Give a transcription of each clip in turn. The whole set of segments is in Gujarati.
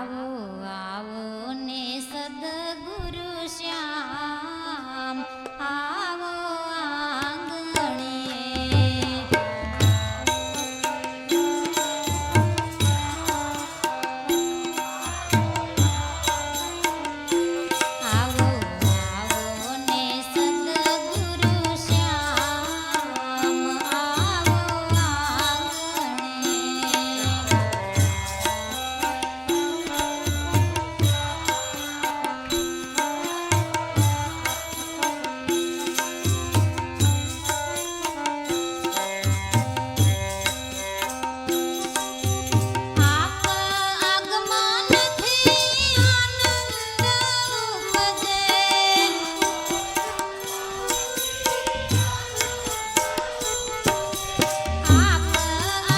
આવો આવો ને સદગુરુ શ્યામ આવો આંગણે આવો આવો ને સદગુરુ શ્યામ આવો આંગણે આપ આગમનથી આનંદ ઉપજે આપ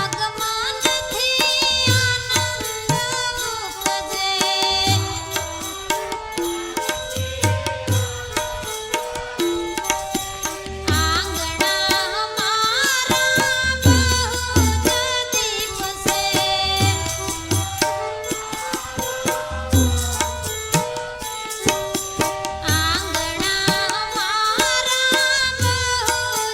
આગમનથી આનંદ ઉપજે આંગણા મારા બહુ દીપસે આંગણા મારા બહુ દીપસે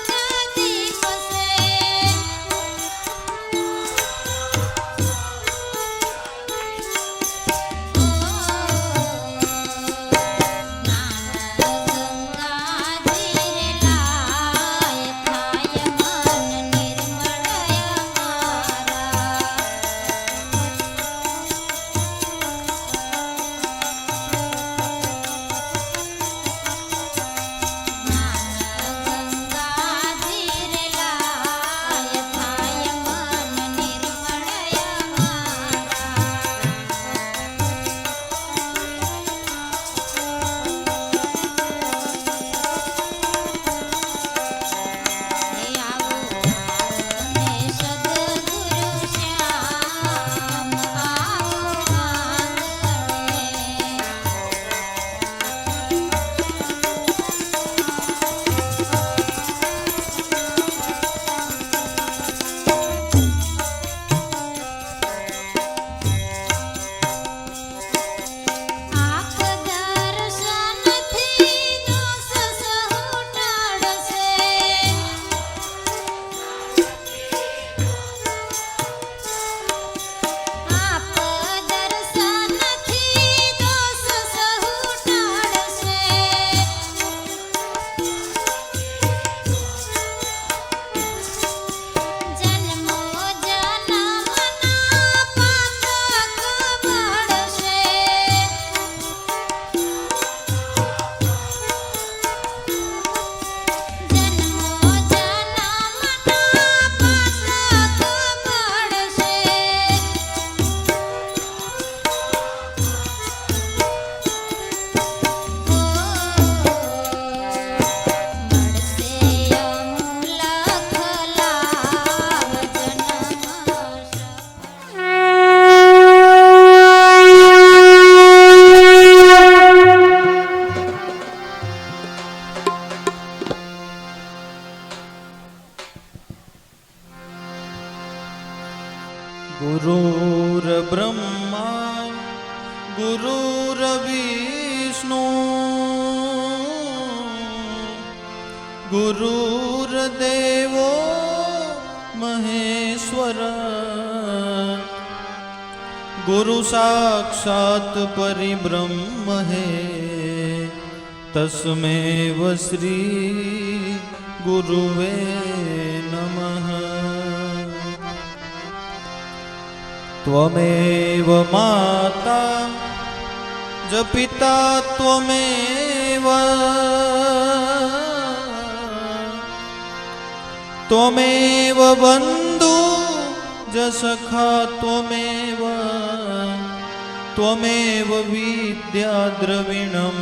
આપ દર્શનથી દોષ સહુ ટાળશે આપ દર્શનથી દોષ સહુ ટાળશે જન્મો જન્મના પાતક બળશે જન્મો જન્મના પાતક બળશે મળશે અમૂલક લાભ गुरुर्ब्रह्मा गुरुर्विष्णु गुरुर्देवो महेश्वर गुरु साक्षात् परिब्रह्म है तस्मैव श्री गुरुवे नमः त्वमेव माता च पिता त्वमेव त्वमेव बन्धु च सखा त्वमेव त्वमेव विद्या द्रविणं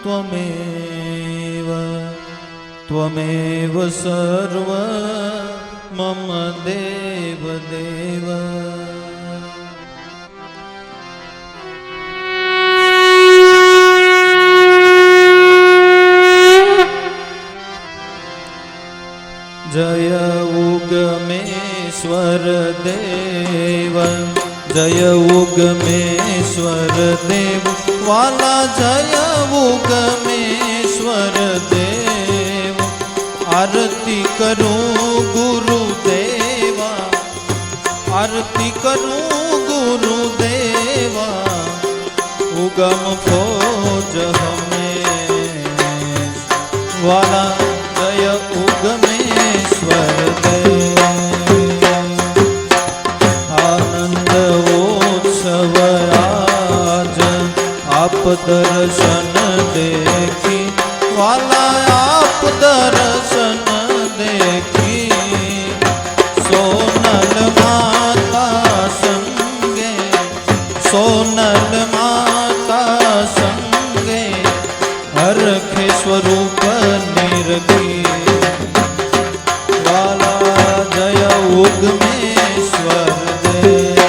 त्वमेव त्वमेव सर्व मम देव देव जय उगमेश्वर देव જય ઉગમેશ્વર દેવ વાલા જય ઉગમેશ્વર દેવ આરતી કરું ગુરુદેવા આરતી કરું ગુરુદેવા ઉગમ ફોજ હમે વાલા જય ઉગમેશ્વર દેવ આનંદ ઉત્સવ આજ આપ દર્શન દેખી વાલા આપ દર્શન દેખી સોનલ માતા સંગે સોનલ માતા સંગે હરખે સ્વરૂપ નિરખી વાલા જય ઉગમેશ્વર દેવ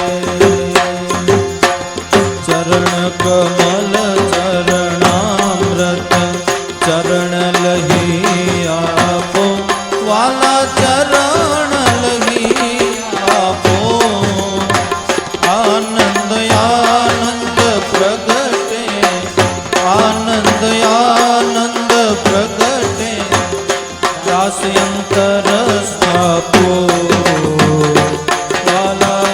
ચરણ કમલ ચરણામૃત ચરણ લહી આપો વાલા ચરણ લહી આપો આનંદ આનંદ પ્રગટે આનંદ આનંદ પ્રગટે દાસ અંતર સ્થાપો વાલા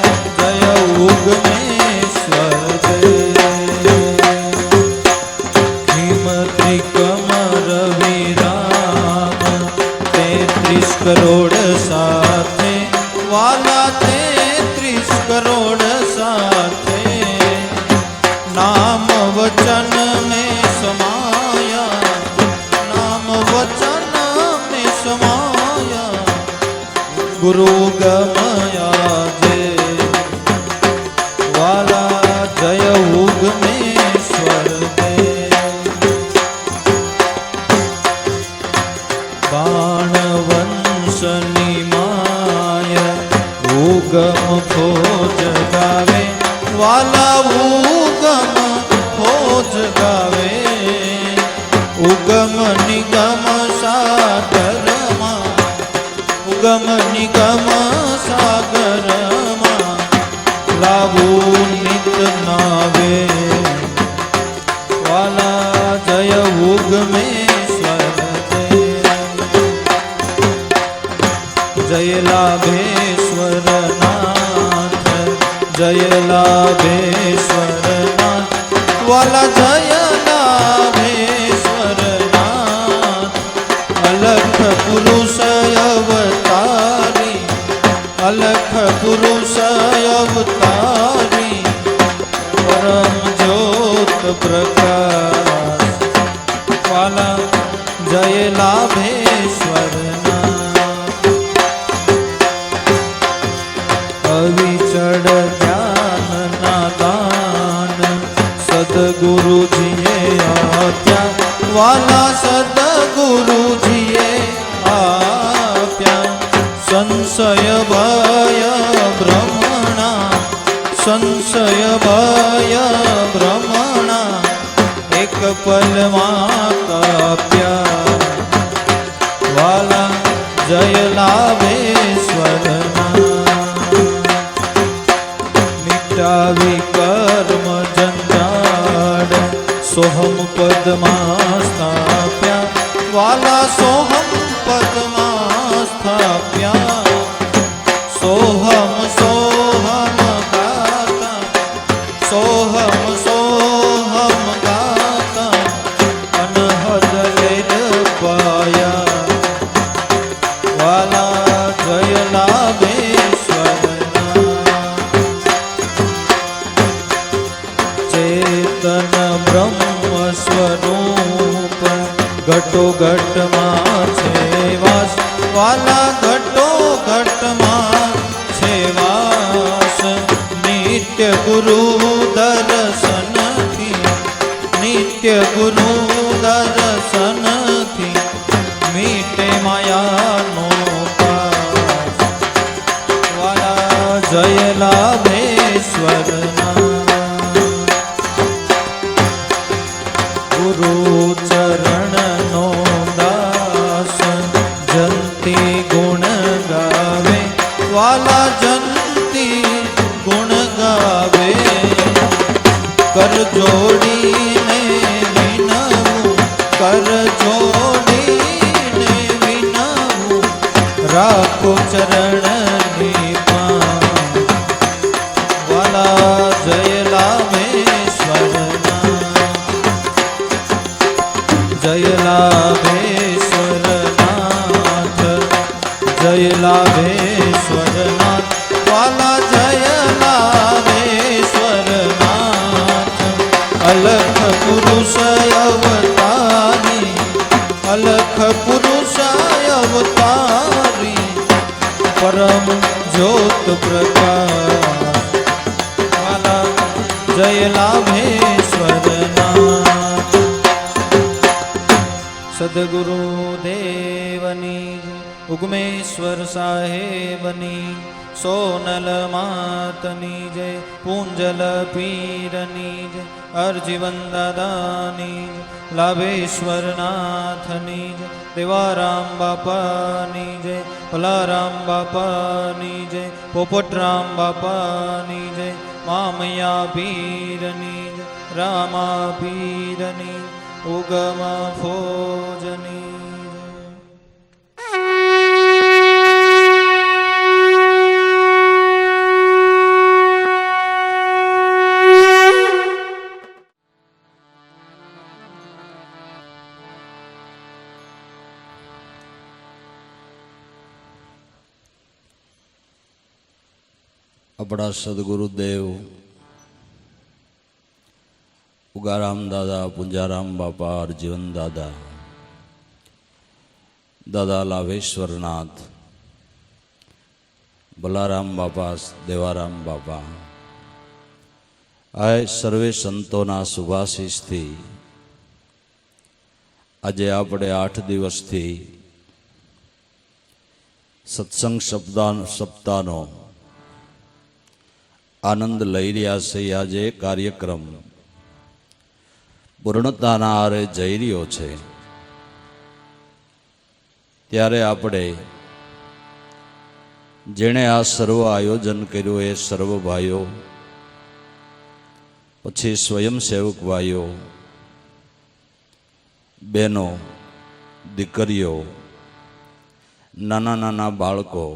જય ઉગમેશ્વર કમર વિરામ 33 કરોડ સાથે વાલા 33 કરોડ સાથે નામ વચન में समाया नाम वचन में समाया गुरु गमया जे वाला जय उगमेश्वर बाण वंशनी माय उगम खोज गावे वाला उगम खोज गावे उगम निगम सागरमा उगम निगम सागरमा लावू नित नावे वाला जय उगमेश्वर जय लाभेश्वर नाथ जय लाभेश्वर नाथ वाला जय लाभेश्वर नाथ अलख पुरुष अवतारी अलख पुरुष अवतारी परम ज्योत प्रकाश वाला जय लाभेश्वर अविचड़ ज्ञान नादान सदगुरुजीए आप्या वाला सदगुरुजीए आप्या संशय भय भ्रमणा संशय भय भ्रमणा एक पलમાં કાપ્યા વાલા જય લાભેશ્વર मिटावी कर्म जंजाड़ सोहम पदमा स्थाप्या वाला सोहम पदमा स्थाप्या सोहम सोहम गाता सोहम सोहम गाता अनहद लेद पाया वाला जय लाभेश्वर चेतन ब्रह्म स्वरूप घटो घटમાં છે વાસ વાલા ઘટો ઘટમાં છે વાસ નિત્ય ગુરુ દર્શનથી નિત્ય ગુરુ દર્શનથી મીટે માયાનો પાસ વાલા જય લાભેશ્વરના गुरु चरण नो दास जंती गुण गावे वाला जंती गुण गावे છોડીને વિનવું રાખો ચરણની પામ વાલા જય લાભેશ્વરના જય લાભેશ્વરનાથ જય લાભેશ્વરનાથ વાલા જય લાભેશ્વરનાથ અલખ પુરુષ અવતારી અલખ પુરુષ અવતારી પરમ જ્યોત પ્રકાશ વાલા જય લાભેશ્વરનાથ સદગુરુ દેવની ઉગમેશ્વર સાહેબની સોનલ માતની જય પૂંજલ પીરની જય અરજીવન દાદાની જય લાભેશ્વર નાથની જય દેવારામ બાપાની જય ભલારામ બાપાની જય પોપટરામ બાપાની જય મામૈયા પીરની જય રામા પીરની ઉગમ ફોજની આપણા સદગુરુદેવ ઉગારામ દાદા, પુંજારામ બાપા, અરજીવન દાદા, દાદા લાભેશ્વરનાથ, બલારામ બાપા, દેવારામ બાપા, આ સર્વે સંતોના શુભાશીષથી આજે આપણે 8 દિવસથી સત્સંગ સપ્તાહનો આનંદ લઈ રહ્યા છે. આજે કાર્યક્રમ પૂર્ણતાના આરે જઈ રહ્યો છે. ત્યારે આપણે જેણે આ સર્વ આયોજન કર્યું એ સર્વ ભાઈઓ, પછી સ્વયંસેવક ભાઈઓ, બહેનો, દીકરીઓ, નાના નાના બાળકો,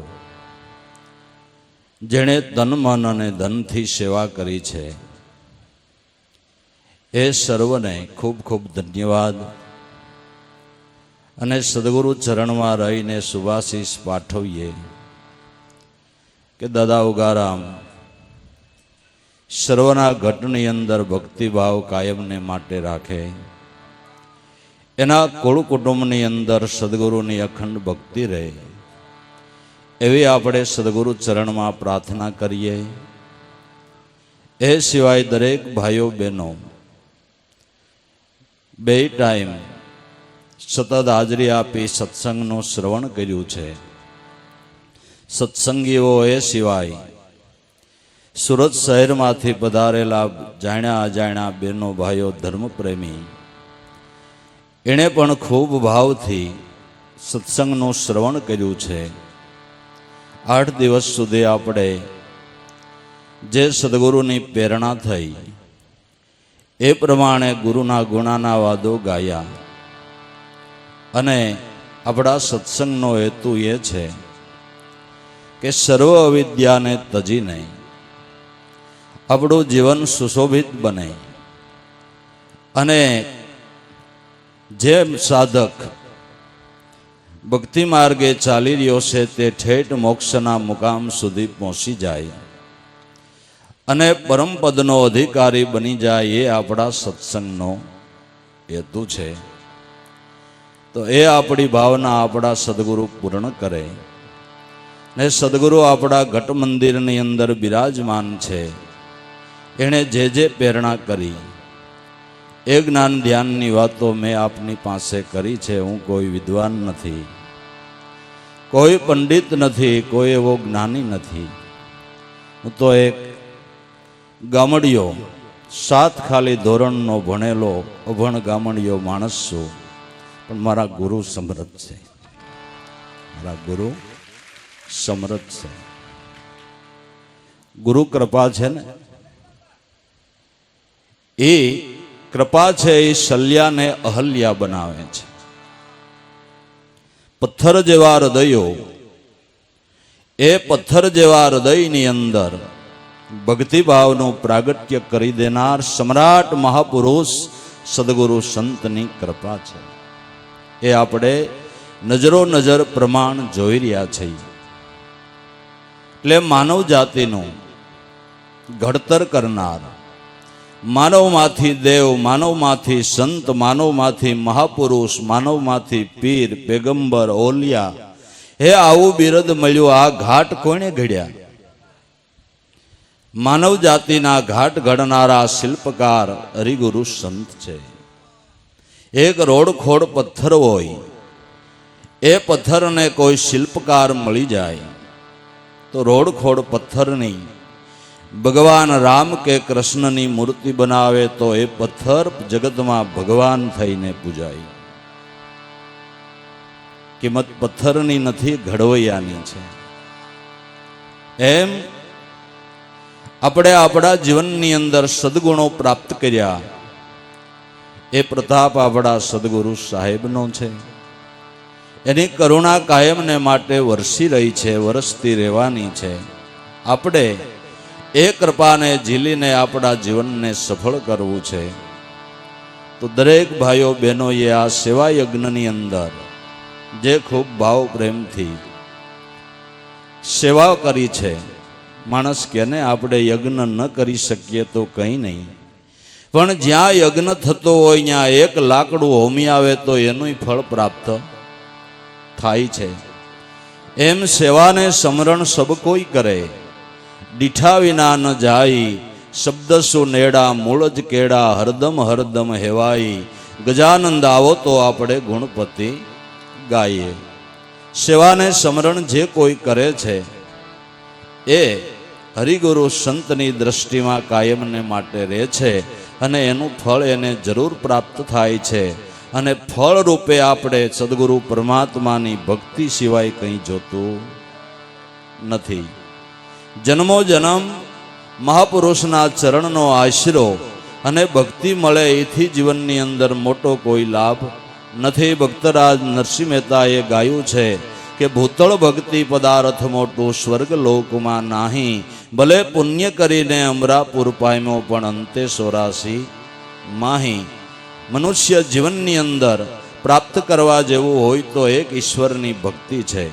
જેણે તન મન અને ધનથી સેવા કરી છે, એ સર્વને ખૂબ ખૂબ ધન્યવાદ. અને સદગુરુ ચરણમાં રહીને શુભાશીષ પાઠવીએ કે દાદા ઉગારામ સર્વના ઘટની અંદર ભક્તિભાવ કાયમને માટે રાખે, એના કુળ કુટુંબની અંદર સદગુરુની અખંડ ભક્તિ રહે, એવી આપણે સદગુરુ ચરણમાં પ્રાર્થના કરીએ. એ સિવાય દરેક ભાઈઓ બહેનો 2 ટાઈમ સતત હાજરી આપી સત્સંગનું શ્રવણ કર્યું છે. સત્સંગીઓ એ સિવાય સુરત શહેરમાંથી પધારેલા જાણ્યા અજાણ્યા બહેનો ભાઈઓ ધર્મપ્રેમી, એણે પણ ખૂબ ભાવથી સત્સંગનું શ્રવણ કર્યું છે. 8 દિવસ સુધી આપણે જે સદગુરુની પ્રેરણા થઈ એ પ્રમાણે ગુરુના ગુણાના વાદો ગાયા. અને આપણા સત્સંગનો હેતુ એ છે કે સર્વ અવિદ્યાને તજીને આપણું જીવન સુશોભિત બને. અને જે સાધક ભક્તિ માર્ગે ચાલી રહ્યો છે તે ઠેઠ મોક્ષના મુકામ સુધી પહોંચી જાય અને પરમપદનો અધિકારી બની જાય, એ આપણા સત્સંગનો હેતુ છે. તો એ આપણી ભાવના આપણા સદગુરુ પૂર્ણ કરે. ને સદગુરુ આપણા ઘટ મંદિરની અંદર બિરાજમાન છે. એણે જે જે પ્રેરણા કરી એ જ્ઞાન ધ્યાનની વાતો મેં આપની પાસે કરી છે. હું કોઈ વિદ્વાન નથી, કોઈ પંડિત નથી, કોઈ એવો જ્ઞાની નથી. હું તો એક ગામડિયો 7 ખાલી ધોરણનો ભણેલો અભણ ગામડિયો માણસ છું. પણ મારા ગુરુ સમૃદ્ધ છે, મારા ગુરુ સમૃદ્ધ છે. ગુરુ કૃપા છે ને, એ કૃપા છે એ શલ્યાને અહલ્યા બનાવે છે. પથ્થર જેવા હૃદયો, એ પથ્થર જેવા હૃદયની અંદર ભક્તિભાવનું પ્રાગટ્ય કરી દેનાર સમ્રાટ મહાપુરુષ સદગુરુ સંતની કૃપા છે. એ આપણે નજરો નજર પ્રમાણ જોઈ રહ્યા છીએ. એટલે માનવ જાતિનું ઘડતર કરનાર, માનવમાંથી દેવ, માનવમાંથી સંત, માનવમાંથી મહાપુરુષ, માનવમાંથી પીર, પેગંબર, ઓલિયા, હે આવું બિરદ મળ્યું. આ ઘાટ કોણે ઘડ્યા? માનવ જાતિના ઘાટ ઘડનારા શિલ્પકાર હરિગુરુ સંત છે. એક રોડખોડ પથ્થર હોય, એ પથ્થરને કોઈ શિલ્પકાર મળી જાય તો રોડખોડ પથ્થરની ભગવાન રામ કે કૃષ્ણની મૂર્તિ બનાવે તો એ પથ્થર જગતમાં ભગવાન થઈને પૂજાય. કિંમત પથ્થરની નથી, ઘડવૈયાની છે. એમ આપણે આપણા જીવનની અંદર સદગુણો પ્રાપ્ત કર્યા, એ પ્રતાપ આપણા સદગુરુ સાહેબનો છે. એની કરુણા કાયમને માટે વરસી રહી છે, વરસતી રહેવાની છે. આપણે એ કૃપાને ઝીલીને આપણા જીવનને સફળ કરવું છે. તો દરેક ભાઈઓ બહેનોએ આ સેવા યજ્ઞની અંદર જે ખૂબ ભાવ પ્રેમથી સેવા કરી છે, માણસ કેને આપણે યજ્ઞ ન કરી શકીએ તો કંઈ નહીં, પણ જ્યાં યજ્ઞ થતો હોય ત્યાં એક લાકડું હોમી આવે તો એનું ફળ પ્રાપ્ત થાય છે. એમ સેવાને સમરણ સબ કોઈ કરે, દીઠા વિના ન જાય. શબ્દ સુ નેડા મૂળ જ કેડા, હરદમ હરદમ હેવાઈ. ગજાનંદ આવો તો આપણે ગુણપતિ ગાઈએ. સેવાને સમરણ જે કોઈ કરે છે એ હરિગુરુ સંતની દ્રષ્ટિમાં કાયમને માટે રહે છે અને એનું ફળ એને જરૂર પ્રાપ્ત થાય છે. અને ફળ રૂપે આપણે સદગુરુ પરમાત્માની ભક્તિ સિવાય કંઈ જોતું નથી. જન્મો જન્મ મહાપુરુષના ચરણનો આશરો અને ભક્તિ મળે એથી જીવનની અંદર મોટો કોઈ લાભ નથી. ભક્તરાજ નરસિંહ મહેતાએ ગાયું છે કે ભૂતળ ભક્તિ પદાર્થ મોટું સ્વર્ગ લોકમાં નાહી. ભલે પુણ્ય કરીને અમરાપુર પામ્યો પણ અંતે 84 માહી. મનુષ્ય જીવનની અંદર પ્રાપ્ત કરવા જેવું હોય તો એક ઈશ્વરની ભક્તિ છે,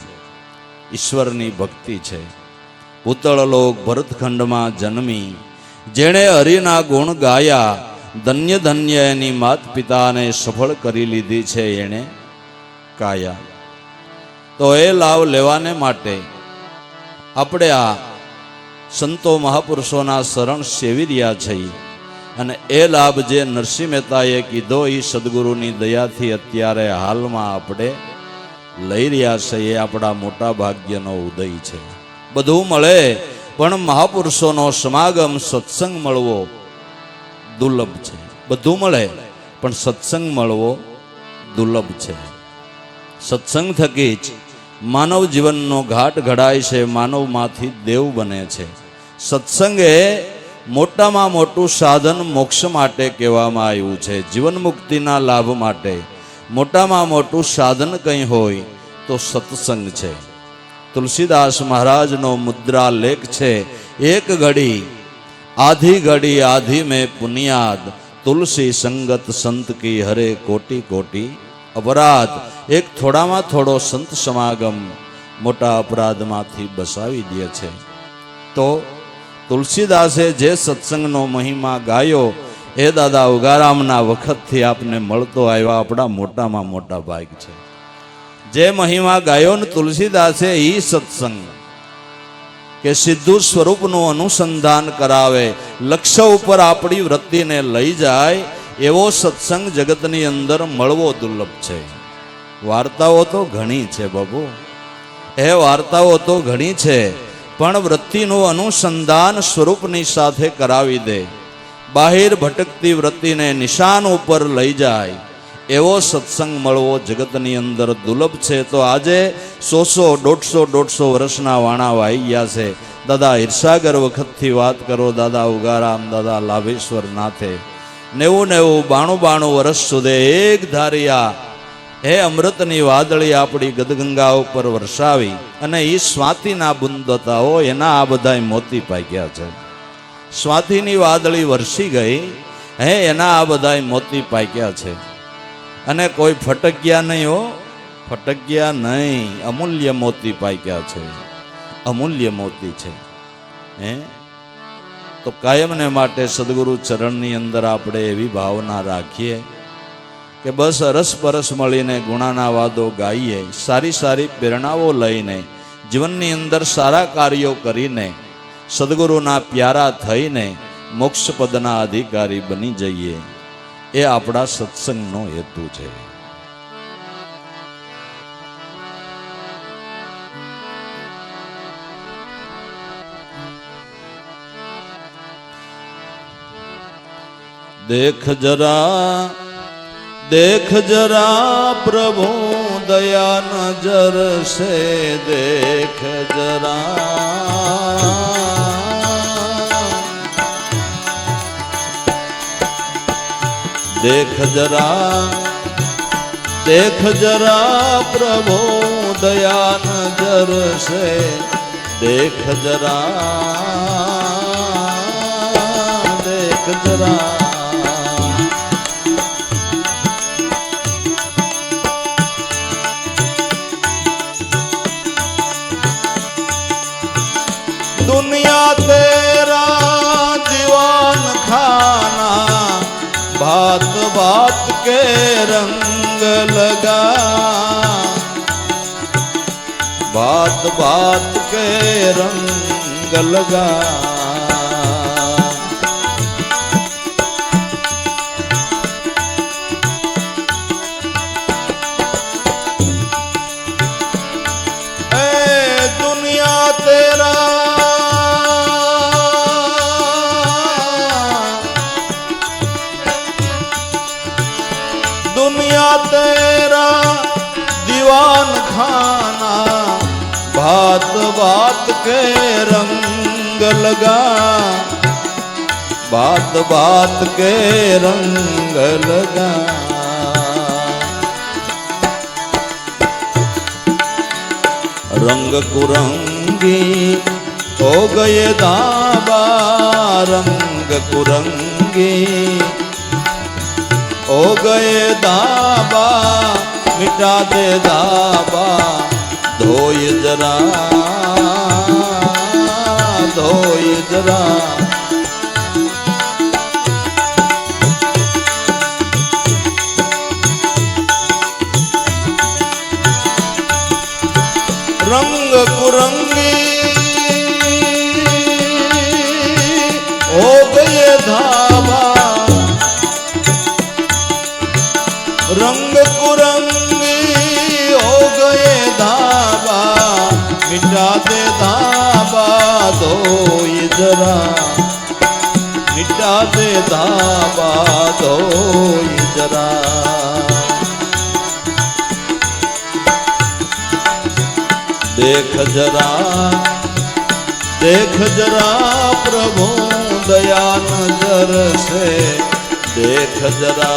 ઈશ્વરની ભક્તિ છે. ભૂતળ લોક ભરતખંડમાં જન્મી, જેણે હરિના ગુણ ગાયા, ધન્ય ધન્ય એની માત પિતાને સફળ કરી લીધી છે એણે કાયા. તો એ લાભ લેવાને માટે આપણે આ સંતો મહાપુરુષોના શરણ સેવી રહ્યા છીએ. અને એ લાભ જે નરસિંહ મહેતાએ કીધો એ સદગુરુની દયાથી અત્યારે હાલમાં આપણે લઈ રહ્યા છીએ. એ આપણા મોટા ભાગ્યનો ઉદય છે. બધું મળે પણ મહાપુરુષોનો સમાગમ, સત્સંગ મળવો દુર્લભ છે. બધું મળે પણ સત્સંગ મળવો દુર્લભ છે. સત્સંગ થકી જ માનવ જીવનનો ઘાટ ઘડાય છે, માનવમાંથી દેવ બને છે. સત્સંગ એ મોટામાં મોટું સાધન મોક્ષ માટે કહેવામાં આવ્યું છે. જીવન મુક્તિના લાભ માટે મોટામાં મોટું સાધન કંઈ હોય તો સત્સંગ છે. તુલસીદાસ મહારાજનો મુદ્રા લેખ છે, એક ઘડી આધી ઘડી આધી મેં પુનિયાદ, તુલસી સંગત સંત કી હરે કોટી કોટી અપરાધ. એક થોડામાં થોડો સંત સમાગમ મોટા અપરાધમાંથી બસાવી દે છે. તો તુલસીદાસે જે સત્સંગનો મહિમા ગાયો એ દાદા ઉગારામના વખતથી આપને મળતો આવ્યા આપણા મોટામાં મોટા ભાગ છે. જે મહિમા ગાયો ને તુલસીદાસે એ સત્સંગ કે સિદ્ધુ સ્વરૂપનું અનુસંધાન કરાવે, લક્ષ્ય ઉપર આપણી વૃત્તિને લઈ જાય, એવો સત્સંગ જગતની અંદર મળવો દુર્લભ છે. વાર્તાઓ તો ઘણી છે બાબુ, એ વાર્તાઓ તો ઘણી છે, પણ વૃત્તિનું અનુસંધાન સ્વરૂપની સાથે કરાવી દે, બહાર ભટકતી વૃત્તિને નિશાન ઉપર લઈ જાય, એવો સત્સંગ મળવો જગતની અંદર દુર્લભ છે. તો આજે 100-150 વર્ષના વાણા વાઈ ગયા છે. દાદા હિરસાગર વખતથી વાત કરો, દાદા ઉગારામ, દાદા લાભેશ્વર નાથે 90-92 વર્ષ સુધી એક ધારિયા હે અમૃતની વાદળી આપણી ગદગંગા ઉપર વરસાવી અને એ સ્વાતિના બુંદતા હોય એના આ બધા મોતી પાક્યા છે. સ્વાતિની વાદળી વરસી ગઈ, હે એના આ બધા મોતી પાક્યા છે. અને કોઈ ફટક્યા નહીં હો, ફટક્યા નહીં, અમૂલ્ય મોતી પાક્યા છે, અમૂલ્ય મોતી છે. હે તો કાયમને માટે સદગુરુ ચરણની અંદર આપણે એવી ભાવના રાખીએ કે બસ અરસપરસ મળીને ગુણાના વાદો ગાઈએ, સારી સારી પ્રેરણાઓ લઈને જીવનની અંદર સારા કાર્યો કરીને સદગુરુના પ્યારા થઈને મોક્ષ પદના અધિકારી બની જઈએ, એ આપણા સત્સંગનો હેતુ છે. देख जरा प्रभु दया नजर से देख जरा, देख जरा प्रभु दया नजर से देख जरा, देख जरा. दुनिया तेरा दीवान खाना, बात बात के रंग लगा, बात बात के रंग लगा. दुनिया तेरा तेरा दीवान खाना, बात बात के रंग लगा, बात बात के रंग लगा. रंग कुरंगी हो गए दाबा, रंग कुरंगी हो गए दाबा, मिटा दे दाबा, धोई जरा, धोई जरा. रंग कुरंगी हो गए धाबा, रंग कुरंगी हो गए धाबा, मिटा दे धाबा, धोई जरा, मिटा दे धाबा, धोई जरा. देख जरा प्रभु दया नजर से देख जरा,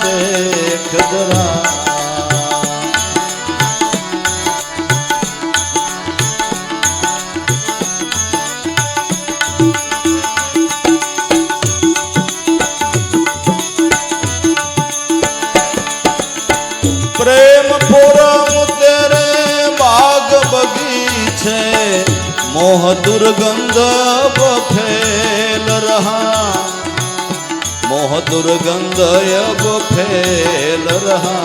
देख जरा. प्रेम पुरम तेरे बाग बगीचे, मोह दुर्गंध अब फैल रहा, मोह दुर्गंध अब फैल रहा.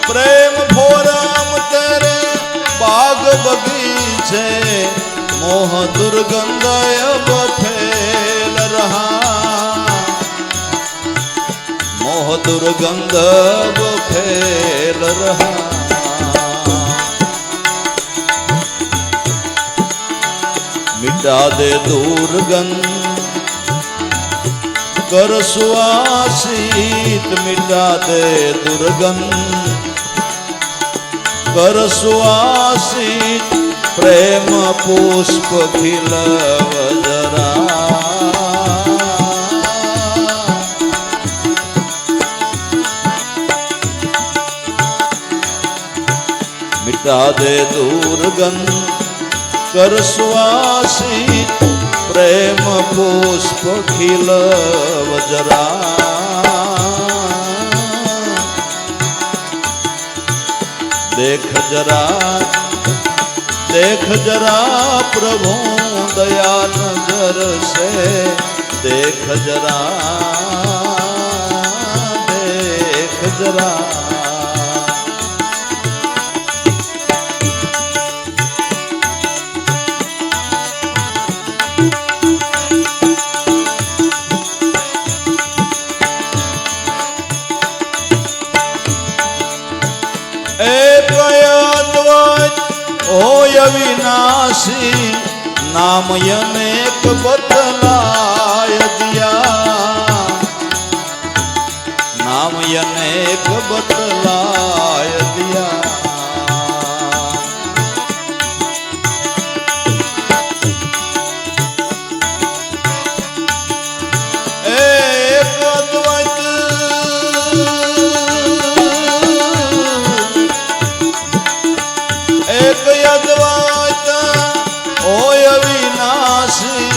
प्रेम फोरम तेरे बाग बगीचे, मोह दुर्गंध अब फैल रहा, मोह दुर्गंध अब फैल रहा. मिटा दे दुर्गंध कर सुवासित, मिटा दे दुर्गंध कर सुवासित, प्रेम पुष्प खिलव जरा, बाधे दुर्गंध कर सुवासी प्रेम पुष्प खिलव जरा देख जरा प्रभु दया नजर से देख जरा एक अद्वैत होय विनाशी नाम अनेक बतलाय दिया नाम अनेक बतलाय दिया एक अद्वैत एक अद्वैत होय विनाशी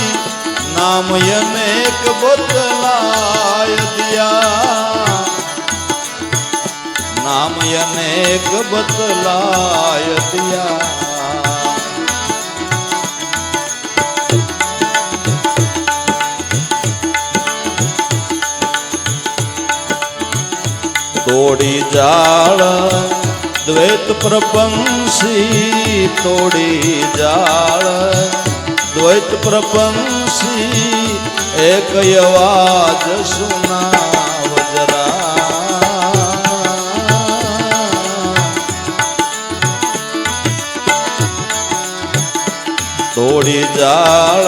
नाम अनेक बतलाय दिया नाम अनेक बतलाय दिया तोड़ी जाल द्वैत प्रपंसी तोड़ी जाल द्वैत प्रपंसी एक आवाज सुनाव जरा तोड़ी जाल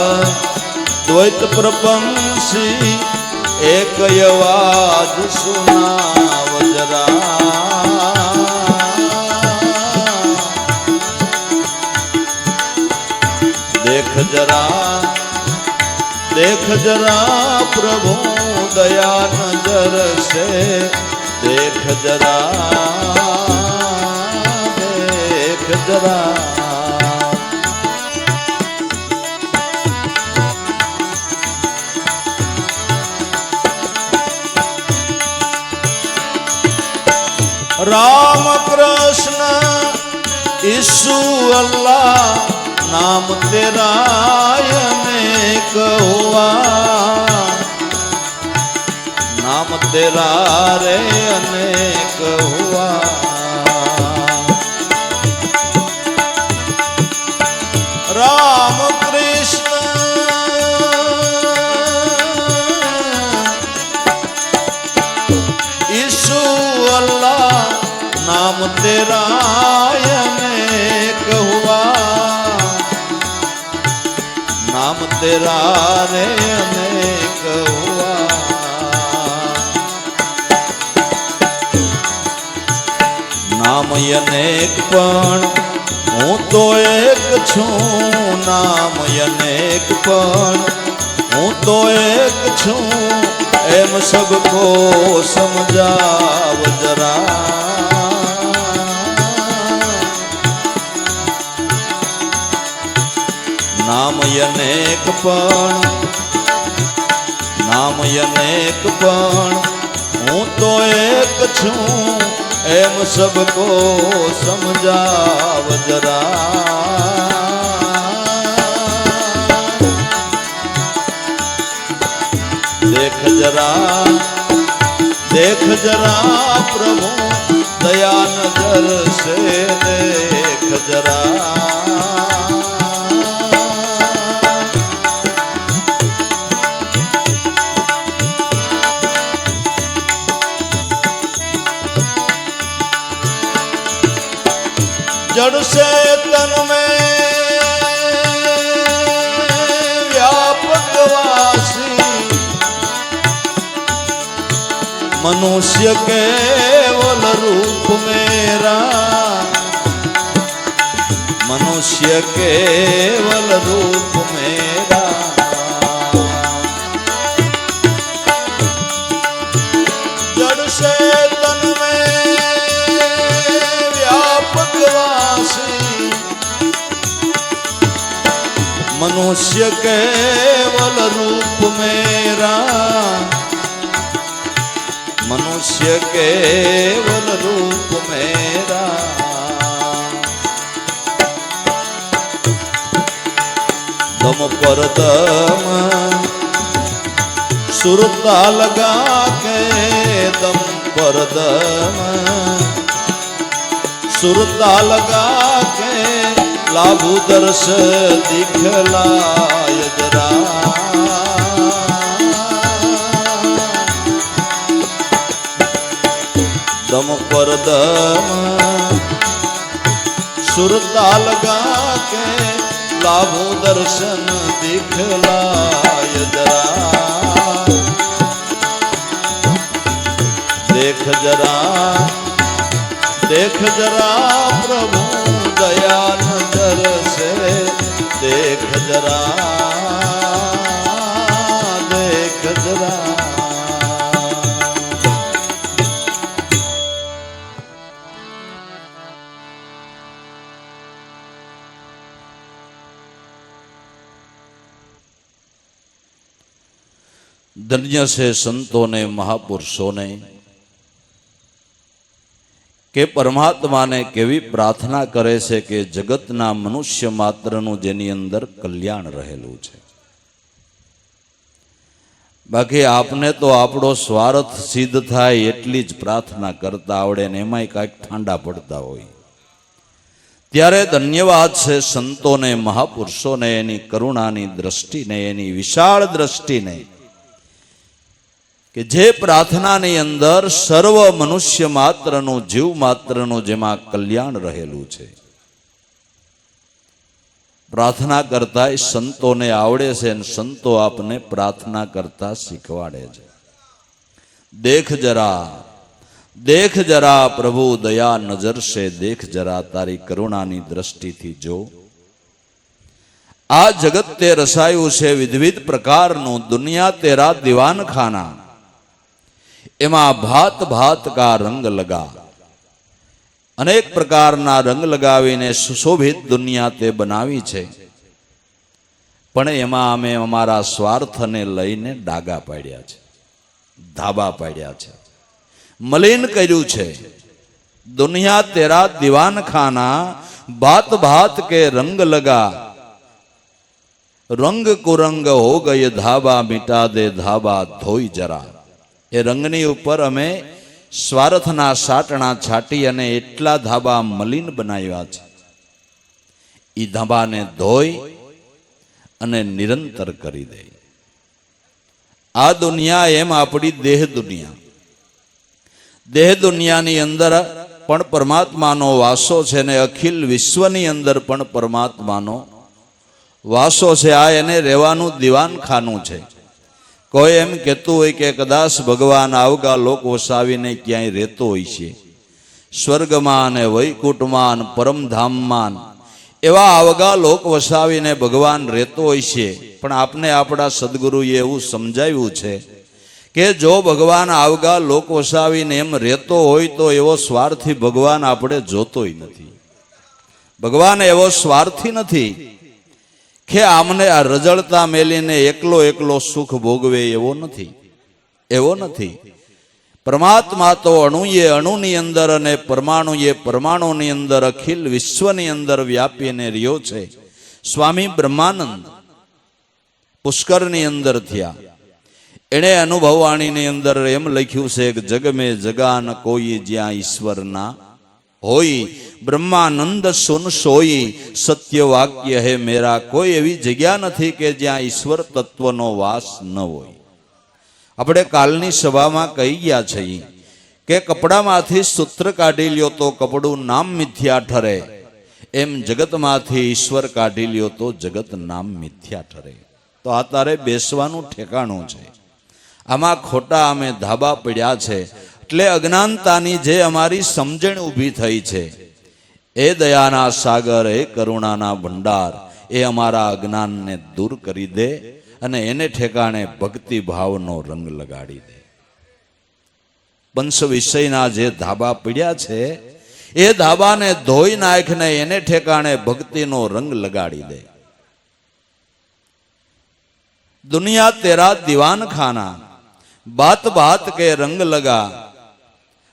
द्वैत प्रपंसी एक आवाज सुनाव जरा देख जरा प्रभु दया नजर से देख जरा राम कृष्ण यीशु अल्लाह नाम तेरा अनेक हुआ नाम तेरा रे अनेक हुआ राम कृष्ण यीशु अल्लाह नाम तेरा अनेक हुआ नाम तेरा रे अनेक हुआ नाम अनेक पण हूँ तो एक छू नाम अनेक पण हूँ तो एक छू एम सबको समझाव जरा नाम अनेक पण हूँ तो एक छू एम सबको समझाव जरा देख जरा प्रभु दया नजर से देख जरा जड़ से तन में व्यापक वासी मनुष्य केवल रूप मेरा मनुष्य केवल रूप मेरा जड़ से तन में व्यापक वासी मनुष्य केवल रूप मेरा, मनुष्य केवल रूप मेरा। दम पर दम सुरता लगा के, दम पर दम सुरता लगा के, लाभु दर्श दिखलाय जरा। दम पर दम सुरता लगा के, लाभु दर्शन दिखलाय जरा। देख जरा, देख जरा प्रभु दया नजर से, देख जरा, देख जरा। धन्य से संतों ने, महापुरुषों ने કે પરમાત્માને કેવી પ્રાર્થના કરે છે કે જગતના મનુષ્ય માત્રનું જેની અંદર કલ્યાણ રહેલું છે. બાકી આપને તો આપણો સ્વાર્થ સિદ્ધ થાય એટલી જ પ્રાર્થના કરતા આવડે ને એમાંય કાંઈક ઠાંડા પડતા હોય. ત્યારે ધન્યવાદ છે સંતોને, મહાપુરુષોને, એની કરુણાની દ્રષ્ટિને, એની વિશાળ દ્રષ્ટિને, કે જે પ્રાર્થનાની અંદર સર્વ મનુષ્ય માત્રનું, જીવ માત્રનું જેમાં કલ્યાણ રહેલું છે. પ્રાર્થના કરતા સંતોને આવડે છે અને સંતો આપને પ્રાર્થના કરતા શીખવાડે છે. દેખ જરા, દેખ જરા પ્રભુ દયા નજર સે, દેખ જરા તારી કરુણાની દ્રષ્ટિથી જો. આ જગત તે રસાયું છે વિવિધ પ્રકારનું, દુનિયા તેરા દીવાન ખાના, એમાં ભાત ભાત કા રંગ લગા. અનેક પ્રકારના રંગ લગાવીને સુશોભિત દુનિયા તે બનાવી છે, પણ એમાં અમે અમારા સ્વાર્થને લઈને ડાગા પાડ્યા છે, ધાબા પાડ્યા છે, મલિન કર્યું છે. દુનિયા તેરા દીવાન ખાના, ભાત ભાત કે રંગ લગા, રંગ કુરંગ હો ગયે ધાબા, મિટા દે ધાબા ધોઈ જરા. એ રંગની ઉપર અમે સ્વાર્થના સાટણા છાટી અને એટલા ધાબા મલિન બનાવ્યા છે. એ ધાબાને ધોઈ અને નિરંતર કરી દે. આ દુનિયા એમ આપણી દેહ દુનિયા, દેહ દુનિયાની અંદર પણ પરમાત્માનો વાસો છે ને અખિલ વિશ્વની અંદર પણ પરમાત્માનો વાસો છે. આ એને રહેવાનું દીવાનખાનું છે. કોઈ એમ કહેતું હોય કે કદાચ ભગવાન આવગા લોક વસાવીને ક્યાંય રહેતો હોય છે, સ્વર્ગમાં અને વૈકુંઠમાં, પરમધામમાં એવા આવગા લોક વસાવીને ભગવાન રહેતો હોય છે. પણ આપને આપણા સદગુરુએ એવું સમજાવ્યું છે કે જો ભગવાન આવગા લોક વસાવીને એમ રહેતો હોય તો એવો સ્વાર્થી ભગવાન આપણે જોતોય નથી. ભગવાન એવો સ્વાર્થી નથી કે આમને આ રજળતા મેલીને એકલો એકલો સુખ ભોગવે, એવો નથી, એવો નથી. પરમાત્મા તો અણુએ અણુની અંદર અને પરમાણુએ પરમાણુની અંદર, અખિલ વિશ્વની અંદર વ્યાપીને રહ્યો છે. સ્વામી બ્રહ્માનંદ પુષ્કરની અંદર થયા, એણે અનુભવવાણીની અંદર એમ લખ્યું છે કે જગ મેં જગા ન કોઈ જ્યાં ઈશ્વર ના હોય, બ્રહ્માનંદ સુન સોઈ, સત્ય વાક્ય હે મેરા. કોઈ એવી જગ્યા નથી કે જ્યાં ઈશ્વર તત્વનો વાસ ન હોય. આપણે કાલની સભામાં કહી ગયા છીએ કે કપડામાંથી સૂત્ર કાઢી લ્યો તો કપડું નામ મિથ્યા ઠરે, એમ જગતમાંથી ઈશ્વર કાઢી લ્યો તો જગત નામ મિથ્યા ઠરે. તો આ તારે બેસવાનું ઠેકાણું છે. આમાં ખોટા અમે ધાબા પડ્યા છે. એટલે અજ્ઞાનતાની જે અમારી સમજણ ઊભી થઈ છે, એ દયાના સાગર, એ કરુણાના ભંડાર, એ અમારા અજ્ઞાનને દૂર કરી દે અને એને ઠેકાણે ભક્તિ ભાવનો રંગ લગાડી દે. પંચ વિષયના જે ધાબા પડ્યા છે એ ધાબાને ધોઈ નાખને એને ઠેકાણે ભક્તિનો રંગ લગાડી દે. दुनिया तेरा दीवान खाना, बात बात के रंग लगा,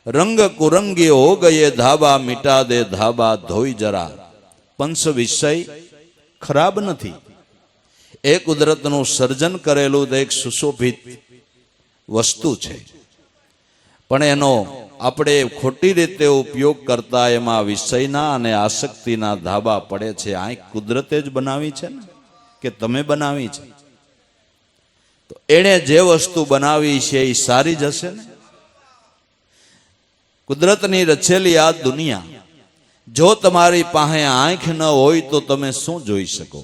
रंग कुरंगी हो गए धाबा, मिटा दे धाबा धोई जरा. पंच विषय खराब નથી. એ કુદરતનું સર્જન કરેલું તો એક સુશોભિત વસ્તુ છે, પણ એનો આપણે ખોટી રીતે ઉપયોગ કરતા એમાં વિષયના અને આસક્તિના ધાબા પડે છે. આ કુદરતે જ બનાવી છે ને, કે તમે બનાવી છે? તો એણે જે વસ્તુ બનાવી છે એ સારી જ હશે ને. કુદરતની રચેલી આ દુનિયા, જો તમારી પાસે આંખ ન હોય તો તમે શું જોઈ શકો?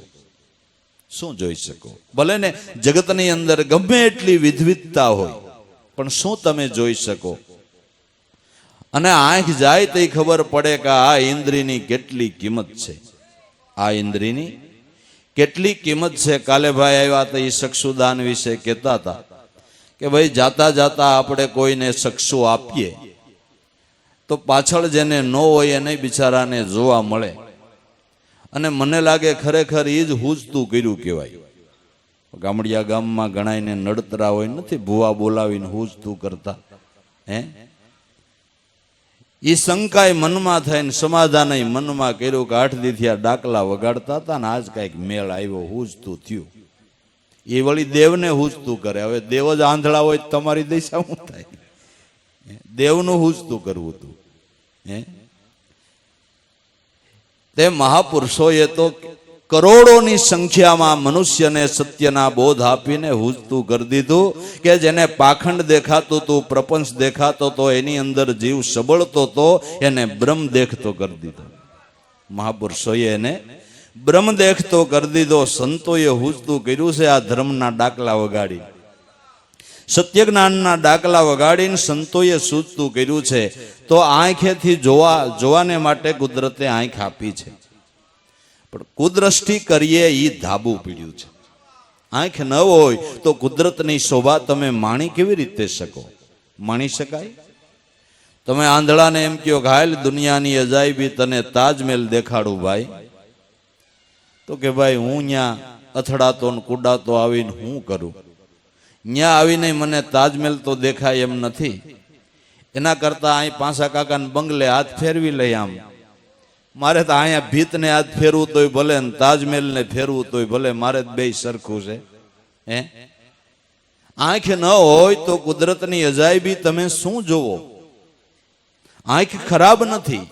શું જોઈ શકો? ભલે ને જગતની અંદર ગમે એટલી વિવિધતા હોય, પણ શું તમે જોઈ શકો? અને આંખ જાય તો ખબર પડે કે આ ઇન્દ્રિયની કેટલી કિંમત છે. આ ઇન્દ્રિયની કેટલી કિંમત છે. કાલે ભાઈ આવ્યા તો એ ચક્ષુદાન વિશે કહેતા હતા કે ભાઈ જાતા જાતા આપણે કોઈને ચક્ષુ આપીએ તો પાછળ જેને ન હોય એને બિચારાને જોવા મળે. અને મને લાગે ખરેખર એ જ હુજતું કર્યું કહેવાય. ગામડિયા ગામમાં ગણાઈને નડતરા હોય નથી, ભૂવા બોલાવીને હુજતું કરતા. એ શંકાય મનમાં થાય ને સમાધાન મનમાં કર્યું કે 8 દી થયા ડાકલા વગાડતા હતા ને આજ કઈક મેળ આવ્યો, હુજતું થયું. એ વળી દેવને હુજતું કરે. હવે દેવ જ આંધળા હોય તમારી દિશા શું થાય? દેવનું હુજતું કરવું હતું. તે મહાપુરુષોએ તો કરોડોની સંખ્યામાં મનુષ્યને સત્યના બોધ આપીને હુજતું કરી દીધું કે જેને પાખંડ દેખાતું હતું, પ્રપંચ દેખાતો તો, એની અંદર જીવ સબળતો તો, એને બ્રહ્મ દેખતો કરી દીધો. મહાપુરુષોએ એને બ્રહ્મ દેખતો કરી દીધો. સંતોએ હુજતું કર્યું છે આ ધર્મના ડાકલા વગાડી, સત્ય જ્ઞાનના ડાકલા વગાડીને સંતોએ સૂચતું કર્યું છે. તો આંખેથી જોવાને માટે કુદરતે આંખ આપી છે, પણ કુદ્રષ્ટિ કરીએ એ ધાબું પીડ્યું છે. આંખ ન હોય તો કુદરતની શોભા તમે માણી કેવી રીતે શકો? માણી શકાય? તમે આંધળાને એમ કહો કે હાલ દુનિયાની અજાયબી તને તાજમહેલ દેખાડું ભાઈ, તો કે ભાઈ હું ત્યાં અથડાતો ને કુડાતો આવીને હું કરું? ત્યાં આવીને મને તાજમહેલ તો દેખાય એમ નથી. એના કરતા અહીં પાંસા કાકાને બંગલે હાથ ફેરવી લઈ. આમ મારે તો અહીંયા ભીતને હાથ ફેરવું તોય ભલે ને તાજમહેલને ફેરવું તોય ભલે, મારે જ બે સરખું છે. આંખ ન હોય તો કુદરતની અજાયબી તમે શું જોવો? આંખ ખરાબ નથી,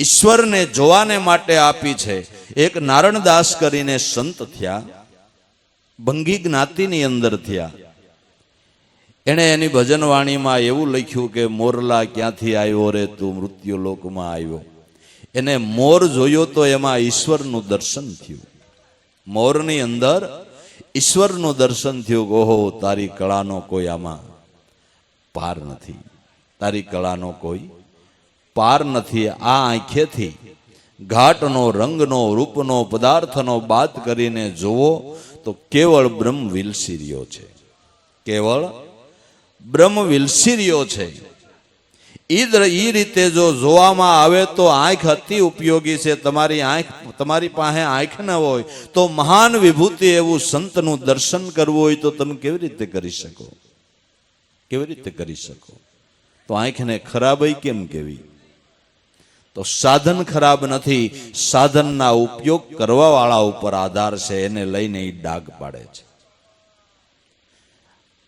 ઈશ્વરને જોવાને માટે આપી છે. એક નારણદાસ કરીને સંત થયા, ભંગી જ્ઞાતિની અંદર થયા. એણે એની ભજનવાણીમાં એવું લખ્યું કે મોરલા ક્યાંથી આવ્યો રે તું મૃત્યુ લોકમાં આવ્યો. એને મોર જોયો તો એમાં ઈશ્વરનું દર્શન થયું. મોરની અંદર ઈશ્વરનું દર્શન થયું. ઓહો, તારી કળાનો કોઈ આમાં પાર નથી, તારી કળાનો કોઈ પાર નથી. આ આંખેથી ઘાટનો, રંગનો, રૂપનો, પદાર્થનો બાદ કરીને જોવો તો કેવળ બ્રહ્મ વિલસી રહ્યો છે. કેવળ બ્રહ્મ વિલસી રહ્યો છે. એ રીતે જો જોવામાં આવે તો આંખ અતિ ઉપયોગી છે. તમારી પાસે આંખ ન હોય તો મહાન વિભૂતિ એવું સંતનું દર્શન કરવું હોય તો તમે કેવી રીતે કરી શકો? કેવી રીતે કરી શકો? તો આંખને ખરાબ કેમ કેવી? તો સાધન ખરાબ નથી, સાધનના ઉપયોગ કરવા વાળા ઉપર આધાર છે. એને લઈને એ ડાઘ પાડે છે.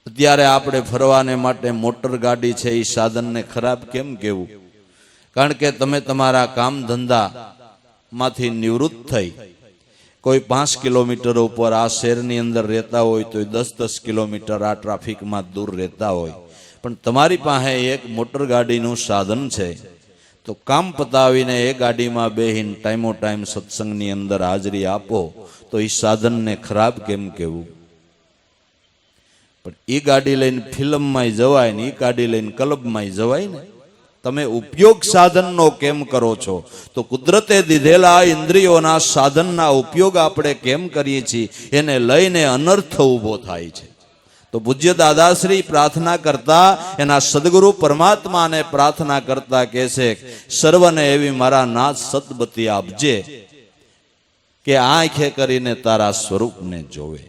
અત્યારે આપણે ફરવાને માટે મોટર ગાડી છે, એ સાધનને ખરાબ કેમ કેવું? કારણ કે તમે તમારા કામ ધંધા માંથી નિવૃત્ત થઈ કોઈ 5 કિલોમીટર ઉપર આ શહેરની અંદર રહેતા હોય તો 10-10 કિલોમીટર આ ટ્રાફિકમાં દૂર રહેતા હોય, પણ તમારી પાસે એક મોટર ગાડીનું સાધન છે, તો કામ પતાવીને એ ગાડીમાં બેહીને ટાઈમો ટાઈમ સત્સંગની અંદર હાજરી આપો તો એ સાધનને ખરાબ કેમ કેવું? પણ એ ગાડી લઈને ફિલ્મમાં જવાય ને, એ ગાડી લઈને ક્લબમાં જવાય ને. તમે ઉપયોગ સાધનનો કેમ કરો છો? તો કુદરતે દીધેલા ઇન્દ્રિયોના સાધનના ઉપયોગ આપણે કેમ કરીએ છીએ એને લઈને અનર્થ ઊભો થાય છે. તો પૂજ્ય દાદાશ્રી પ્રાર્થના કરતા, એના સદગુરુ પરમાત્માને પ્રાર્થના કરતા કહે છે, સર્વને એવી મારા નાથ સદબતી આપજે કે આંખે કરીને તારા સ્વરૂપને જોવે.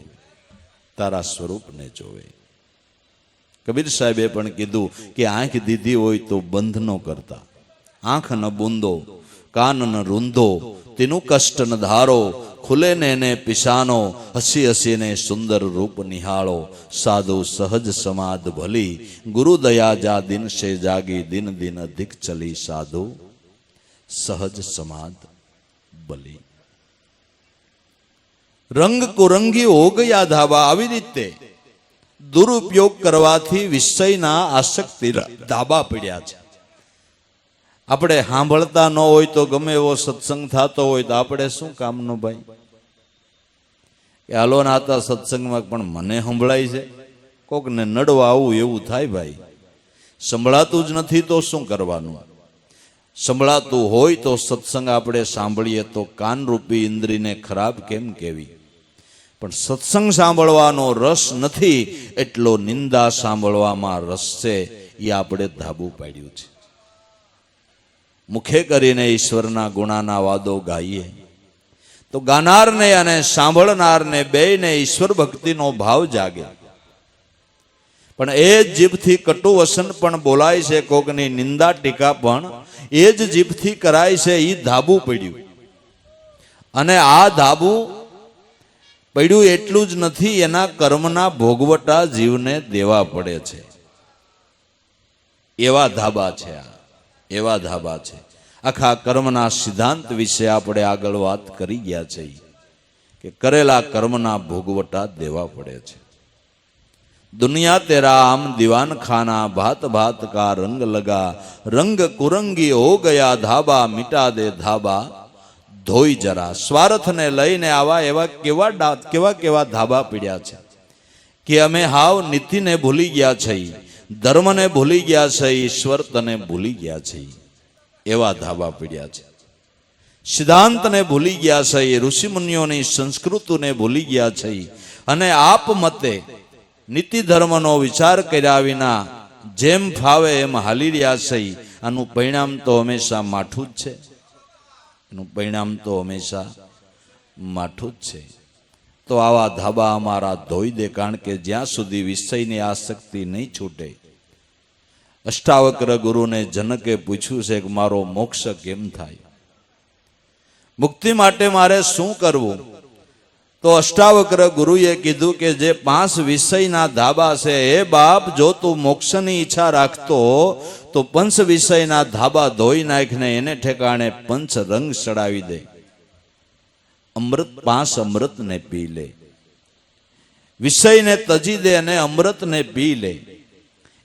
તારા સ્વરૂપને જોવે. કબીર સાહેબે પણ કીધું કે આંખ દીધી હોય તો બંધ ન કરતા, આંખ ન બૂંદો, કાન ન રૂંધો, તેનું કષ્ટ ન ધારો, ખુલે ને એને પિસાનો, હસી હસીને સુંદર રૂપ નિહાળો, સાધુ સહજ સમાધ ભલી, ગુરુ દયા જા દિન સે જાગી, દિન દિન અધિક ચલી, સાધુ સહજ સમાધ ભલી. રંગ કુરંગી હો ગયા ધાબા. આવી રીતે દુરુપયોગ કરવાથી વિષયના આસક્તિ ધાબા પડ્યા છે. આપણે સાંભળતા ન હોય તો ગમે એવો સત્સંગ થતો હોય તો આપણે શું કામનો ભાઈ કે હાલો નાતા સત્સંગમાં પણ મને સંભળાય છે, કોકને નડવા આવું એવું થાય. ભાઈ સંભળાતું જ નથી તો શું કરવાનું? સંભળાતું હોય તો સત્સંગ આપણે સાંભળીએ તો કાનરૂપી ઇન્દ્રિયને ખરાબ કેમ કહેવી? પણ સત્સંગ સાંભળવાનો રસ નથી એટલો નિંદા સાંભળવામાં રસ છે. એ આપણે ધાબુ પાડ્યું છે. મુખે કરીને ઈશ્વરના ગુણાના વાદો ગાઈએ તો ગાનારને અને સાંભળનારને બેયને ઈશ્વર ભક્તિનો ભાવ જાગે. પણ એ જ જીભથી કટુ વસન પણ બોલાય છે, કોકની નિંદા ટીકા પણ એ જ જીભથી કરાય છે. એ ધાબુ પડ્યું. અને આ ધાબુ પડ્યું એટલું જ નથી, એના કર્મના ભોગવટા જીવને દેવા પડે છે. એવા ધાબા છે આ, એવા ધાબા છે. આખા કર્મના સિદ્ધાંત વિશે આપણે આગળ વાત કરી ગયા છે કે કરેલા કર્મના ભોગવટા દેવા પડે છે. દુનિયા તેરા આમ દીવાન ખાના, ભાત ભાત કા રંગ લગા, રંગ કુરંગી હો ગયા ધાબા, મિટા દે ધાબા ધોઈ જરા. સ્વાર્થને લઈને આવા એવા કેવા ધાબા પીડ્યા છે કે અમે હાવ નીતિને ભૂલી ગયા છે, ધર્મને ભૂલી ગયા છે, ઈશ્વર તને ભૂલી ગયા છે. એવા ધાબા પીડ્યા છે. સિદ્ધાંતને ભૂલી ગયા છે, ઋષિ મુનિઓની સંસ્કૃતિને ભૂલી ગયા છે. અને આપ મતે નીતિ ધર્મનો વિચાર કર્યા વિના જેમ ફાવે એમ હાલી રહ્યા છે. આનું પરિણામ તો હંમેશા માઠું જ છે. એનું પરિણામ તો હંમેશા માઠું જ છે. તો આવા ધાબા અમારા ધોઈ દે, કારણ કે જ્યાં સુધી વિષયની આસક્તિ નહીં છૂટે. અષ્ટાવક્ર ગુરુને જનકે પૂછ્યું છે કે મારો મોક્ષ કેમ થાય, મુક્તિ માટે મારે શું કરવું? તો અષ્ટાવક્ર ગુરુએ કીધું કે જે 5 વિષયના ધાબા છે, એ બાપ જો તું મોક્ષની ઈચ્છા રાખતો તો 5 વિષયના ધાબા ધોઈ નાખને એને ઠેકાણે 5 રંગ ચડાવી દે. અમૃત 5 અમૃતને પી લે. વિષયને તજી દે અને અમૃતને પી લે.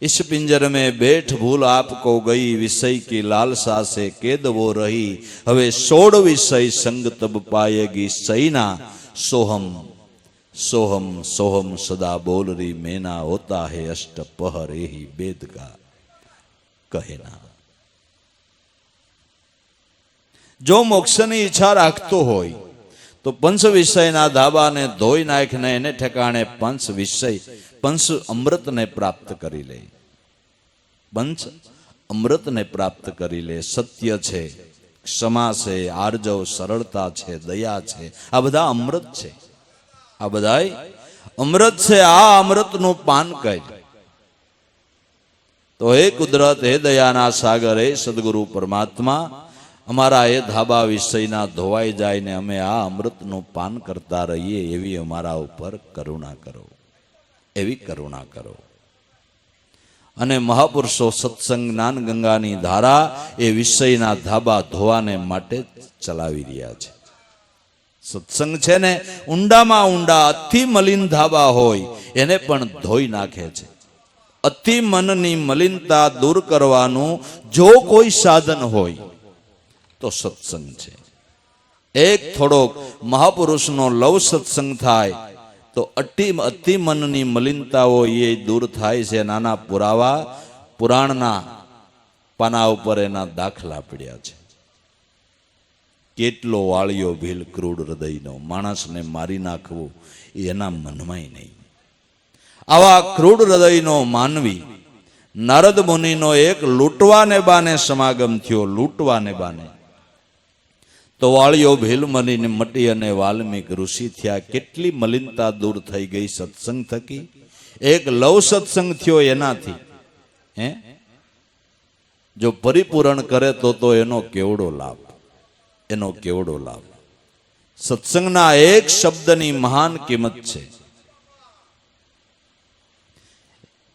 इस पिंजर में बैठ भूल आपको गई, विषय की लालसा से कैद वो रही, हवे 16 विषय संग तब पाएगी सईना, सोहम सोहम सोहम सदा बोल रही मैना, होता है अष्ट पहर ही वेद का कहना. जो मोक्षની ઈચ્છા રાખતો હોય તો 5 વિષયના ધાબાને ધોઈ નાખને એને ઠેકાણે 5 વિષય 5 અમૃતને પ્રાપ્ત કરી લે. 5 અમૃતને પ્રાપ્ત કરી લે. સત્ય છે, ક્ષમા છે, આર્જવ સરળતા છે, દયા છે, આ બધા અમૃત છે. આ બધાય અમૃત છે. આ અમૃતનું પાન કર. તો હે કુદરત, હે દયાના સાગર, હે સદગુરુ પરમાત્મા, અમારા એ ધાબા વિષયના ધોવાઈ જાય ને અમે આ અમૃતનું પાન કરતા રહીએ એવી અમારા ઉપર કરુણા કરો, એવી કરુણા કરો. અને મહાપુરુષો સત્સંગ જ્ઞાન ગંગાની ધારા એ વિષયના ધાબા ધોવાને માટે ચલાવી રહ્યા છે. સત્સંગ છે ને ઊંડામાં ઊંડા અતિ મલિન ધાબા હોય એને પણ ધોઈ નાખે છે. અતિ મનની મલિનતા દૂર કરવાનું જો કોઈ સાધન હોય તો સત્સંગ છે. એક થોડોક મહાપુરુષનો લવ સત્સંગ થાય તો અતિ મનની મલિનતાઓ એ દૂર થાય છે. નાના પુરાવા પુરાણના પાના ઉપર એના દાખલા પડ્યા છે. કેટલો વાળિયો ભીલ ક્રૂડ હૃદયનો, માણસને મારી નાખવું એ એના મનમાંય નહીં. આવા ક્રૂડ હૃદયનો માનવી નારદ મુનિનો એક લૂંટવાને બાને સમાગમ થયો. લૂંટવાને બાને તો વાળીઓ ભીલ મલીને મટી અને વાલ્મીક ઋષિ થયા. કેટલી મલિનતા દૂર થઈ ગઈ સત્સંગ થકી. એક લવ સત્સંગ થયો એનાથી. જો પરિપૂરણ કરે તો એનો કેવડો લાભ, એનો કેવડો લાભ. સત્સંગના એક શબ્દની મહાન કિંમત છે.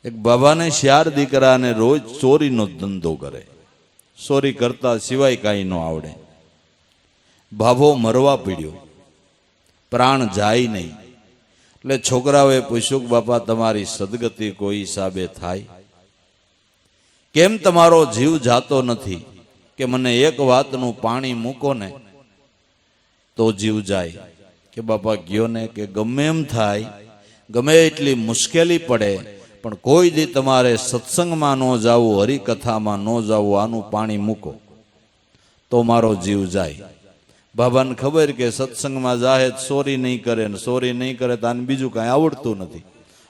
એક બાબાને 4 દીકરાને રોજ ચોરીનો ધંધો કરે. ચોરી કરતા સિવાય કાંઈ ન આવડે. ભાભો મરવા પીડ્યો, પ્રાણ જાય નહીં. એટલે છોકરાઓએ પૂછ્યું કે બાપા તમારી સદગતિ કોઈ હિસાબે થાય? કેમ તમારો જીવ જાતો નથી? કે મને એક વાતનું પાણી મૂકો ને તો જીવ જાય. કે બાપા ગયો ને કે ગમે એમ થાય, ગમે એટલી મુશ્કેલી પડે, પણ કોઈ દી તમારે સત્સંગમાં ન જાવું, હરિકથામાં ન જાવું, આનું પાણી મૂકો તો મારો જીવ જાય. બાબાને ખબર કે સત્સંગમાં જાહે ચોરી નહીં કરે ને ચોરી નહીં કરે તો આને બીજું કાંઈ આવડતું નથી.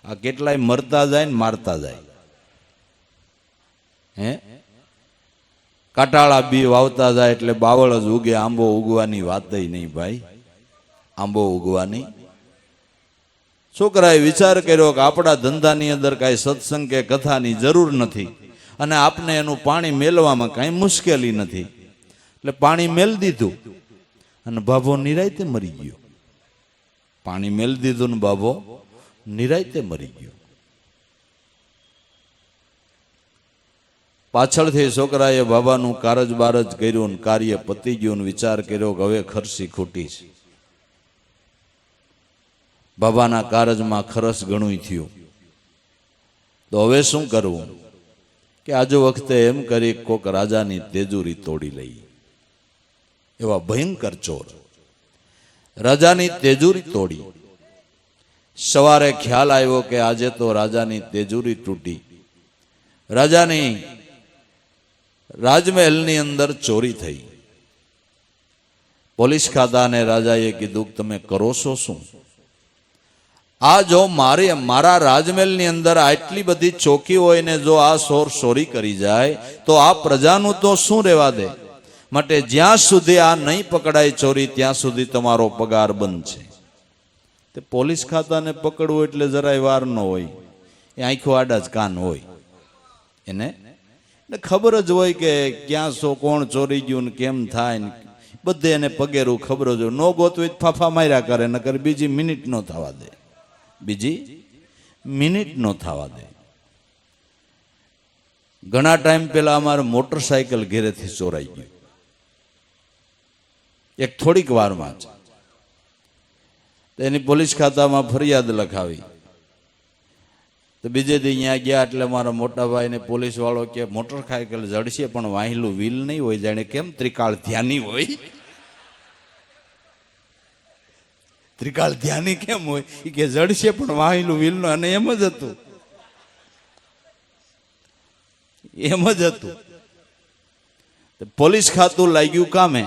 આ કેટલાય મરતા જાય ને મારતા જાય. કાટાળા બી વાવતા જાય એટલે બાવળ જ ઉગે. આંબો ઉગવાની વાત નહીં ભાઈ, આંબો ઉગવાની. છોકરાએ વિચાર કર્યો કે આપણા ધંધાની અંદર કાંઈ સત્સંગ કે કથાની જરૂર નથી અને આપને એનું પાણી મેળવામાં કાંઈ મુશ્કેલી નથી. એટલે પાણી મેલ દીધું અને બાબો નિરાયતે મરી ગયો. પાણી મેલ દીધું ને બાબો નિરાયતે મરી ગયો. પાછળથી છોકરાએ બાબાનું કારજ બારજ કર્યું ને કાર્ય પતી ગયું ને વિચાર કર્યો કે હવે ખર્ચી ખૂટી છે. બાબાના કારજમાં ખરસ ઘણું થયું. તો હવે શું કરવું? કે આજે વખતે એમ કરી કોક રાજાની તેજુરી તોડી લઈ. એવા ભયંકર ચોર રાજાની તેજુરી તોડી. સવારે ખ્યાલ આવ્યો કે આજે તો રાજાની તેજુરી તૂટી. રાજાની રાજમહેલની અંદર ચોરી થઈ. પોલીસ ખાતાને રાજાએ કીધું તમે કરો છો શું? આ જો મારા રાજમહેલની અંદર આટલી બધી ચોકી હોય ને જો આ ચોર ચોરી કરી જાય તો આ પ્રજાનું તો શું રહેવા દે. માટે જ્યાં સુધી આ નહીં પકડાય ચોરી ત્યાં સુધી તમારો પગાર બંધ છે. તે પોલીસ ખાતાને પકડવું એટલે જરાય વાર ન હોય. એ આંખો આડા જ કાન હોય. એને ખબર જ હોય કે ક્યાં કોણ ચોરી ગયું ને કેમ થાય ને બધે એને પગેરું ખબર જ હોય. નો ગોતવી ફાફા માર્યા કરે નકર બીજી મિનિટ ન થવા દે, બીજી મિનિટ ન થવા દે. ઘણા ટાઈમ પહેલા અમારે મોટરસાયકલ ઘેરેથી ચોરાઈ ગયું. એક થોડીક વારમાં જ એની પોલીસ ખાતામાં ફરિયાદ લખાવી. તો બીજે દી અહીંયા ગયા એટલે મારા મોટા ભાઈને પોલીસ વાળો કે મોટરસાયકલ જડશે પણ વાહિલું વ્હીલ નહીં હોય. જાણે કેમ ત્રિકાળ ધ્યાની હોય. ત્રિકાળ ધ્યાની કેમ હોય? કે જડશે પણ વાહિલું વ્હીલ નો. અને એમ જ હતું, એમ જ હતું. પોલીસ ખાતું લાગ્યું કામે.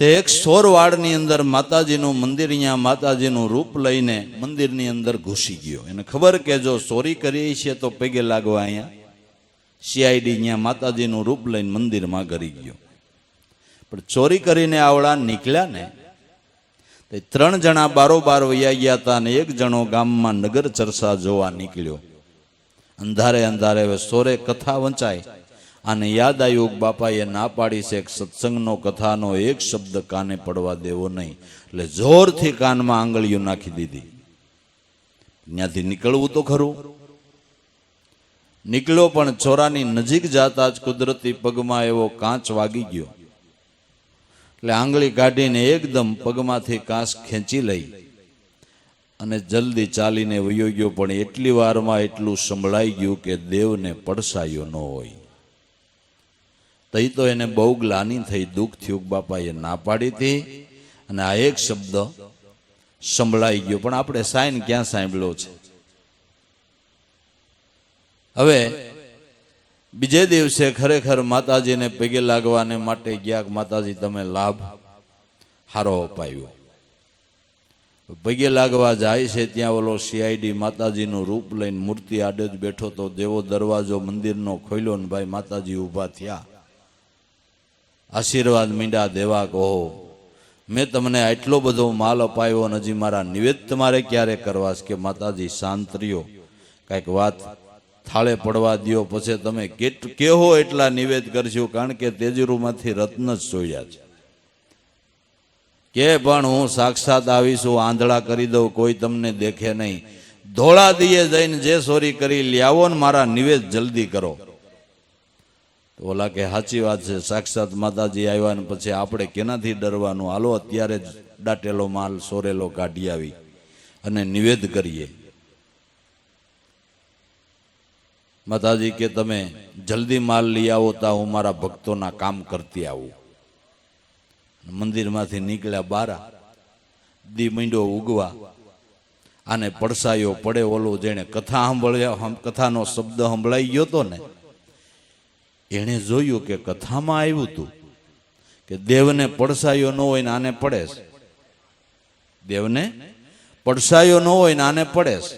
તે એક સોરવાડની અંદર માતાજીનું મંદિર, અહીંયા માતાજીનું રૂપ લઈને મંદિરની અંદર ઘૂસી ગયો. એને ખબર કે જો ચોરી કરી છે તો પગે લાગવા અહીંયા સીઆઈડી અહીંયા માતાજીનું રૂપ લઈને મંદિરમાં કરી ગયો. પણ ચોરી કરીને આવડા નીકળ્યા ને તે 3 જણા બારોબાર વયા ગયા હતા અને 1 જણો ગામમાં નગર ચર્ચા જોવા નીકળ્યો. અંધારે અંધારે હવે સોરે કથા વંચાય. આને યાદ આવ્યું બાપાએ ના પાડી છે કે સત્સંગનો કથાનો એક શબ્દ કાને પડવા દેવો નહીં. એટલે જોરથી કાનમાં આંગળીઓ નાખી દીધી. ત્યાંથી નીકળવું તો ખરું. નીકળ્યો પણ ચોરાની નજીક જતા જ કુદરતી પગમાં એવો કાચ વાગી ગયો. એટલે આંગળી કાઢીને એકદમ પગમાંથી કાચ ખેંચી લઈ અને જલ્દી ચાલીને વયો ગયો. પણ એટલી વારમાં એટલું સંભળાઈ ગયું કે દેવને પડસાયો ન હોય. તઈ તો એને બહુ ગ્લાની થઈ, દુઃખ થયું. બાપાએ ના પાડી હતી અને આ એક શબ્દ સંભળાઈ ગયો. પણ આપણે સાઈન ક્યાં સાંભળ્યો છે? હવે બીજે દિવસે ખરેખર માતાજીને પગે લાગવાને માટે ગયા. માતાજી તમે લાભ હારો અપાયો. પગે લાગવા જાય છે ત્યાં ઓલો સીઆઈડી માતાજીનું રૂપ લઈને મૂર્તિ આડે જ બેઠો તો જેવો દરવાજો મંદિરનો ખોલ્યો ને ભાઈ માતાજી ઊભા થયા. આશીર્વાદ મીંડા દેવા કહો. મેં તમને આટલો બધો માલ અપાયો અને હજી મારા નિવેદ તમારે ક્યારે કરવા છે? કે માતાજી શાંત રહ્યો, કાંઈક વાત થાળે પડવા દ્યો, પછી તમે કેહો એટલા નિવેદ કરશું, કારણ કે તેજરૂમાંથી રત્ન જ સોયા છે. કે પણ હું સાક્ષાત આવીશું, આંધળા કરી દઉં, કોઈ તમને દેખે નહીં. ધોળા દિયે જઈને જે ચોરી કરી લ્યાવો ને મારા નિવેદ જલ્દી કરો. તો ઓલા કે સાચી વાત છે, સાક્ષાત માતાજી આવ્યા ને પછી આપણે કેનાથી ડરવાનું? હાલો અત્યારે જ દાટેલો માલ સોરેલો કાઢી આવી અને નિવેદ કરીએ. માતાજી કે તમે જલ્દી માલ લઈ આવો તા હું મારા ભક્તોના કામ કરતી આવું. મંદિરમાંથી નીકળ્યા બારા, દી મીંડો ઉગવા, આને પડસાયો પડે. ઓલો જેને કથા સાંભળ્યા, કથાનો શબ્દ સંભળાઈ ગયો તો ને, એણે જોયું કે કથામાં આવ્યું હતું કે દેવને પડસાયો ન હોય ને આને પડે છે. દેવને પડસાયો ન હોય ને આને પડે છે.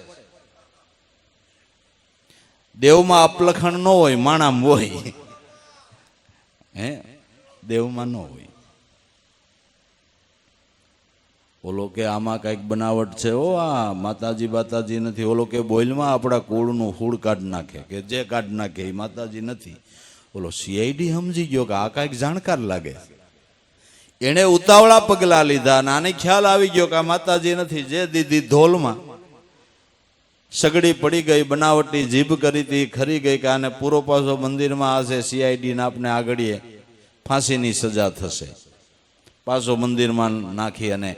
દેવમાં અપલખણ ન હોય, માણામાં હોય. હે, દેવમાં ન હોય. ઓલો કે આમાં કઈક બનાવટ છે, ઓ આ માતાજી બાતાજી નથી. ઓલો કે બોઇલમાં આપણા કુળનું ફૂડ કાઢ નાખે, કે જે કાઢ નાખે એ માતાજી નથી. ઓલો સીઆઈડી સમજી ગયો કે આ કઈક જાણકાર લાગે. એને ઉતાવળા પગલા લીધા અને આને ખ્યાલ આવી ગયો કે આ માતાજી નથી. જે દીધી ધોલમાં સગડી પડી ગઈ, બનાવટી જીભ કરી હતી, ખરી ગઈ કે આને પૂરો પાછો મંદિરમાં હશે, સીઆઈડી ને આપણે આગળીએ ફાંસીની સજા થશે. પાછો મંદિરમાં નાખી અને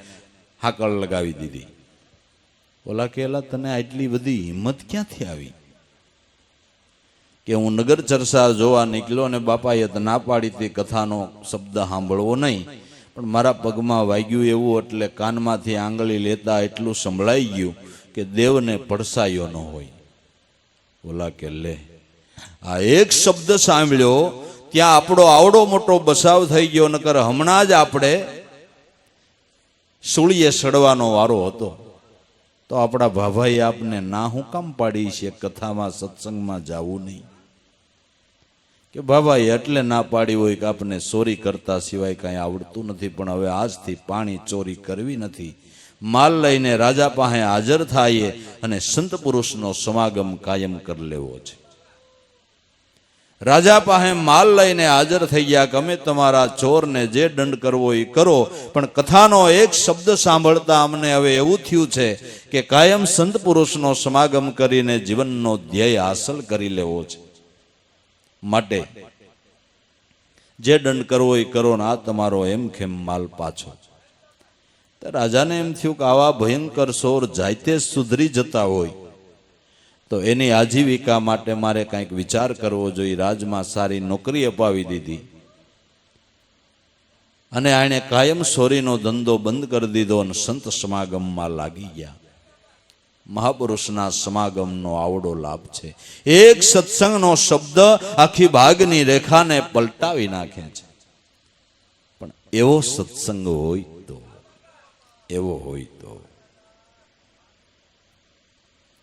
હાકળ લગાવી દીધી. ઓલા કેલા તને આટલી બધી હિંમત ક્યાંથી આવી? કે હું નગર ચર્ચા જોવા નીકળ્યો અને બાપાએ તો ના પાડી હતી કથાનો શબ્દ સાંભળવો નહીં, પણ મારા પગમાં વાગ્યું એવું, એટલે કાનમાંથી આંગળી લેતા એટલું સંભળાઈ ગયું કે દેવને પડસાયો ન હોય. ઓલા કે લે, આ એક શબ્દ સાંભળ્યો ત્યાં આપણો આવડો મોટો બસાવ થઈ ગયો, નકર હમણાં જ આપણે સૂળીએ સડવાનો વારો હતો. તો આપણા ભાભાઈ આપને ના હું કામ પાડી છે કથામાં સત્સંગમાં જવું નહીં? કે ભાભાઈ એટલે ના પાડી હોય કે આપને ચોરી કરતા સિવાય કાંઈ આવડતું નથી, પણ હવે આજથી પાણી ચોરી કરવી નથી. માલ લઈને રાજા પાસે હાજર થાય અને સંત પુરુષનો સમાગમ કાયમ કરી લેવો છે. રાજા પાસે માલ લઈને હાજર થઈ ગયા કે અમે તમારા ચોરને જે દંડ કરવો એ કરો, પણ કથાનો એક શબ્દ સાંભળતા અમને હવે એવું થયું છે કે કાયમ સંત પુરુષનો સમાગમ કરીને જીવનનો ધ્યેય હાંસલ કરી લેવો છે. માટે જે દંડ કરવો એ કરો ને આ તમારો એમ ખેમ માલ પાછો. રાજાને એમ થયું કે આવા ભયંકર ચોર જાતે સુધરી જતા હોય તો એની આજીવિકા માટે મારે કંઈક વિચાર કરવો જોઈએ. રાજમાં સારી નોકરી અપાવી દીધી અને આણે કાયમ ચોરીનો ધંધો બંધ કરી દીધો અને સંત સમાગમમાં લાગી ગયા. મહાપુરુષના સમાગમનો આવડો લાભ છે. એક સત્સંગનો શબ્દ આખી ભાગની રેખાને પલટાવી નાખે છે. પણ એવો સત્સંગ હોય તો, એવો હોય તો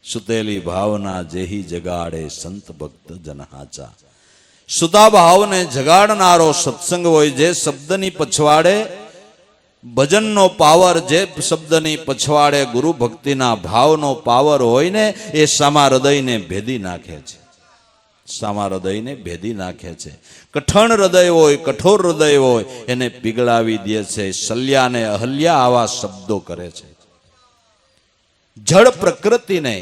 સુતેલી ભાવના જેહી જગાડે સંત ભક્ત જનહાચા. સુતા ભાવને જગાડનારો સત્સંગ હોય. જે શબ્દની પછવાડે ભજનનો પાવર, જે શબ્દની પછવાડે ગુરુ ભક્તિના ભાવનો પાવર હોય ને, એ સામા હૃદયને ભેદી નાખે છે. સામા હૃદયને ભેદી નાખે છે. કઠણ હૃદય હોય, કઠોર હૃદય હોય, એને પીગળાવી દે છે. શલ્યા ને અહલ્યા આવા શબ્દો કરે છે. જળ પ્રકૃતિને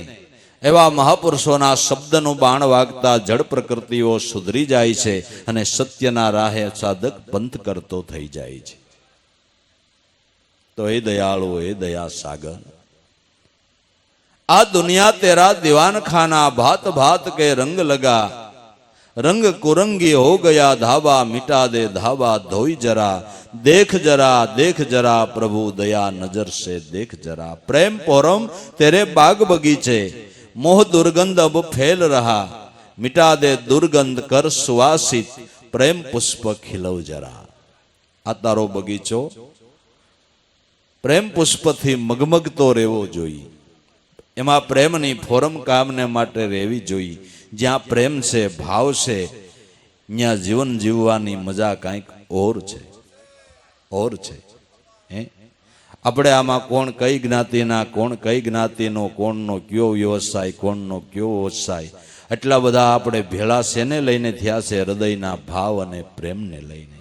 એવા મહાપુરુષોના શબ્દનું બાણ વાગતા જળ પ્રકૃતિઓ સુધરી જાય છે અને સત્યના રાહે સાધક પંથ કરતો થઈ જાય છે. તો એ દયાળુ, એ દયા સાગર, આ દુનિયા તેરા દીવાન ખાના, ભાત ભાત કે રંગ લગા, रंग कुरंगी हो गया धाबा, मिटा दे धाबा धोई जरा, देख जरा प्रभु दया नजर से देख जरा। प्रेम पोरम तेरे बाग बगीचे, मोह दुर्गंध अब फैल रहा, मिटा दे दुर्गंध कर सुवासित, प्रेम पुष्प खिलव जरा। आ तारो बगीचो प्रेम पुष्प थी मगमगतो रहेवो जोई, एमा प्रेमनी फोरम कामने माटे रहेवी जोई। ज्यां प्रेम से भाव से ત્યાં જીવન જીવવાની મજા કાંઈક ઓર છે, ઓર છે. હે આપણે આમાં કોણ કઈ જ્ઞાતિના, કોણ કઈ જ્ઞાતિનો, કોણનો કયો વ્યવસાય, કોણનો કયો વ્યવસાય, એટલા બધા આપણે ભેળા શેને લઈને થયા છે? હૃદયના ભાવ અને પ્રેમને લઈને.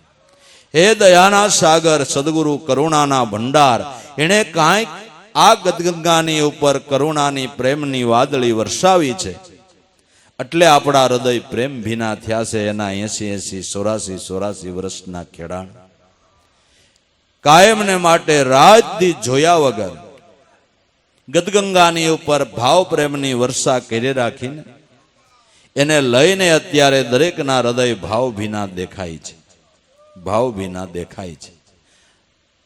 હે દયાના સાગર સદગુરુ કરુણાના ભંડાર, એણે કાંઈક આ ગદગંગાની ઉપર કરુણાની પ્રેમની વાદળી વરસાવી છે, એટલે આપણા હૃદય પ્રેમ ભીના થયા છે. એના 80 84 વર્ષના ખેડાણ કાયમને માટે રાજદી જોયા વગર ગદગંગાની ઉપર ભાવ પ્રેમની વર્ષા કરી રાખીને એને લઈને અત્યારે દરેકના હૃદય ભાવ ભીના દેખાય છે, ભાવ ભીના દેખાય છે.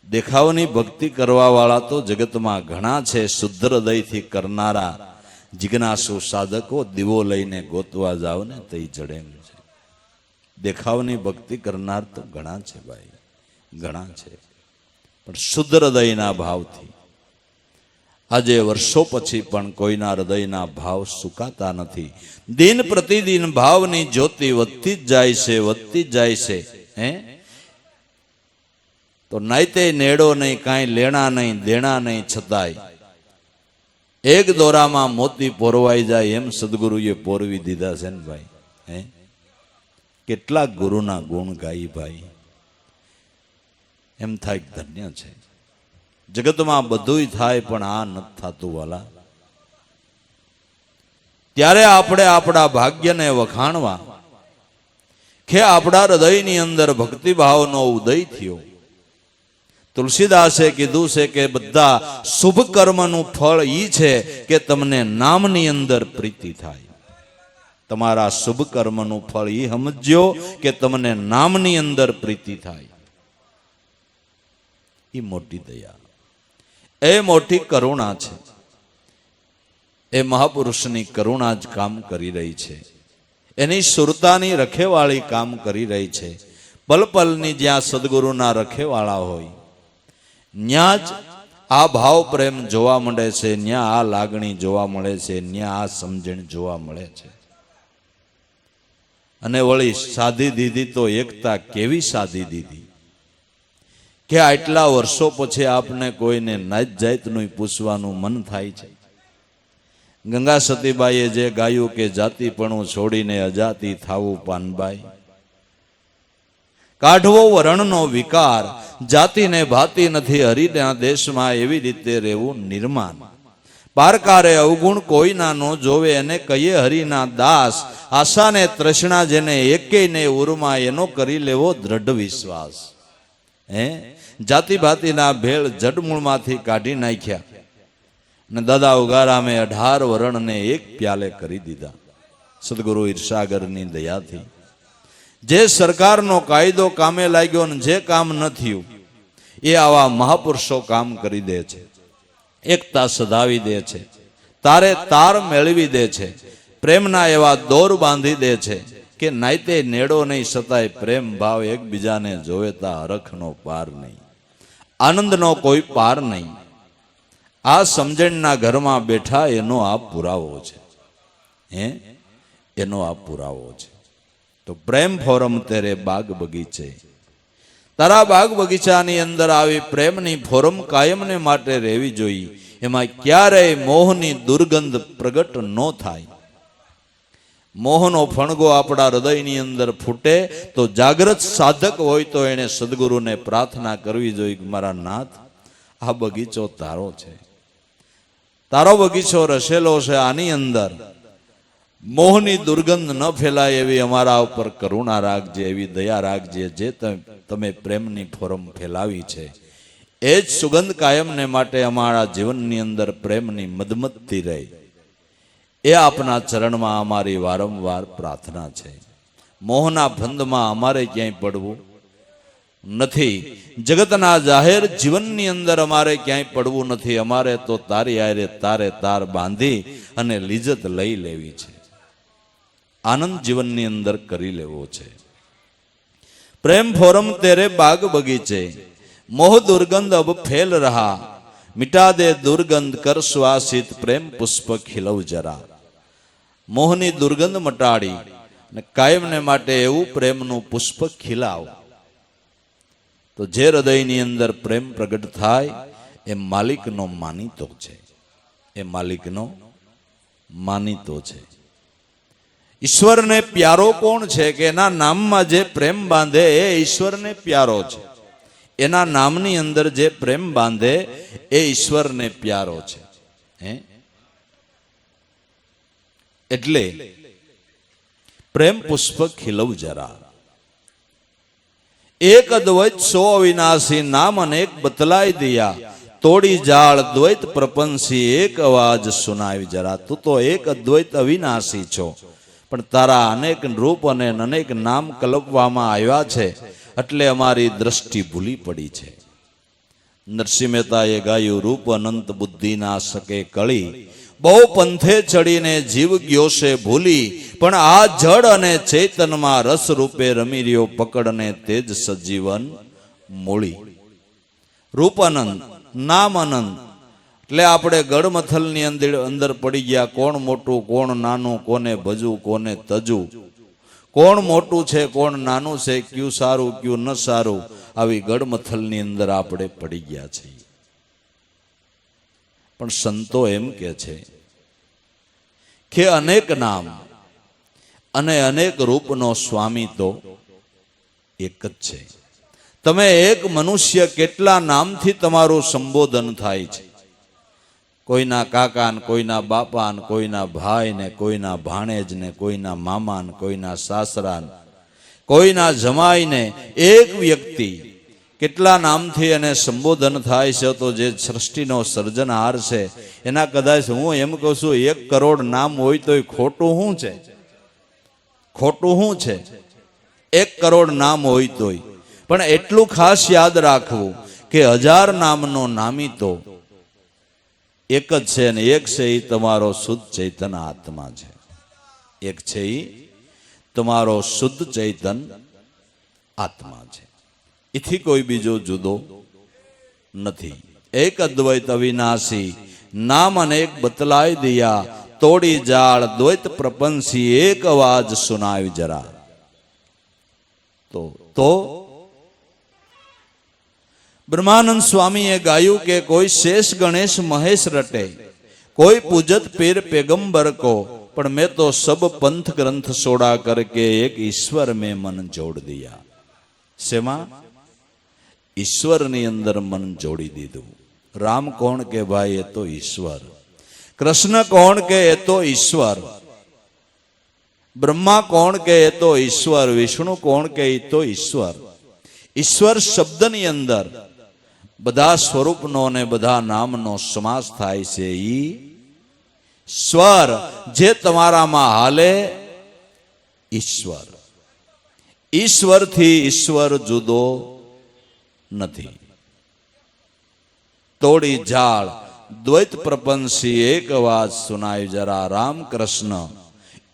દેખાવની ભક્તિ કરવા વાળા તો જગતમાં ઘણા છે. શુદ્ધ હૃદયથી કરનારા જિજ્ઞાસુ સાધકો દીવો લઈને ગોતવા જાવ ને તઈ જડે એમ છે. દેખાવની ભક્તિ કરનાર તો ઘણા છે ભાઈ, ઘણા છે, પણ શુદ્ધ હૃદયના ભાવથી આજે વર્ષો પછી પણ કોઈના હૃદયના ભાવ સુકાતા નથી. દિન પ્રતિદિન ભાવની જ્યોતિ વધતી જ જાય છે, વધતી જ જાય છે. હે તો નાઈતે નેડો નહીં, કાંઈ લેણા નહીં, દેણા નહીં, છતાંય એક દોરામાં મોતી પોરવાઈ જાય એમ સદગુરુએ પોરવી દીધા છે ને ભાઈ. હે કેટલાક ગુરુના ગુણ ગાઈ ભાઈ, એમ થાય ધન્ય છે. જગતમાં બધુંય થાય પણ આ નથી થતું વાલા. ત્યારે આપણે આપણા ભાગ્યને વખાણવા કે આપણા હૃદયની અંદર ભક્તિભાવનો ઉદય થયો. તુલસીદાસે કીધું છે કે બધા શુભ કર્મનું ફળ ઈ છે કે તમને નામની અંદર પ્રીતિ થાય. તમારા શુભ કર્મનું ફળ ઈ સમજ્યો કે તમને નામની અંદર પ્રીતિ થાય. એ મોટી દયા, એ મોટી કરુણા છે. એ મહાપુરુષની કરુણા જ કામ કરી રહી છે. એની સુરતાની રખેવાળી કામ કરી રહી છે. પલ પલની જ્યાં સદગુરુના રખેવાળા હોય ત્યાં જ આ ભાવ પ્રેમ જોવા મળે છે, ત્યાં આ લાગણી જોવા મળે છે, ત્યાં આ સમજણ જોવા મળે છે. અને વળી સાધી દીધી તો એકતા કેવી સાધી દીધી કે આટલા વર્ષો પછી આપને કોઈને નાત જાતનું પૂછવાનું મન થાય છે. ગંગા સતીબાઈએ જે ગાયું કે જાતિપણું છોડીને અજાતિ થાવું પાનબાઈ, કાઢવો વરણનો વિકાર, જાતિને ભાતી નથી હરિના દેશમાં, એવી રીતે રહેવું નિર્માણ. પારકારે અવગુણ કોઈના નો જોવે, એને કહીએ હરિના દાસ, આશાને તૃષ્ણા જેને એકેયને ઉરમાં, એનો કરી લેવો દ્રઢ વિશ્વાસ. હે જાતિ ભાતિના ભેળ જડમૂળમાંથી કાઢી નાખ્યા ને દાદા ઉગારામે 18 વરણને એક પ્યાલે કરી દીધા સદગુરુ ઈર્ષાગરની દયાથી. જે સરકારનો કાયદો કામે લાગ્યો ને જે કામ ન થયું એ આવા મહાપુરુષો કામ કરી દે છે. એકતા સધાવી દે છે, તારે તાર મેળવી દે છે, પ્રેમના એવા દોર બાંધી દે છે કે નાઈતે નેડો નહીં, છતાંય પ્રેમ ભાવ એકબીજાને જોવે તા હરખનો પાર નહીં, આનંદનો કોઈ પાર નહીં. આ સમજણના ઘરમાં બેઠા એનો આ પુરાવો છે. હે એનો આ પુરાવો છે. તો પ્રેમ ફોરમ તેરે બાગ બગીચે, તારા બાગ બગીચાની અંદર આવી પ્રેમની ફોરમ કાયમને માટે રહેવી જોઈએ. એમાં ક્યારેય મોહની દુર્ગંધ પ્રગટ ન થાય. મોહનો ફણગો આપણા હૃદયની અંદર ફૂટે તો જાગૃત સાધક હોય તો એને સદગુરુને પ્રાર્થના કરવી જોઈએ કે મારા નાથ, આ બગીચો તારો છે, તારો બગીચો રસેલો છે, આની અંદર મોહની દુર્ગંધ ન ફેલાય એવી અમારા ઉપર કરુણા રાખજે, એવી દયા રાખજે. જે તમે પ્રેમની ફોરમ ફેલાવી છે એ જ સુગંધ કાયમને માટે અમારા જીવનની અંદર પ્રેમની મદમદતી રહે, એ આપના ચરણમાં અમારી વારંવાર પ્રાર્થના છે. મોહના ફંદમાં અમારે ક્યાંય પડવું નથી, જગતના જાહેર જીવનની અંદર અમારે ક્યાંય પડવું નથી. અમારે તો તારી આરે તારે તાર બાંધી અને લિજ્જત લઈ લેવી છે, આનંદ જીવનની અંદર કરી લેવો છે. પ્રેમ ફોરમ તેરે બાગ બગીચે, મોહ દુર્ગંધ અબ ફેલ રહા, મિટા દે દુર્ગંધ કર શ્વાસિત, પ્રેમ પુષ્પ ખીલવ જરા. મોહની દુર્ગંધ મટાડી અને કાયમને માટે એવું પ્રેમનું પુષ્પ ખીલાવ. તો જે હૃદયની અંદર પ્રેમ પ્રગટ થાય એ માલિકનો માનીતો છે, એ માલિકનો માનીતો છે. ઈશ્વરને પ્યારો કોણ છે? કે એના નામમાં જે પ્રેમ બાંધે એ ઈશ્વરને પ્યારો છે. એના નામની અંદર જે પ્રેમ બાંધે એ ઈશ્વરને પ્યારો છે. હે એટલે પ્રેમ પુષ્પ ખીલવ જરા, એક અદ્વૈત સો અવિનાશી, નામ અનેક બતલાઈ દિયા, તોડી જાળ દ્વૈત પ્રપંસી, એક અવાજ સુનાવી જરા. તું તો એક અદ્વૈત અવિનાશી છો, પણ તારા અનેક રૂપ અને અનેક નામ કલ્પવામાં આવ્યા છે, એટલે અમારી દ્રષ્ટિ ભૂલી પડી છે. નરસિંહ મહેતાએ ગાયું, રૂપ અનંત બુદ્ધિ ના શકે કળી, બહુ પંથે ચડીને જીવ ગયો છે ભૂલી, પણ આ જળ અને ચેતનમાં રસ રૂપે રમી રહ્યો પકડને તેજ સજીવન મૂળી. રૂપ અનંત, નામ અનંત, એટલે આપણે ગડમથલની અંદર પડી ગયા. કોણ મોટું કોણ નાનું, કોને ભજવું કોને તજવું, કોણ મોટું છે કોણ નાનું છે, ક્યુ સારું ક્યુ ન સારું, આવી ગડમથલની અંદર આપણે પડી ગયા છીએ. પણ સંતો એમ કે છે કે અનેક નામ અને અનેક રૂપનો સ્વામી તો એક જ છે. તમે એક મનુષ્ય કેટલા નામથી તમારું સંબોધન થાય છે? કોઈના કાકા ને, કોઈના બાપા ને, કોઈના ભાઈ ને, કોઈના ભાણેજ ને, કોઈના મામા ને, કોઈના સાસરા ને, કોઈના જમાઈ ને. એક વ્યક્તિ કેટલા નામથી એને સંબોધન થાય છે? તો જે સૃષ્ટિનો સર્જનહાર છે એના કદાચ હું એમ કહું છું 1 કરોડ નામ હોય તો ખોટું શું છે? ખોટું શું છે? 1 કરોડ નામ હોય તોય. પણ એટલું ખાસ યાદ રાખવું કે 1000 નામનો નામી તો એક જ છે, ને એક છે એ તમારો શુદ્ધ ચૈતન્ય આત્મા છે. એક છે એ તમારો શુદ્ધ ચૈતન આત્મા છે, એથી કોઈ બીજો જુદો નથી. એક અદ્વૈત અવિનાશી, નામ અનેક બતલાઈ દિયા, તોડી જાળ દ્વૈત પ્રપંસી, એક અવાજ સુનાવી જરા. તો બ્રહ્માનંદ સ્વામીએ ગાયું કે કોઈ શેષ ગણેશ મહેશ રટે, કોઈ પૂજત પીર પેગંબર કો, પણ મેં તો સબ પંથ ગ્રંથ સોડા કરકે એક ઈશ્વર મેં મન જોડ દિયા. શેમાં? ઈશ્વરની અંદર મન જોડી દીધું. રામ કોણ કે ભાઈ? એ તો ઈશ્વર. કૃષ્ણ કોણ કે? એ તો ઈશ્વર. બ્રહ્મા કોણ કે? એ તો ઈશ્વર. વિષ્ણુ કોણ કે? એ તો ઈશ્વર. ઈશ્વર શબ્દની અંદર બધા સ્વરૂપનો અને બધા નામનો સમાસ થાય છે. ઈ સ્વર જે તમારામાં હાલે, ઈશ્વર. ઈશ્વરથી ઈશ્વર જુદો નથી. તોડી જાળ દ્વૈત પ્રપંસી, એક અવાજ સુનાઈ જરા. રામ કૃષ્ણ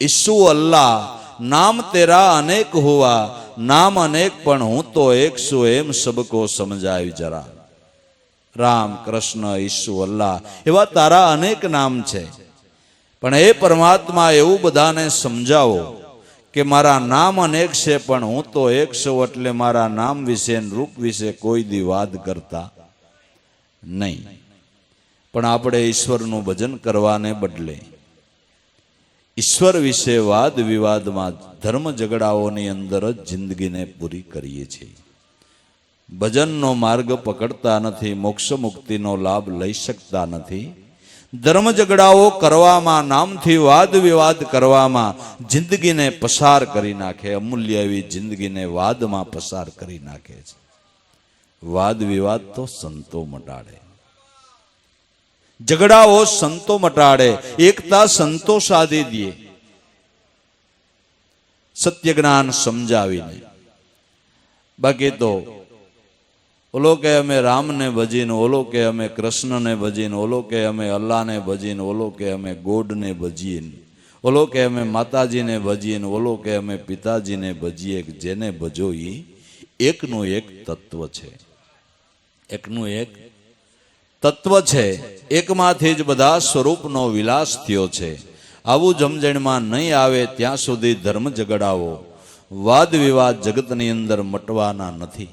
ઈસુ અલ્લાહ, નામ તેરા અનેક હુआ, નામ અનેક પણ હું તો એક છું, એમ સબકો સમજાવી જરા. રામ કૃષ્ણ ઈસુ અલ્લાહ એવા તારા અનેક નામ છે, પણ એ પરમાત્મા એવું બધાને સમજાવો કે મારા નામ અનેક છે પણ હું તો એક છું, એટલે મારા નામ વિશે રૂપ વિશે કોઈ દી વાદ કરતા નહીં. પણ આપણે ઈશ્વરનું ભજન કરવાને બદલે ઈશ્વર વિશે વાદ વિવાદમાં, ધર્મ ઝઘડાઓની અંદર જ જિંદગીને પૂરી કરીએ છીએ. ભજનનો માર્ગ પકડતા નથી, મોક્ષ મુક્તિનો લાભ લઈ શકતા નથી. ધર્મ ઝઘડાઓ કરવામાં, નામથી વાદ વિવાદ કરવામાં જિંદગીને પસાર કરી નાખે. અમૂલ્ય એવી જિંદગીને વાદમાં પસાર કરી નાખે છે. વાદ વિવાદ તો સંતો મટાડે, ઝઘડાઓ સંતો મટાડે, એકતા સંતો સાધી દે સત્ય જ્ઞાન સમજાવીને. બાકી તો ઓલો કે અમે રામને ભજીને, ઓલો કે અમે કૃષ્ણને ભજીને, ઓલો કે અમે અલ્લાહને ભજીને, ઓલો કે અમે ગોડને ભજીએ, ઓલો કે અમે માતાજીને ભજીએ, ઓલો કે અમે પિતાજીને ભજીએ. જેને ભજો એ એકનું એક તત્વ છે, એકનું એક તત્વ છે. એકમાંથી જ બધા સ્વરૂપનો વિલાસ થયો છે. આવું સમજણમાં નહીં આવે ત્યાં સુધી ધર્મ ઝઘડાઓ, વાદ વિવાદ જગતની અંદર મટવાના નથી.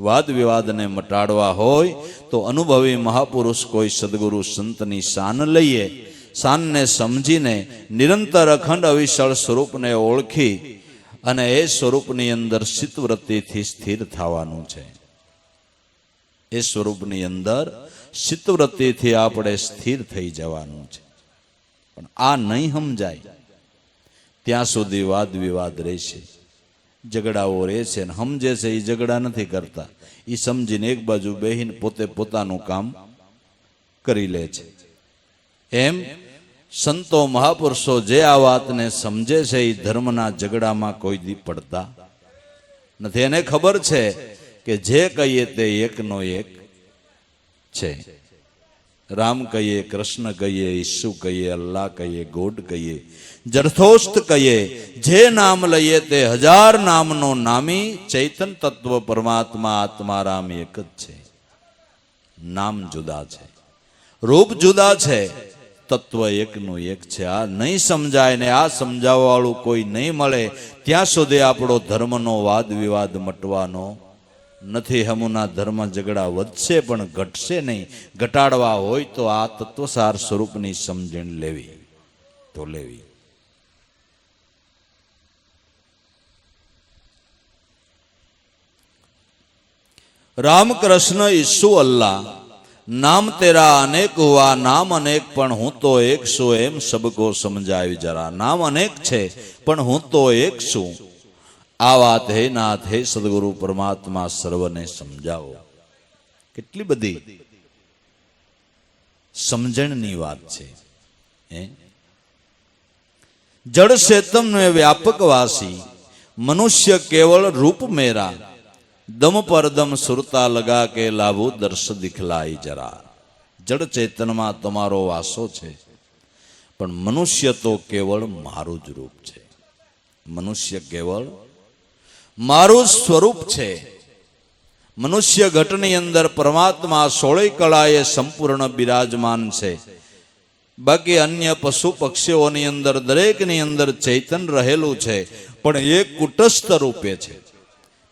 વાદ વિવાદને મટાડવા હોય તો અનુભવી મહાપુરુષ કોઈ સદગુરુ સંતની શાન લઈએ, શાનને સમજીને નિરંતર અખંડ અવિચળ સ્વરૂપને ઓળખી અને એ સ્વરૂપની અંદર ચિત્તવૃત્તિથી સ્થિર થવાનું છે. એ સ્વરૂપની અંદર ચિત્તવૃત્તિથી આપણે સ્થિર થઈ જવાનું છે. પણ આ નહીં સમજાય ત્યાં સુધી વાદ વિવાદ રહેશે, ઝઘડાઓ રહેશે. ને સમજે છે એ ઝઘડા નથી કરતા, એ સમજીને એક બાજુ બેહીને પોતે પોતાનું કામ કરી લે છે. એમ સંતો મહાપુરુષો જે આ વાતને સમજે છે એ ધર્મના ઝઘડામાં કોઈ દી પડતા નથી. એને ખબર છે કે જે કહીએ તે એકનો એક છે. રામ કહીએ, કૃષ્ણ કહીએ, ઈસુ કહીએ, અલ્લાહ કહીએ, ગોડ કહીએ, જરથોસ્ત કહીએ, જે નામ લઈએ તે હજાર નામનો નામી ચૈતન તત્વ પરમાત્મા આત્મારામ એક જ છે. નામ જુદા છે, રૂપ જુદા છે, તત્વ એકનું એક છે. આ નહીં સમજાય ને આ સમજાવવા વાળું કોઈ નહીં મળે ત્યાં સુધી આપણો ધર્મનો વાદ વિવાદ મટવાનો નથી. હમુના ધર્મ ઝઘડા વધશે પણ ઘટશે નહીં. ઘટાડવા હોય તો આ તત્વસાર સ્વરૂપની સમજણ લેવી તો લેવી. राम कृष्ण ईसु अल्लाह नाम तेरा अनेक हुआ, नाम अनेक पण हूँ तो एक सु, एम सबको समझावी जरा. नाम अनेक छे पण हूँ तो एक सु. आ वात हे नाथ हे सदगुरु परमात्मा सर्वने समझाओ. કેટલી બધી સમજણની વાત છે. જડ ચેતન में व्यापक वासी मनुष्य केवल रूप मेरा, दम पर दम सुरता लगा के लाभू दर्श दिखलाई जरा. जड़ चेतन में तमारो वासो छे पण मनुष्य तो केवल मारू ज रूप छे. मनुष्य केवल मारू स्वरूप छे. मनुष्य घटनी अंदर परमात्मा 16 कलाए संपूर्ण विराजमान छे. बाकी अन्य पशु पक्षीओनी अंदर दरेकनी अंदर चैतन रहेलू छे पण एक कूटस्थ रूपे छे.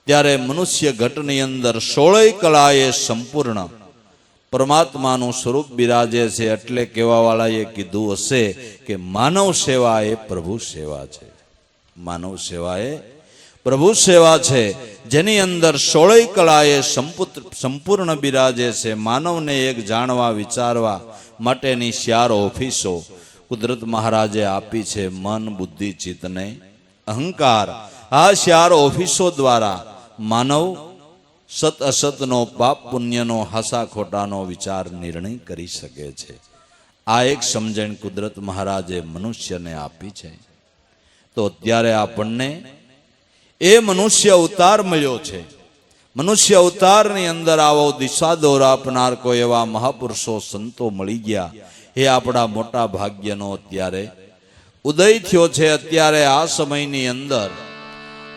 त्यारे मनुष्य घटनी अंदर 16 कलाए संपूर्ण परमात्माનું સ્વરૂપ બિરાજે છે. એટલે કહેવાવાળાએ કીધું હશે કે માનવ સેવા એ પ્રભુ સેવા છે. માનવ સેવા એ પ્રભુ સેવા છે, જેની અંદર 16 કલાએ સંપૂર્ણ બિરાજે છે. માનવને એક જાણવા વિચારવા માટેની 4 ઓફિસો કુદરત મહારાજે આપી છે. મન, બુદ્ધિ, ચિત્તને અહંકાર. આ 4 ઓફિસો દ્વારા માનવ સત અસતનો, પાપ પુણ્યનો, હાસા ખોટાનો વિચાર નિર્ણય કરી શકે છે. આ એક સમજણ કુદરત મહારાજે મનુષ્યને આપી છે. તો અત્યારે આપણને એ મનુષ્ય અવતાર મળ્યો છે. મનુષ્ય અવતારની અંદર આવો દિશા દોર આપનાર કોઈ એવા મહાપુરુષો સંતો મળી ગયા. એ આપણા મોટા ભાગ્યનો અત્યારે ઉદય થયો છે. અત્યારે આ સમયની અંદર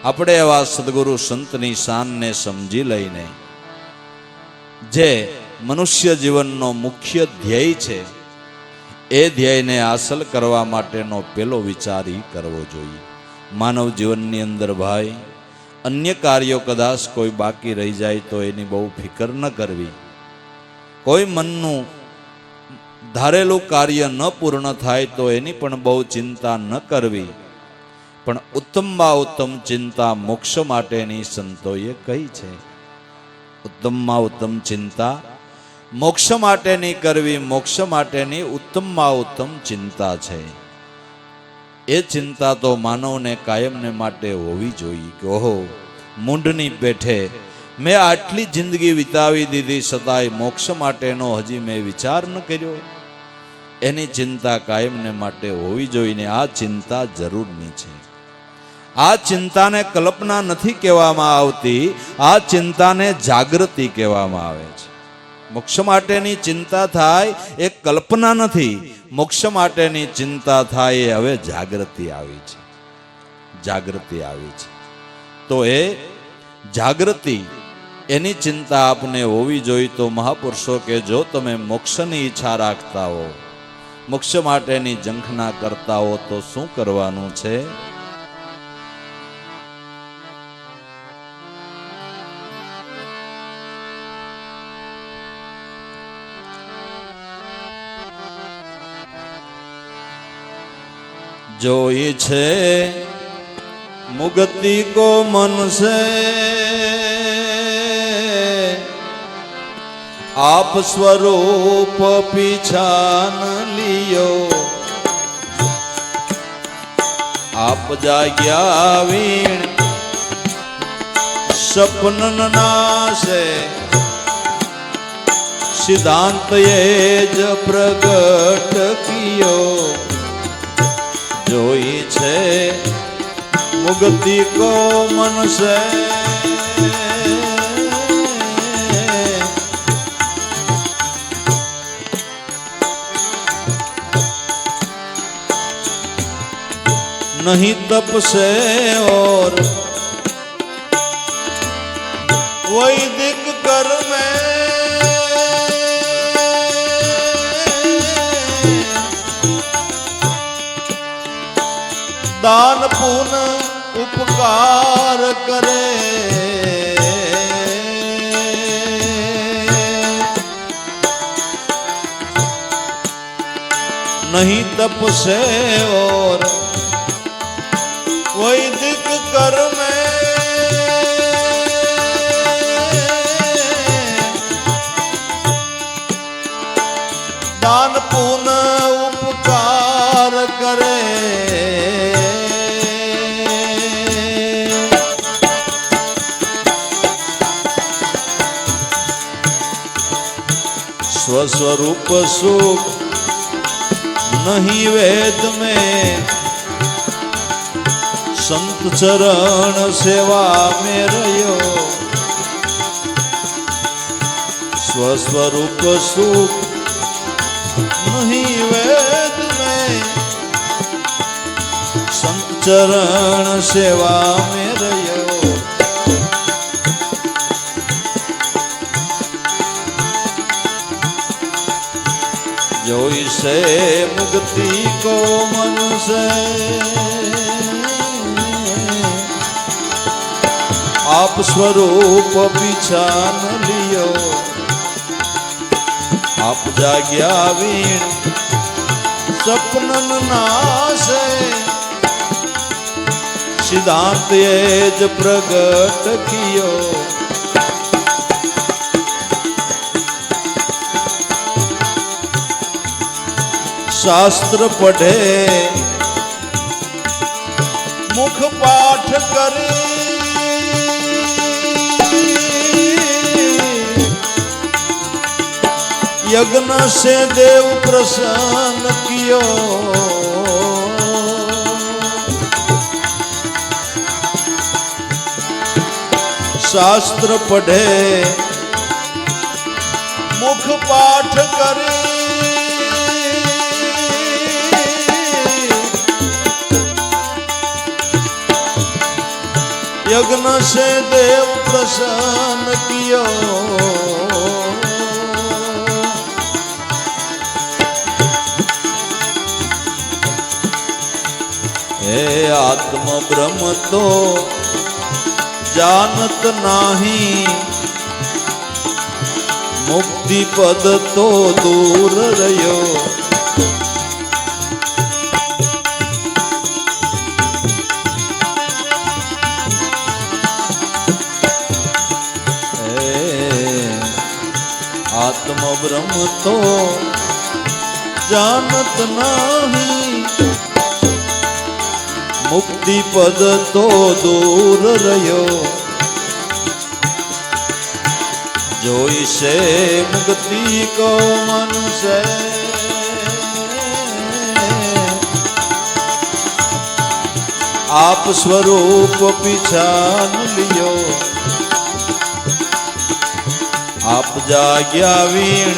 આપણે એવા સદગુરુ સંતની શાનને સમજી લઈને જે મનુષ્ય જીવનનો મુખ્ય ધ્યેય છે એ ધ્યેયને હાંસલ કરવા માટેનો પેલો વિચાર ઈ કરવો જોઈએ. માનવ જીવનની અંદર ભાઈ અન્ય કાર્યો કદાચ કોઈ બાકી રહી જાય તો એની બહુ ફિકર ન કરવી. કોઈ મનનું ધારેલું કાર્ય ન પૂર્ણ થાય તો એની પણ બહુ ચિંતા ન કરવી. પણ ઉત્તમમાં ઉત્તમ ચિંતા મોક્ષ માટેની સંતોએ કહી છે. ઉત્તમમાં ઉત્તમ ચિંતા મોક્ષ માટેની કરવી. મોક્ષ માટેની ઉત્તમમાં ઉત્તમ ચિંતા છે. એ ચિંતા તો માનવને કાયમને માટે હોવી જોઈએ કે ઓહો, મૂંઢની પેઠે મેં આટલી જિંદગી વિતાવી દીધી છતાંય મોક્ષ માટેનો હજી મેં વિચાર ન કર્યો. એની ચિંતા કાયમને માટે હોવી જોઈએ. આ ચિંતા જરૂરની છે. આ ચિંતાને કલ્પના નથી કહેવામાં આવતી, આ ચિંતાને જાગૃતિ કહેવામાં આવે છે. મોક્ષ માટેની ચિંતા થાય એ કલ્પના નથી. મોક્ષ માટેની ચિંતા થાય એ હવે જાગૃતિ આવી છે. જાગૃતિ આવી છે. તો એ જાગૃતિ એની ચિંતા આપને હોવી જોઈએ. તો મહાપુરુષો કે જો તમે મોક્ષની ઈચ્છા રાખતા હો, મોક્ષ માટેની ઝંખના કરતા હો તો શું કરવાનું છે? જોઈ છે मुक्ति को मन से आप स्वरूप पिछान लियो आप जाग्या वीण सपनन नाशे सिद्धांत ये ज प्रगट कियो जोई छे मुक्ति को मन से नहीं तप से और वैदिक कर्म में दान पुण्य उपकार करे नहीं तप से और वैदिक कर्म में दान पुण्य उपकार करे स्वस्वरूप सुख नहीं वेद में संत चरण सेवा में रहो स्वस्वरूप सुख नहीं वेद में संत चरण सेवा में रहो जो इसे मुक्ति को मन से आप स्वरूप पिछान लियो आप जाग्या वीण सपनन नाशे सिद्धांत ये ज प्रगट कियो शास्त्र पढ़े मुख पाठ करे यज्ञ से देव प्रसन्न कियो शास्त्र पढ़े मुख पाठ करे यज्ञ से देव प्रसन्न कियो हे आत्म ब्रह्म तो जानत नाही मुक्ति पद तो दूर रहो आत्म ब्रह्म तो जानत नहीं मुक्ति पद तो दूर रहो जो इसे मुक्ति को मन से आप स्वरूप पिछान लियो आप जाग्या वीण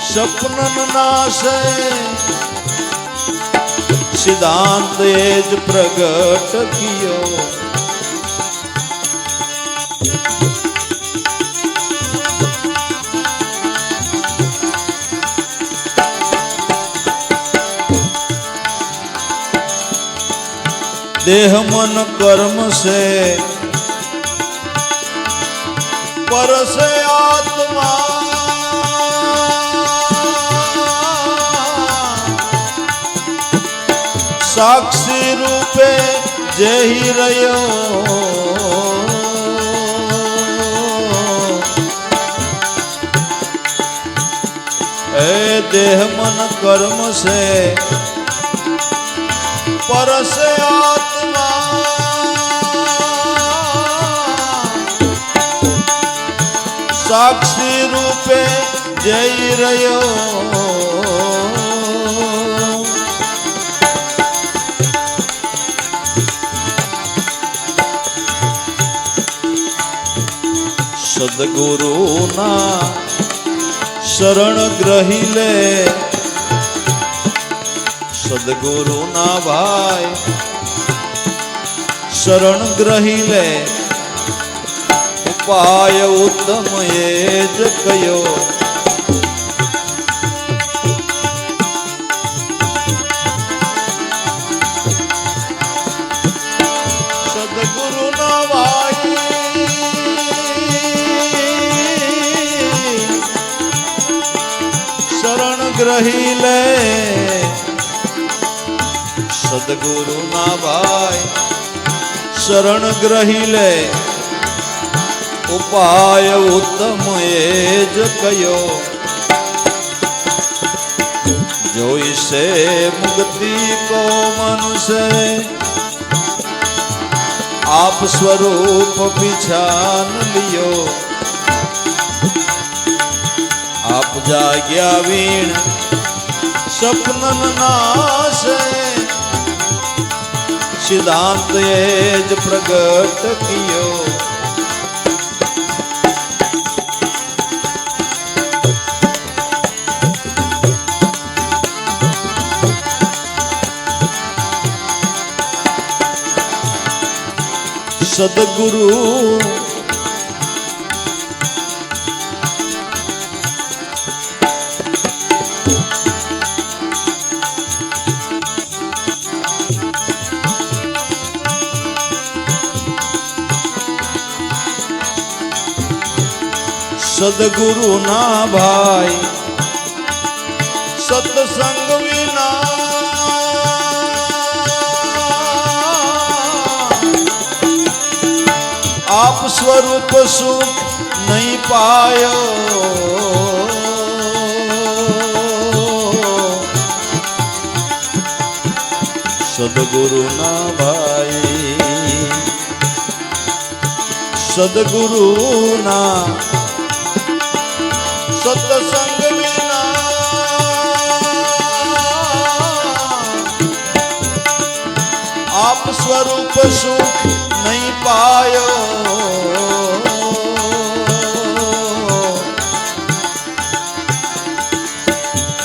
सपनन नाशे सिद्धांत एज प्रगट कियो देह मन कर्म से पर से आत्मा સાક્ષી રૂપે જેહી રહ્યો એ દેહ મન કર્મ સે પરસે આત્મા સાક્ષી રૂપે જઈ રહ્યો સદગુરુના શરણ ગ્રહી લે સદગુરુના ભાઈ શરણ ગ્રહી લે ઉપાય ઉત્તમ એ જ કયો સદગુરુના ભાઈ શરણ ગ્રહી લે સદગુરુના ભાઈ શરણ ગ્રહી લે ઉપાય ઉત્તમ એ જ કયો જોઈશે મુક્તિ કો મનુષ્ય આપ સ્વરૂપ પીછાન લિયો આપ જાગ્યા વીણ સપનન નાશે સિદ્ધાંત એ જ પ્રગટ કિયો સદગુરુ સદગુરુ ના ભાઈ સત્સંગ વિના આપ સ્વરૂપ સુખ નહીં પાયો સદગુરુ ના ભાઈ સદગુરુ ના સત્સંગ વિના આપ સ્વરૂપ સુખ નહીં પાયો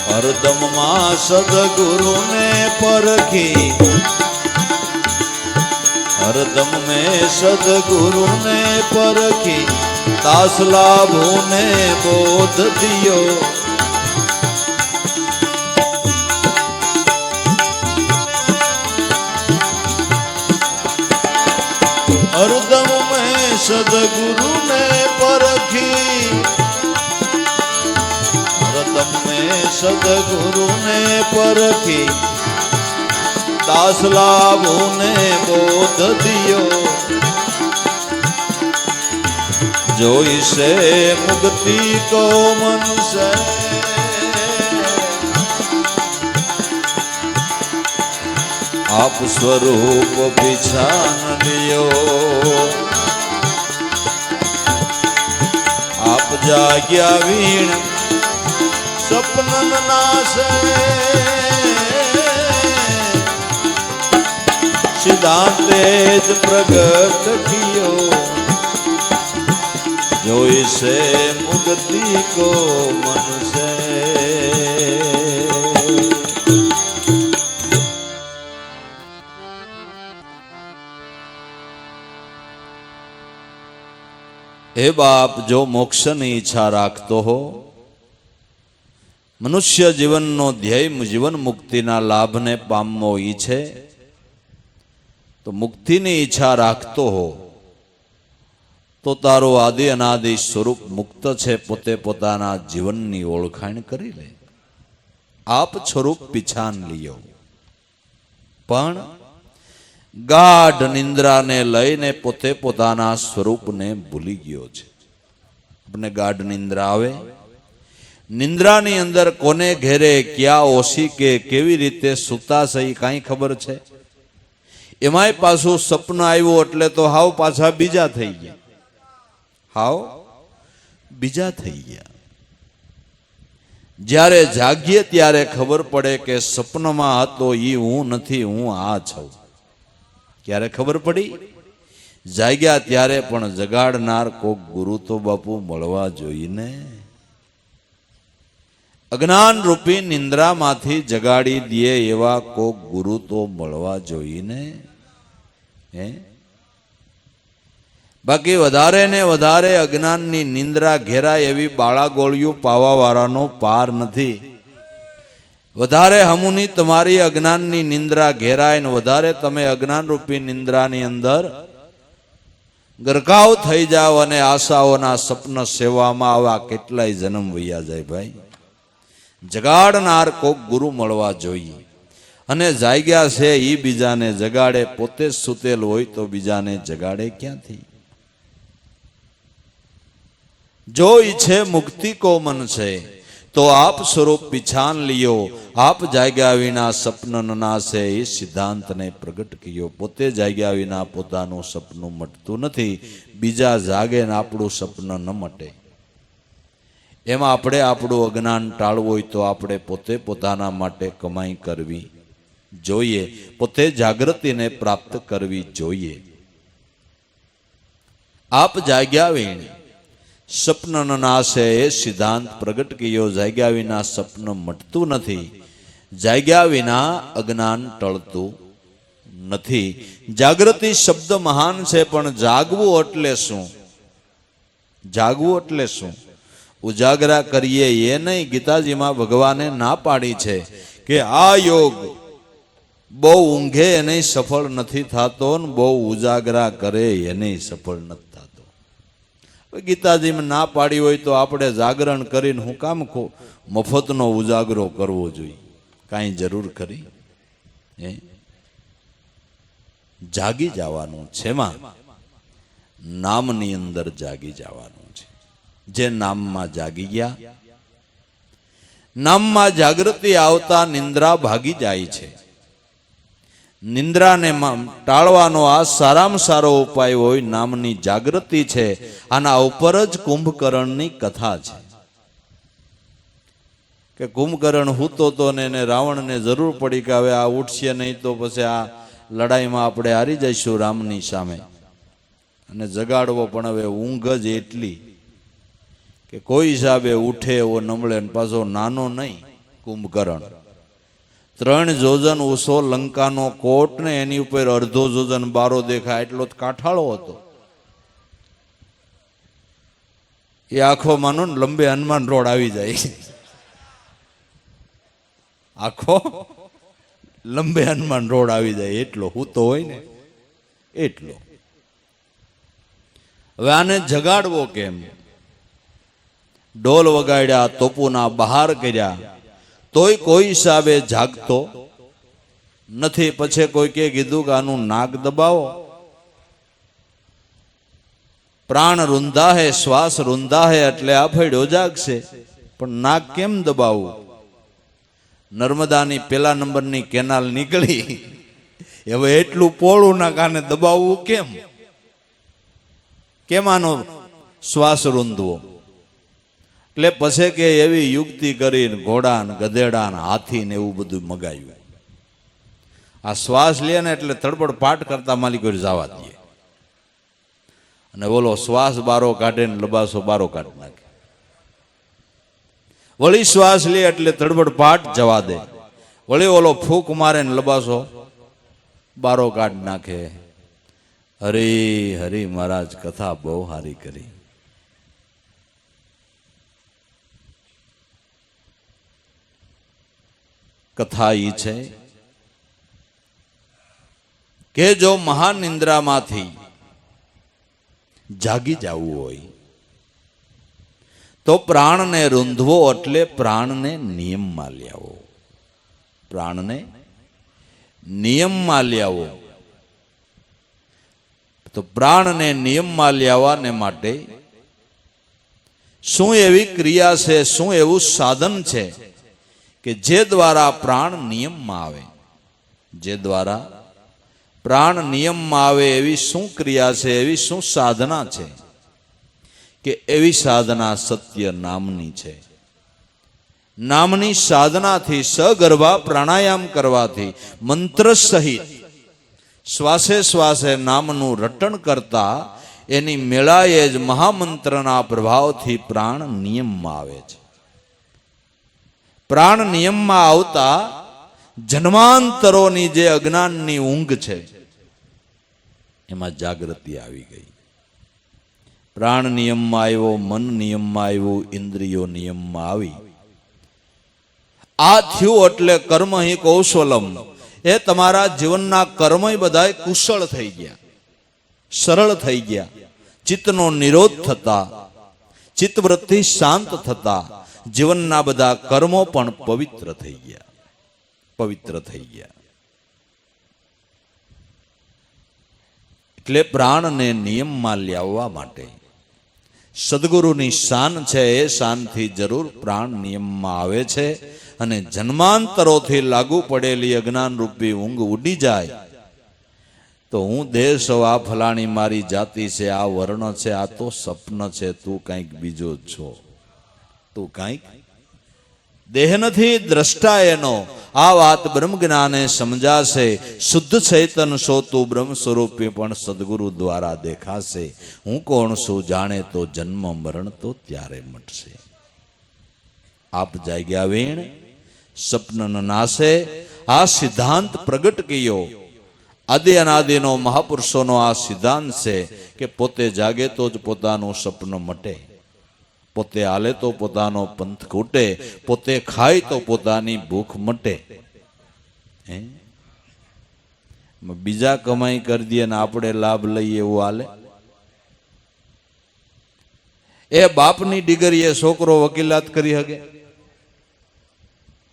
હરદમમાં સદગુરુને પરખી હરદમ મેં સદગુરુને પરખી દાસ લાભોને બોધ દિયો હરદમ મેં સદગુરુને પરખી હરદમ મેં સદગુરુને પરખી દાસ લાભોને બોધ દિયો જોઈશે મુક્તિ કો મનુષ્ય આપ સ્વરૂપ પીછાન લિયો આપ જાગ્યા વીણ સપનન નાશે સિદ્ધાંતે જ પ્રગટ કિયો જોઈશે મુક્તિ કો મનુષ્ય હે બાપ જો મોક્ષની ઈચ્છા રાખતો હો મનુષ્ય જીવનનો ધ્યેય જીવન મુક્તિના લાભને પામવો ઈચ્છે તો મુક્તિની ઈચ્છા રાખતો હો તો તારો આદિ અનાદિ સ્વરૂપ મુક્ત છે પોતે પોતાના જીવનની ઓળખાણ કરી લે આપ સ્વરૂપ પીછાન લિયો પણ ગાઢ નિંદ્રાને લઈને પોતે પોતાના સ્વરૂપને ભૂલી ગયો છે. આપણે ગાઢ નિંદ્રા આવે, નિંદ્રાની અંદર કોને ઘેરે ક્યાં ઓછી કે કેવી રીતે સૂતા છે એ કાંઈ ખબર છે? એમાંય પાછું સપન આવ્યું એટલે તો હાવ પાછા બીજા થઈ ગયા, હાવ બીજા થઈ ગયા. જ્યારે જાગીએ ત્યારે ખબર પડે કે સપનમાં હતો એ હું નથી, હું આ છું. ક્યારે ખબર પડી? જાગ્યા ત્યારે. પણ જગાડનાર કોક ગુરુ તો બાપુ મળવા જોઈને. અજ્ઞાન રૂપી નિંદ્રામાંથી જગાડી દે એવા કોક ગુરુ તો મળવા જોઈને. હે, બાકી વધારે ને વધારે અજ્ઞાનની નિંદ્રા ઘેરાય એવી બાળાગોળિયું પાવાવાળાનો પાર નથી. વધારે હમુની તમારી અજ્ઞાનની નિંદ્રા ઘેરાય ને વધારે તમે અજ્ઞાન રૂપી નિંદ્રાની અંદર ગરકાવ થઈ જાઓ અને આશાઓના સપન સેવામાં આવા કેટલાય જન્મ વૈયા જાય. ભાઈ, જગાડનાર કોક ગુરુ મળવા જોઈએ. અને જાગ્યા છે એ બીજાને જગાડે, પોતે જ સૂતેલ હોય તો બીજાને જગાડે ક્યાંથી? જો ઈચ્છે મુક્તિ કો મન છે તો આપ સ્વરૂપ પીછાન લિયો, આપ જાગ્યા વિના સપન ન નાશે એ સિદ્ધાંતને પ્રગટ કર્યો. પોતે જાગ્યા વિના પોતાનું સપનું મટતું નથી, બીજા જાગે ને આપણું સપન ન મટે. એમાં આપણે આપણું અજ્ઞાન ટાળવું હોય તો આપણે પોતે પોતાના માટે કમાઈ કરવી જોઈએ, પોતે જાગૃતિને પ્રાપ્ત કરવી જોઈએ. આપ જાગ્યા વિના સપન ન નાશે એ સિદ્ધાંત પ્રગટ કર્યો. જાગ્યા વિના સપન મટતું નથી, જાગ્યા વિના અજ્ઞાન ટળતું નથી. જાગૃતિ શબ્દ મહાન છે, પણ જાગવું એટલે શું? જાગવું એટલે શું? ઉજાગરા કરીએ એ નહીં. ગીતાજીમાં ભગવાને ના પાડી છે કે આ યોગ બહુ ઊંઘે એને સફળ નથી થતો ને બહુ ઉજાગરા કરે એને સફળ નથી થતો. ગીતાજીમાં ના પાડી હોય તો આપણે જાગરણ કરીને હું કામ મફતનો ઉજાગરો કરવો જોઈએ? કાંઈ જરૂર ખરી? જાગી જવાનું છે, માં નામની અંદર જાગી જવાનું છે. જે નામમાં જાગી ગયા, નામમાં જાગૃતિ આવતા નિંદ્રા ભાગી જાય છે. નિંદ્રાને ટાળવાનો આ સારામાં સારો ઉપાય હોય નામની જાગૃતિ છે. આના ઉપર જ કુંભકર્ણની કથા છે કે કુંભકર્ણ હૂતો તો ને એને રાવણને જરૂર પડી કે હવે આ ઉઠશે નહીં તો પછી આ લડાઈમાં આપણે હારી જઈશું રામની સામે, અને જગાડવો પણ હવે ઊંઘ જ એટલી કે કોઈ હિસાબે ઉઠે એવો નમળે. પાછો નાનો નહીં કુંભકર્ણ, 3 જોજન ઊંચો લંકાનો કોટ ને એની ઉપર અડધો જોજન બારો દેખાય એટલો જ કાંઠાળો હતો. એ આખો માનો ને લંબે હનુમાન રોડ આવી જાય, આખો લંબે હનુમાન રોડ આવી જાય એટલો હૂતો હોય ને એટલો. હવે આને જગાડવો કેમ? ડોલ વગાડ્યા, તોપુના બહાર કર્યા, તોય કોઈ હિસાબે જાગતો નથી. પછી કોઈ કે કીધું કે આનું નાક દબાવો. પ્રાણ રૂંધા હે, શ્વાસ રૂંધા હે એટલે આ ફેડ્યો જાગશે. પણ નાક કેમ દબાવવું? નર્મદાની પેલા નંબરની કેનાલ નીકળી, હવે એટલું પોળું ના કાને દબાવવું કેમ? કેમ આનો શ્વાસ રૂંધવો? એટલે પછી કે એવી યુક્તિ કરીને ઘોડા ને ગધેડા ને હાથી ને એવું બધું મગાવ્યું. આ શ્વાસ લે ને એટલે તડબડ પાટ કરતા માલિકો જવા દે, અને બોલો શ્વાસ બારો કાઢે ને લબાસો બારો કાઢી નાખે. વળી શ્વાસ લે એટલે તડબડ પાટ જવા દે, વળી ઓલો ફૂંક મારે ને લબાસો બારો કાઢી નાખે. હરી હરી મહારાજ કથા બહુ સારી કરી. કથા ઈ છે કે જો મહાનિંદ્રામાંથી જાગી જવું હોય તો પ્રાણને રૂંધવો એટલે પ્રાણને નિયમમાં લેવો. પ્રાણને નિયમમાં લાવો. તો પ્રાણને નિયમમાં લાવવાને માટે શું એવી ક્રિયા છે, શું એવું સાધન છે કે જે દ્વારા પ્રાણ નિયમમાં આવે? જે દ્વારા પ્રાણ નિયમમાં આવે એવી શું ક્રિયા છે, એવી શું સાધના છે? કે એવી સાધના સત્ય નામની છે. નામની સાધનાથી સગર્ભા પ્રાણાયામ કરવાથી મંત્ર સહિત શ્વાસે શ્વાસે નામનું રટણ કરતા એની મેળાએ જ મહામંત્રના પ્રભાવથી પ્રાણ નિયમમાં આવે છે. પ્રાણ નિયમમાં આવતા જન્માંતરોની જે અજ્ઞાનની ઊંઘ છે એમાં જાગૃતિ આવી ગઈ. પ્રાણ નિયમમાં આવ્યો, મન નિયમમાં આવ્યું, ઇન્દ્રિયો નિયમમાં આવી. આ થયું એટલે કર્મ હિ કૌશલમ, એ તમારા જીવનના કર્મ બધાય કુશળ થઈ ગયા, સરળ થઈ ગયા. ચિત્તનો નિરોધ થતા, ચિત્તવૃત્તિ શાંત થતા જીવનના બધા કર્મો પણ પવિત્ર થઈ ગયા, પવિત્ર થઈ ગયા. એટલે પ્રાણને નિયમમાં લાવવા માટે સદગુરુની શાન છે, એ શાનથી જરૂર પ્રાણ નિયમમાં આવે છે. અને જન્માંતરોથી લાગુ પડેલી અજ્ઞાન રૂપી ઊંઘ ઉડી જાય તો હું દેહ સૌ, આ ફલાણી મારી જાતિ છે, આ વર્ણ છે, આ તો સપન છે, તું કંઈક બીજો જ છો, તું કંઈક દેહ નથી, દ્રષ્ટા એનો. આ વાત બ્રહ્મ જ્ઞાને સમજાશે. શુદ્ધ ચૈતન સો તું બ્રહ્મ સ્વરૂપે પણ સદગુરુ દ્વારા દેખાશે. હું કોણ છું જાણે તો જન્મ મરણ તો ત્યારે મટશે. આપ જાગ્યા વેણ સપન ન નાશે, આ સિદ્ધાંત પ્રગટ કર્યો. આદિ અનાદિનો મહાપુરુષોનો આ સિદ્ધાંત છે કે પોતે જાગે તો જ પોતાનું સપન મટે, પોતે હાલે તો પોતાનો પંથ ખૂટે, પોતે ખાય તો પોતાની ભૂખ મટે. બીજા કમાઈ કરી દે ને આપણે લાભ લઈએ એવું હાલે? એ બાપની ડિગરી એ છોકરો વકીલાત કરી શકે?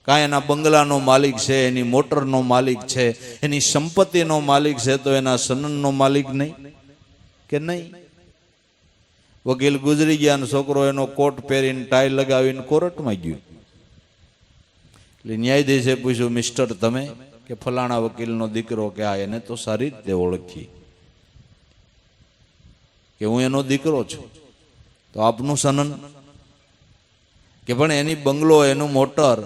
કાંઈ એના બંગલાનો માલિક છે, એની મોટરનો માલિક છે, એની સંપત્તિનો માલિક છે, તો એના સનનનો માલિક નહીં કે નહીં? વકીલ ગુજરી ગયા ને છોકરો એનો કોટ પહેરીને ટાઈ લગાવીને કોર્ટમાં ગયો. એટલે ન્યાયાધીશે પૂછ્યું, મિસ્ટર તમે કે ફલાણા વકીલનો દીકરો કે આ? એને તો સારી રીતે ઓળખી કે હું એનો દીકરો છું. તો આપનું સનન? કે પણ એની બંગલો, એનું મોટર,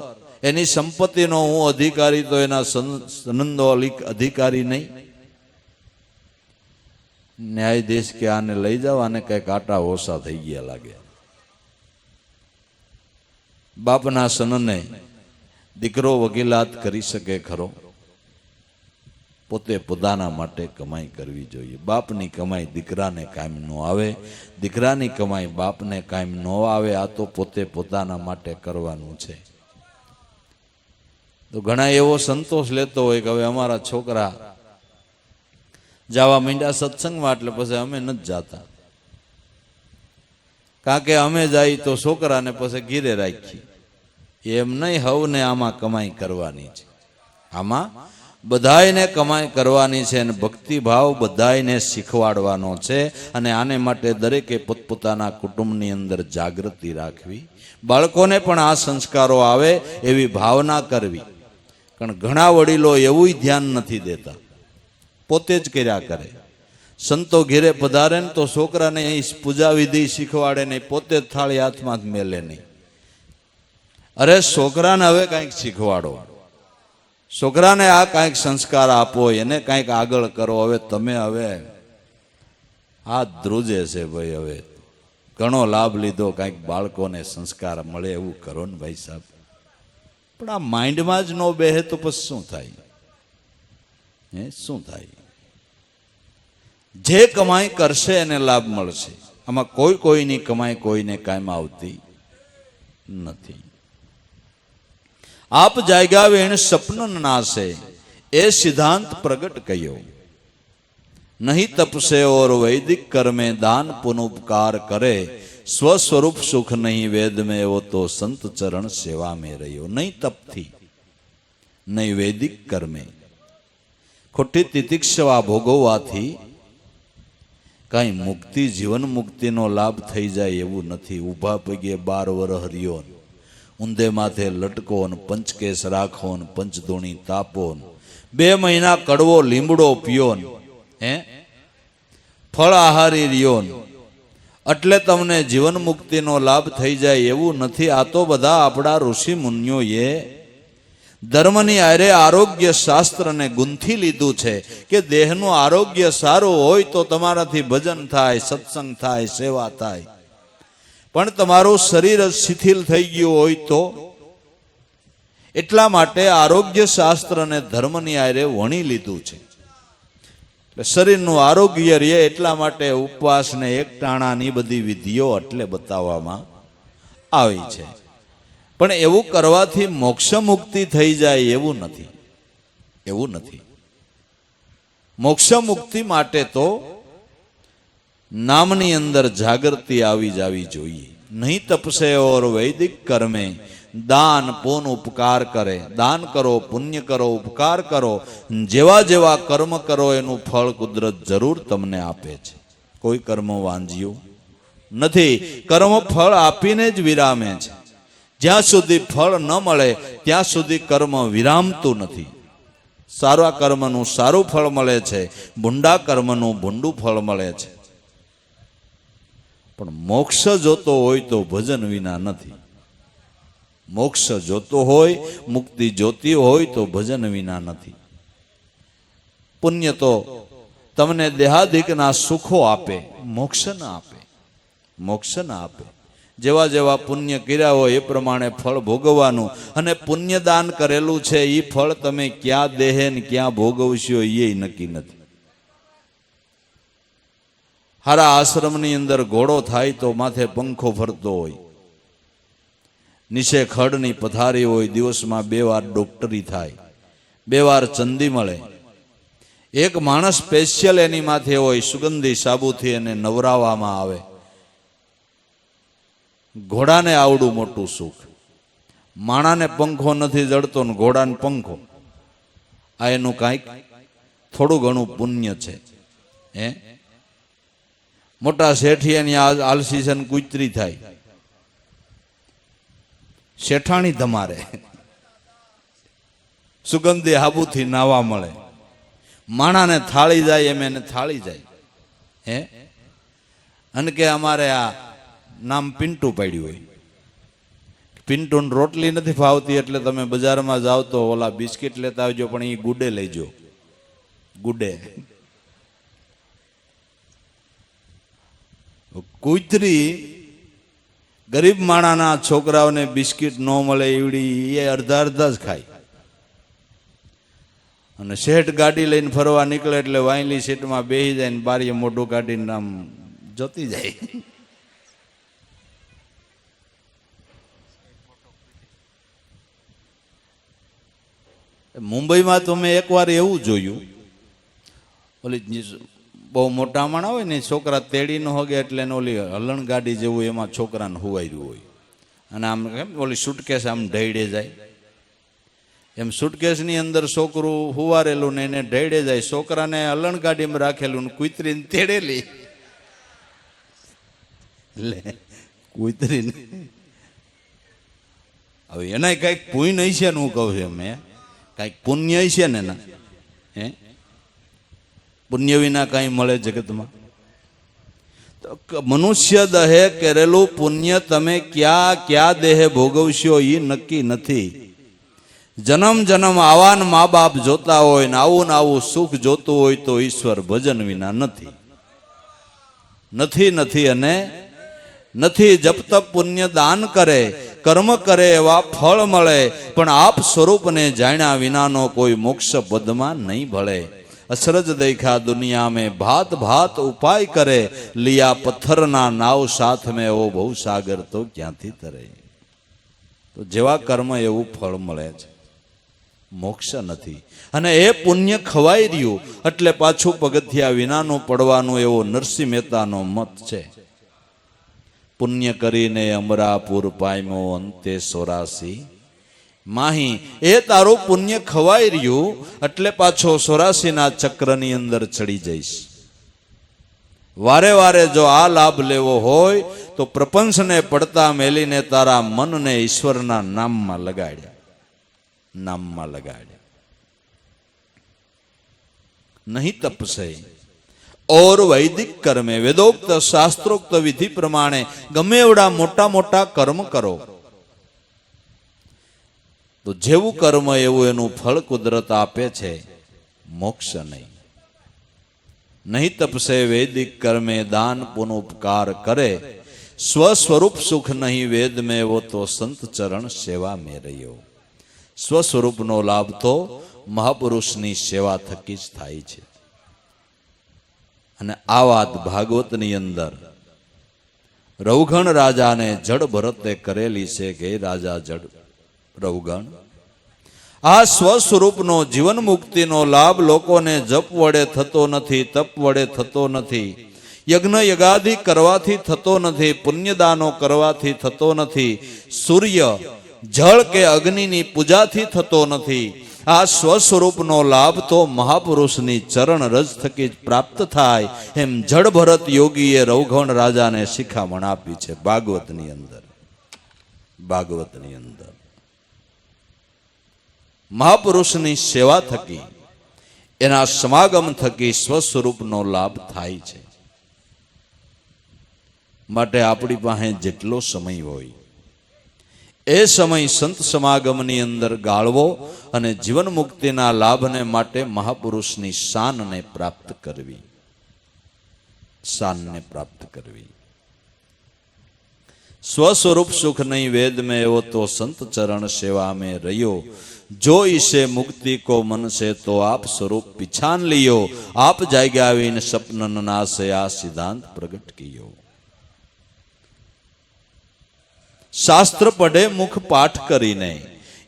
એની સંપત્તિનો હું અધિકારી, તો એના સનંદો અધિકારી નહીં? ન્યાયાધીશ કે આને લઈ જાવ, આને કઈ કાંટા ઓછા થઈ ગયા લાગે. બાપના સનને દીકરો વકીલાત કરી શકે ખરો? પોતે પોતાના માટે કમાઈ કરવી જોઈએ. બાપની કમાઈ દીકરાને કાયમ ન આવે, દીકરાની કમાઈ બાપને કાયમ ન આવે. આ તો પોતે પોતાના માટે કરવાનું છે. તો ઘણા એવો સંતોષ લેતો હોય કે હવે અમારા છોકરા જવા માંડ્યા સત્સંગમાં એટલે પછી અમે નથી જાતા, કારણ કે અમે જાય તો છોકરાને પછી ઘીરે રાખીએ. એમ નહીં, હવને આમાં કમાઈ કરવાની છે, આમાં બધાયને કમાઈ કરવાની છે અને ભક્તિભાવ બધાયને શીખવાડવાનો છે. અને આને માટે દરેકે પોતપોતાના કુટુંબની અંદર જાગૃતિ રાખવી, બાળકોને પણ આ સંસ્કારો આવે એવી ભાવના કરવી. કારણ ઘણા વડીલો એવું ધ્યાન નથી દેતા, પોતે જ કર્યા કરે. સંતો ઘેરે પધારે ને તો છોકરાને પૂજા વિધિ શીખવાડે નહીં, પોતે જ થાળી હાથમાં જ મેલે નહીં. અરે છોકરાને હવે કંઈક શીખવાડો, છોકરાને આ કાંઈક સંસ્કાર આપો, એને કાંઈક આગળ કરો. હવે તમે હવે આ ધ્રુજે છે ભાઈ, હવે ઘણો લાભ લીધો, કાંઈક બાળકોને સંસ્કાર મળે એવું કરો ને ભાઈ સાહેબ. પણ આ માઇન્ડમાં જ ન બેહે તો પછી શું થાય? શું થાય? જે કમાઈ કરશે એને લાભ મળશે. આમાં કોઈની કમાઈ કોઈને કાયમ આવતી નથી. આપ જાગ્યા વેણ સપન નાશે, એ સિદ્ધાંત પ્રગટ કર્યો. નહીં તપસે ઓર વૈદિક કર્મે દાન પુનઃપકાર કરે, સ્વસ્વરૂપ સુખ નહીં વેદ में એવો તો સંત ચરણ સેવા में રહ્યો. નહીં તપથી, નહીં વૈદિક કર્મે, ખોટી તિતિક્ષવા ભોગવવાથી કાંઈ મુક્તિ, જીવન મુક્તિનો લાભ થઈ જાય એવું નથી. ઊભા પગે 12 વરહ રહ્યો, ઊંધે માથે લટકો, પંચકેસ રાખો, પંચધૂણી તાપો, 2 મહિના કડવો લીમડો પીઓ, ફળ આહારી રહ્યો, એટલે તમને જીવન મુક્તિનો લાભ થઈ જાય એવું નથી. આ તો બધા આપણા ઋષિ મુનિઓએ ધર્મની આરે આરોગ્ય શાસ્ત્રને ગુંથી લીધું છે કે દેહનું આરોગ્ય સારું હોય તો તમારાથી ભજન થાય, સત્સંગ થાય, સેવા થાય. પણ તમારું શરીર શિથિલ થઈ ગયું હોય તો, એટલા માટે આરોગ્ય શાસ્ત્રને ધર્મની આરે વણી લીધું છે. એટલે શરીરનું આરોગ્ય રહે એટલા માટે ઉપવાસને એકટાણાની બધી વિધિઓ એટલે બતાવવામાં આવી છે. પણ એવું કરવાથી મોક્ષ મુક્તિ થઈ જાય એવું નથી, એવું નથી. મોક્ષ મુક્તિ માટે તો નામની અંદર જાગૃતિ આવી જવી જોઈએ. નહીં તપસે ઓર વૈદિક કર્મે દાન પૂન ઉપકાર કરે. દાન કરો, પુણ્ય કરો, ઉપકાર કરો, જેવા જેવા કર્મ કરો એનું ફળ કુદરત જરૂર તમને આપે છે. કોઈ કર્મ વાંજ્યું નથી. કર્મ ફળ આપીને જ વિરામે છે. જ્યાં સુધી ફળ ન મળે ત્યાં સુધી કર્મ વિરામતું નથી. સારા કર્મનું સારું ફળ મળે છે, ભૂંડા કર્મનું ભૂંડું ફળ મળે છે. પણ મોક્ષ જોતો હોય તો ભજન વિના નથી. મોક્ષ જોતો હોય, મુક્તિ જોતી હોય તો ભજન વિના નથી. પુણ્ય તો તમને દેહાધિકના સુખો આપે, મોક્ષ ન આપે, મોક્ષ ન આપે. જેવા જેવા પુણ્ય કર્યા હોય એ પ્રમાણે ફળ ભોગવવાનું. અને પુણ્ય દાન કરેલું છે એ ફળ તમે ક્યાં દેહે ને ક્યાં ભોગવશો એ નક્કી નથી. હારા આશ્રમની અંદર ઘોડો થાય તો માથે પંખો ફરતો હોય, નીચે ખડની પથારી હોય, દિવસમાં 2 વાર ડોક્ટરી થાય, 2 વાર ચંદી મળે. એક માણસ સ્પેશિયલ એની માથે હોય, સુગંધી સાબુથી એને નવરાવવામાં આવે. ઘોડાને આવડું મોટું સુખ. માણાને પંખો નથી જડતો ને ઘોડાને પંખો. આ એનું કાંઈક થોડું ઘણું પુણ્ય છે. મોટા શેઠિયાની આલસીસન કુતરી થાય, શેઠાણી ધમારે, સુગંધી હાબુથી નાવા મળે. માણાને થાળી જાય એમ એને થાળી જાય. અને કે અમારે આ નામ પિન્ટુ પાડ્યું હોય. પિન્ટુને રોટલી નથી ફાવતી એટલે તમે બજારમાં જાઓ તો ઓલા બિસ્કિટ લેતા આવજો, પણ એ ગુડે લેજો, ગુડે. કુતરી ગરીબ માણાના છોકરાઓને બિસ્કિટ ન મળે એવડી એ અડધા જ ખાય. અને શેઠ ગાડી લઈને ફરવા નીકળે એટલે વાયલી સીટમાં બેસી જાય ને બારીએ મોઢું કાઢીને આમ જોતી જાય. મુંબઈમાં તો મેં એકવાર એવું જોયું, ઓલી બહુ મોટા માણા હોય ને છોકરા તેડી ન હોગે એટલે એને ઓલી હલણ ગાડી જેવું એમાં છોકરાને હુવાર્યું હોય. અને આમ કેમ ઓલી સુટકેસ આમ ઢેડે જાય એમ સુટકેસની અંદર છોકરું હુવારેલું ને એને ઢેડે જાય. છોકરાને હલણ ગાડીમાં રાખેલું ને કુતરીને તેડેલી. એટલે કુતરીને હવે એના કઈક પુણ્ય હશે ને, હું કહું છું એમ, કાંઈક પુણ્ય છે ને એના. પુણ્ય વિના કાંઈ મળે જગતમાં? તો મનુષ્ય દહે કરેલું પુણ્ય તમે ક્યાં દેહે ભોગવશો એ નક્કી નથી. જન્મ જન્મ આવાન મા બાપ જોતા હોય ને આવું સુખ જોતું હોય તો ઈશ્વર ભજન વિના નથી, નથી, નથી અને નથી. જપ તપ પુણ્ય દાન કરે, કર્મ કરે એવા ફળ મળે, પણ આપ સ્વરૂપને જાણ્યા વિનાનો કોઈ મોક્ષ પદમાં નહીં ભળે. અસરજ દેખા દુનિયા મેં ભાત ભાત ઉપાય કરે, લિયા પથ્થરના નાવ સાથ મેં ઓ બહુ સાગર તો ક્યાંથી તરે. તો જેવા કર્મ એવું ફળ મળે છે, મોક્ષ નથી. અને એ પુણ્ય ખવાઈ રહ્યું એટલે પાછું પગથિયા વિનાનું પડવાનું, એવો નરસિંહ મહેતાનો મત છે. પુણ્ય કરીને અમરાપુર પામ્યો અંતે 84, માહી એ તારું પુણ્ય ખવાઈ રહ્યું એટલે પાછો 84ના ચક્રની અંદર ચડી જઈશ. વારે વારે જો આ લાભ લેવો હોય તો પ્રપંચને પડતા મેલીને તારા મનને ઈશ્વરના નામમાં લગાડ્યા, નામમાં લગાડ્યા. નહીં તપસે ઓર વૈદિક કર્મે, વેદોક્ત શાસ્ત્રોક્ત વિધિ પ્રમાણે ગમે એવડા મોટા મોટા કર્મ કરો તો જેવું કર્મ એવું એનું ફળ કુદરત આપે છે, મોક્ષ નહીં. નહીં તપસે વૈદિક કર્મે દાન પુનઃપકાર કરે, સ્વસ્વરૂપ સુખ નહીં વેદ में वो तो સંત ચરણ સેવા में રહ્યો. સ્વસ્વરૂપનો લાભ તો મહાપુરુષની સેવા થકી જ થાય છે. અને આ વાત ભાગવતની અંદર રવઘણ રાજાને જડ ભરતે કરેલી છે કે રાજા જડ રવઘણ, આ સ્વસ્વરૂપનો જીવન મુક્તિનો લાભ લોકોને જપ વડે થતો નથી, તપ વડે થતો નથી, યજ્ઞ યગાદિ કરવાથી થતો નથી, પુણ્યદાનો કરવાથી થતો નથી, સૂર્ય જળ કે અગ્નિની પૂજાથી થતો નથી. આ સ્વસ્વરૂપનો લાભ તો મહાપુરુષની ચરણ રજ થકી જ પ્રાપ્ત થાય. એમ જડ ભરત યોગીએ રવઘણ રાજાને શિખામણ આપી છે ભાગવતની અંદર. ભાગવતની અંદર મહાપુરુષની સેવા થકી, એના સમાગમ થકી સ્વસ્વરૂપનો લાભ થાય છે. માટે આપણી પાસે જેટલો સમય હોય એ સમય સંત સમાગમની અંદર ગાળવો અને જીવન મુક્તિના લાભને માટે મહાપુરુષની શાનને પ્રાપ્ત કરવી, શાનને પ્રાપ્ત કરવી. સ્વસ્વરૂપ સુખ નહીં વેદ में एवो तो संत चरण सेवा में रहियो, जो इसे मुक्ति को मन से तो आप स्वरूप पिछान लियो, आप जाग्या विन सपनन नासे आ सिद्धांत प्रगट कियो. शास्त्र पढ़े मुख पाठ करीने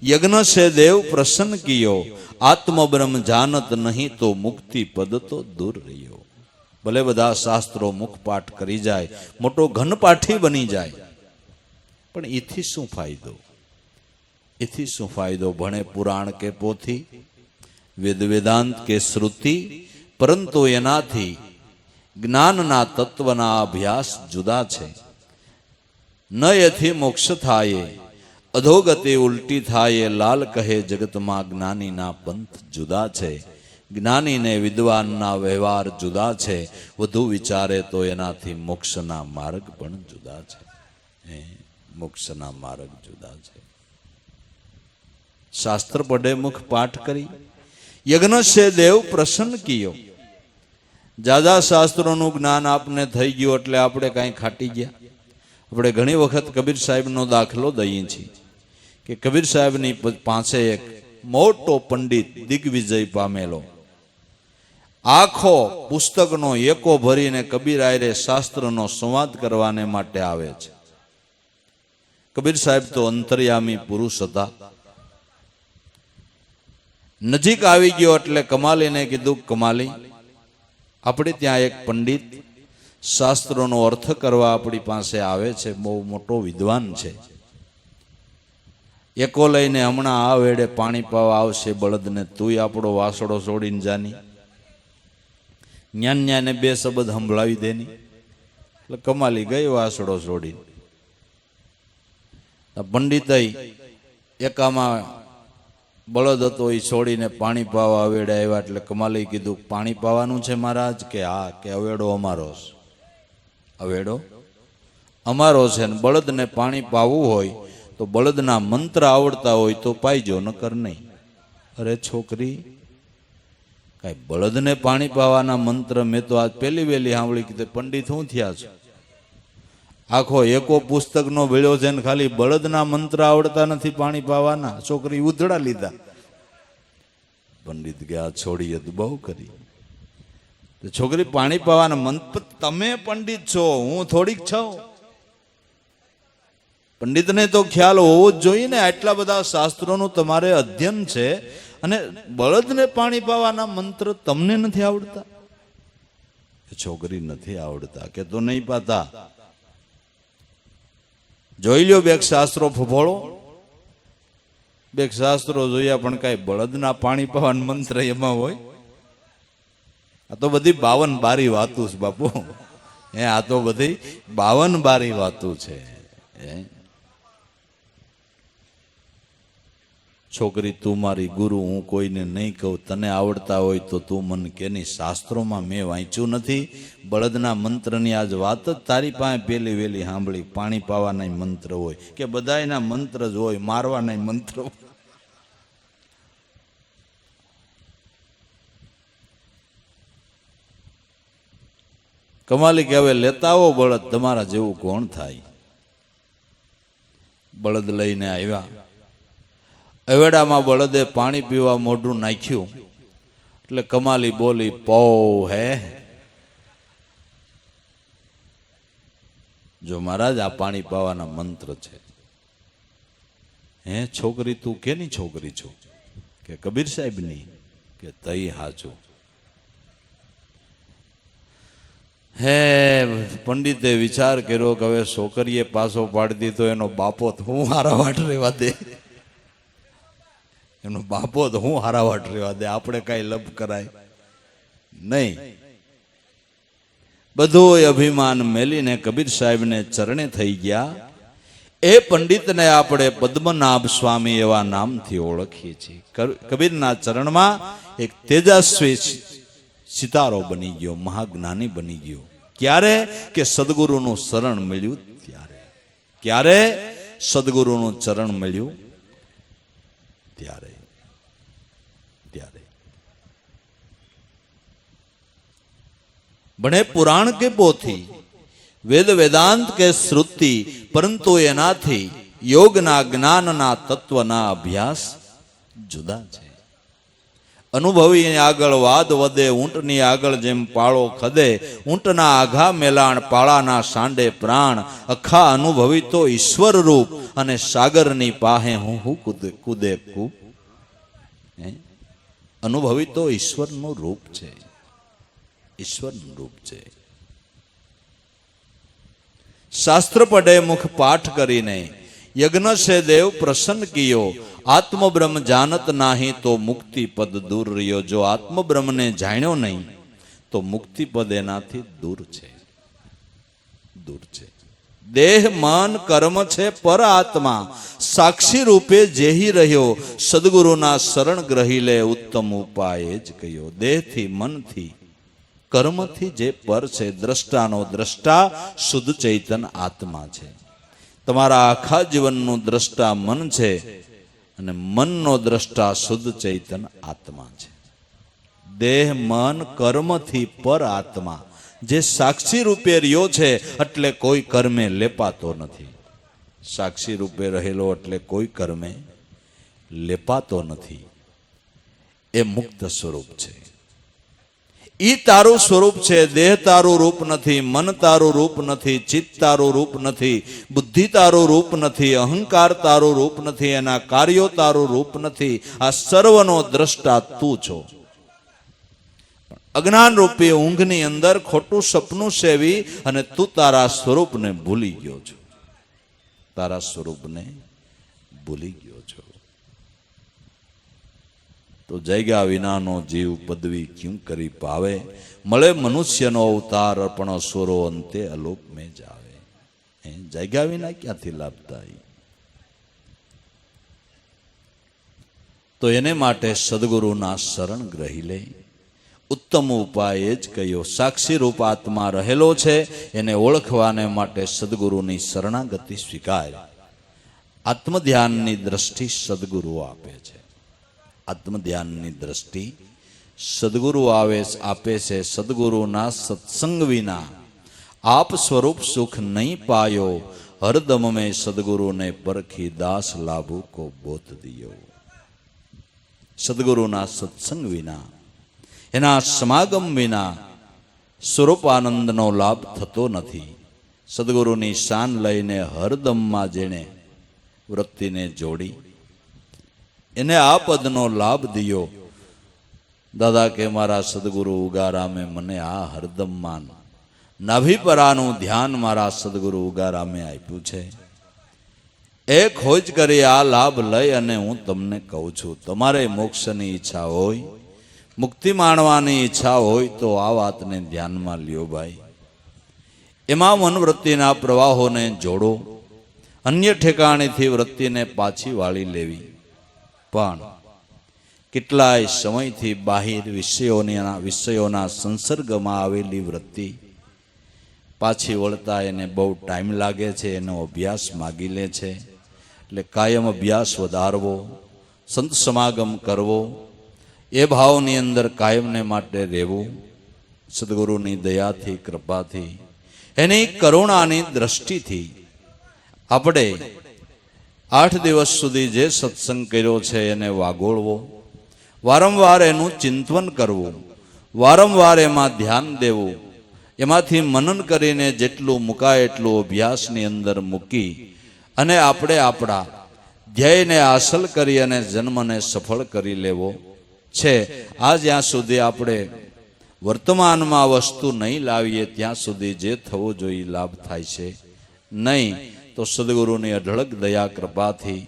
यज्ञ से देव प्रसन्न कियो, आत्म ब्रह्म जानत नहीं तो मुक्ति पद तो दूर रहियो. भले बधा शास्त्रों मुख पाठ करी जाए, मोटो घनपाठी बनी जाए, पण इथी शुं फायदो? इथी शुं फायदो? भणे पुराण के पोथी, वेद वेदांत के श्रुति, परंतु एनाथी ज्ञानना तत्वना अभ्यास जुदा छे. न एथी मोक्ष थाये, अधोगति उल्टी थाये. लाल कहे जगत में ज्ञानी ना पंथ जुदा छे, ज्ञानी ने विद्वान ना व्यवहार जुदा छे. वधु विचारे तो एनाथी मोक्षना मार्ग पण जुदा छे. मोक्षना मार्ग जुदा छे. शास्त्र पढ़े मुख पाठ करी, यज्ञ से देव प्रसन्न कियो. जाजा शास्त्रों ज्ञान आपने थई गयुं एटले आपणे काई खाटी गया. આપણે ઘણી વખત કબીર સાહેબનો દાખલો દઈએ છીએ કે કબીર સાહેબની પાસે એક મોટો પંડિત દિગ્વિજય પામેલો આખો પુસ્તકનો એકો ભરીને કબીર આયરે શાસ્ત્રનો સંવાદ કરવાને માટે આવે છે. કબીર સાહેબ તો અંતર્યામી પુરુષ હતા. નજીક આવી ગયો એટલે કમાલીને કીધું, કમાલી આપણે ત્યાં એક પંડિત શાસ્ત્રોનો અર્થ કરવા આપણી પાસે આવે છે, બહુ મોટો વિદ્વાન છે. એકો લઈને હમણાં આ વેડે પાણી પાવા આવશે બળદને, તુંય આપણો વાસડો છોડીને જાની, ન્યાન ન્યાને બે શબ્દ સંભળાવી દેની. એટલે કમાલી ગઈ વાસડો છોડી. પંડિત એકામાં બળદ હતો એ છોડીને પાણી પાવા અવેડે આવ્યા. એટલે કમાલી કીધું, પાણી પાવાનું છે મહારાજ? કે હા. કે અવેડો અમારો છે. અવેડો અમારો છે ને બળદને પાણી પાવું હોય તો બળદના મંત્ર આવડતા હોય તો પાઈજો, નકર નહીં. અરે છોકરી, કાંઈ બળદને પાણી પાવાના મંત્ર મેં તો આજ પહેલી વહેલી સાંભળી. કીધું, પંડિત શું થયા છો? આખો એકો પુસ્તકનો ભેળ્યો છે ને ખાલી બળદના મંત્ર આવડતા નથી પાણી પાવાના? છોકરી ઉધડા લીધા. પંડિત કે આ છોડીએ તો બહુ કરી. છોકરી પાણી પાવાના મંત્ર, તમે પંડિત છો, હું થોડીક છું. પંડિતને તો ખ્યાલ હોવો જ જોઈએ ને, આટલા બધા શાસ્ત્રોનું તમારે અધ્યયન છે અને બળદને પાણી પાવાના મંત્ર તમને નથી આવડતા? છોકરી નથી આવડતા કે તો નહીં પાતા. જોઈ લ્યો, બે શાસ્ત્રો ફફોળો. બે શાસ્ત્રો જોયા પણ કઈ બળદના પાણી પાવાનું મંત્ર એમાં હોય? આ તો બધી 52 બારી વાતું છે બાપુ. આ તો બધી 52 બારી વાતું છે. છોકરી તું મારી ગુરુ, હું કોઈને નહીં કહું, તને આવડતા હોય તો તું મને કેની. શાસ્ત્રોમાં મેં વાંચ્યું નથી. બળદના મંત્રની આજ વાત જ તારી પાસે પેલી વેલી સાંભળી. પાણી પાવાના મંત્ર હોય કે બધાયના મંત્ર જ હોય, મારવાના મંત્ર હોય. કમાલી કે હવે લેતા આવો બળદ, તમારા જેવું કોણ થાય. બળદ લઈને આવ્યા. અવેડામાં બળદે પાણી પીવા મોઢું નાખ્યું એટલે કમાલી બોલી, પો હે. જો મહારાજ આ પાણી પાવાના મંત્ર છે. હે છોકરી તું કેની છોકરી છો? કે કબીર સાહેબની. કે તઈ હાચું. હે પંડિતે વિચાર કર્યો કે હવે છોકરીએ પાછો પાડી દીધો, એનો બાપો હું હારાવાટ રહેવા દે, એનો બાપો તો હું હારાવાટ રહેવા દે, આપણે કઈ લપ કરાય નહીં. બધું અભિમાન મેલીને કબીર સાહેબને ચરણે થઈ ગયા. એ પંડિતને આપણે પદ્મનાભ સ્વામી એવા નામથી ઓળખીએ છીએ. કબીરના ચરણમાં એક તેજસ્વી સિતારો બની ગયો, મહાજ્ઞાની બની ગયો. ક્યારે? કે સદગુરુનું શરણ મળ્યું ત્યારે. ક્યારે? સદગુરુનું ચરણ મળ્યું ત્યારે. ભણે પુરાણ કે પોથી, વેદ વેદાંત કે શ્રુતિ, પરંતુ એનાથી યોગના જ્ઞાનના તત્વના અભ્યાસ જુદા છે. અનુભવી આગળ વાદ વધે, ઊંટની આગળ જેમ પાળો ખદે, ઊંટના આઘા મેલાણ, પાળાના સાંડે પ્રાણ. અખા અનુભવી તો ઈશ્વર રૂપ, અને સાગરની પાહે હું કૂદે કૂપ. અનુભવી તો ઈશ્વરનું રૂપ છે, ઈશ્વરનું રૂપ છે. શાસ્ત્ર પડે મુખ પાઠ કરીને, યજ્ઞ સે દેવ પ્રસન્ન કિયો, આત્મ બ્રહ્મ જાનત નાહી તો મુક્તિ પદ દૂર રહ્યો. જો આત્મ બ્રહ્મને જાણ્યો નહીં તો મુક્તિ પદ એનાથી દૂર છે, દૂર છે. દેહ મન કર્મ છે પર આત્મા, સાક્ષી રૂપે જેહી રહ્યો, સદગુરુના શરણ ગ્રહી લે, ઉત્તમ ઉપાય જ કયો. દેહથી મનથી કર્મથી જે પર છે, દ્રષ્ટાનો દ્રષ્ટા શુદ્ધ ચૈતન આત્મા છે. તમારા આખા જીવનનું દ્રષ્ટા મન છે, અને મનનો દ્રષ્ટા શુદ્ધ ચૈતન આત્મા છે. દેહ મન કર્મથી પર આત્મા જે સાક્ષી રૂપે રહ્યો છે, એટલે કોઈ કર્મે લેપાતો નથી. સાક્ષી રૂપે રહેલો એટલે કોઈ કર્મે લેપાતો નથી. એ મુક્ત સ્વરૂપ છે. ઈ તારું સ્વરૂપ છે. દેહ તારું રૂપ નથી, મન તારું રૂપ નથી, ચિત્ત તારું રૂપ નથી, બુદ્ધિ તારું રૂપ નથી, અહંકાર તારું રૂપ નથી, એના કાર્યો તારું રૂપ નથી. આ સર્વનો દ્રષ્ટા તું છો. અજ્ઞાન રૂપી ઊંઘની અંદર ખોટું સપનું સેવી અને તું તારા સ્વરૂપને ભૂલી ગયો છો. તારા સ્વરૂપને ભૂલી ગયો છો. તો જગ્યા વિનાનો જીવ પદવી ક્યું કરી પાવે, મળે મનુષ્યનો અવતાર અર્પણ અસુરો અંતે અલોક મેં જાવે. જગ્યા વિના ક્યાંથી લાભ થાય? તો એને માટે સદગુરુના શરણ ગ્રહી લે. ઉત્તમ ઉપાય જ કયો. સાક્ષી રૂપ આત્મા રહેલો છે, એને ઓળખવાને માટે સદગુરુની શરણાગતિ સ્વીકાર. આત્મધ્યાનની દ્રષ્ટિ સદગુરુ આપે છે. આત્મધ્યાનની દ્રષ્ટિ સદગુરુ આપે છે. સદગુરુના સત્સંગ વિના આપ સ્વરૂપ સુખ નહીં પાયો, હરદમ મેં સદગુરુને પરખી દાસ લાભુ કો બોધ દિયો. સદગુરુના સત્સંગ વિના, એના સમાગમ વિના સ્વરૂપાનંદનો લાભ થતો નથી. સદગુરુની શાન લઈને હરદમમાં જેણે વૃત્તિને જોડી, એને આ પદનો લાભ દિયો. દાદા કે મારા સદગુરુ ઉગારામે મને આ હરદમમાં નાભિપરાનું ધ્યાન મારા સદગુરુ ઉગારામે આપ્યું છે. એક ખોજ કરી આ લાભ લઈ અને હું તમને કહું છું, તમારે મોક્ષની ઈચ્છા હોય, મુક્તિ માણવાની ઈચ્છા હોય તો આ વાતને ધ્યાનમાં લ્યો ભાઈ. એમાં મનવૃત્તિના પ્રવાહોને જોડો, અન્ય ઠેકાણેથી વૃત્તિને પાછી વાળી લેવી. પણ કેટલાય સમયથી બાહિર વિષયોના સંસર્ગમાં આવેલી વૃત્તિ પાછી વળતા એને બહુ ટાઈમ લાગે છે, એનો અભ્યાસ માગી લે છે. એટલે કાયમ અભ્યાસ વધારવો, સંત સમાગમ કરવો, એ ભાવની અંદર કાયમને માટે રહેવું. સદગુરુની દયાથી, કૃપાથી, એની કરુણાની દ્રષ્ટિથી આપણે 8 દિવસ સુધી જે સત્સંગ કર્યો છે એને વાગોળવો, વારંવાર એનું ચિંતન કરવું, વારંવાર એમાં ધ્યાન દેવું, એમાંથી મનન કરીને જેટલું મુકાય એટલું અભ્યાસની અંદર મૂકી અને આપણે આપણા ધ્યેયને હાંસલ કરી અને જન્મને સફળ કરી લેવો છે. આ જ્યાં સુધી આપણે વર્તમાનમાં વસ્તુ નહીં લાવીએ ત્યાં સુધી જે થવો જોઈએ લાભ થાય છે નહીં. તો સદગુરુની અઢળક દયા કૃપાથી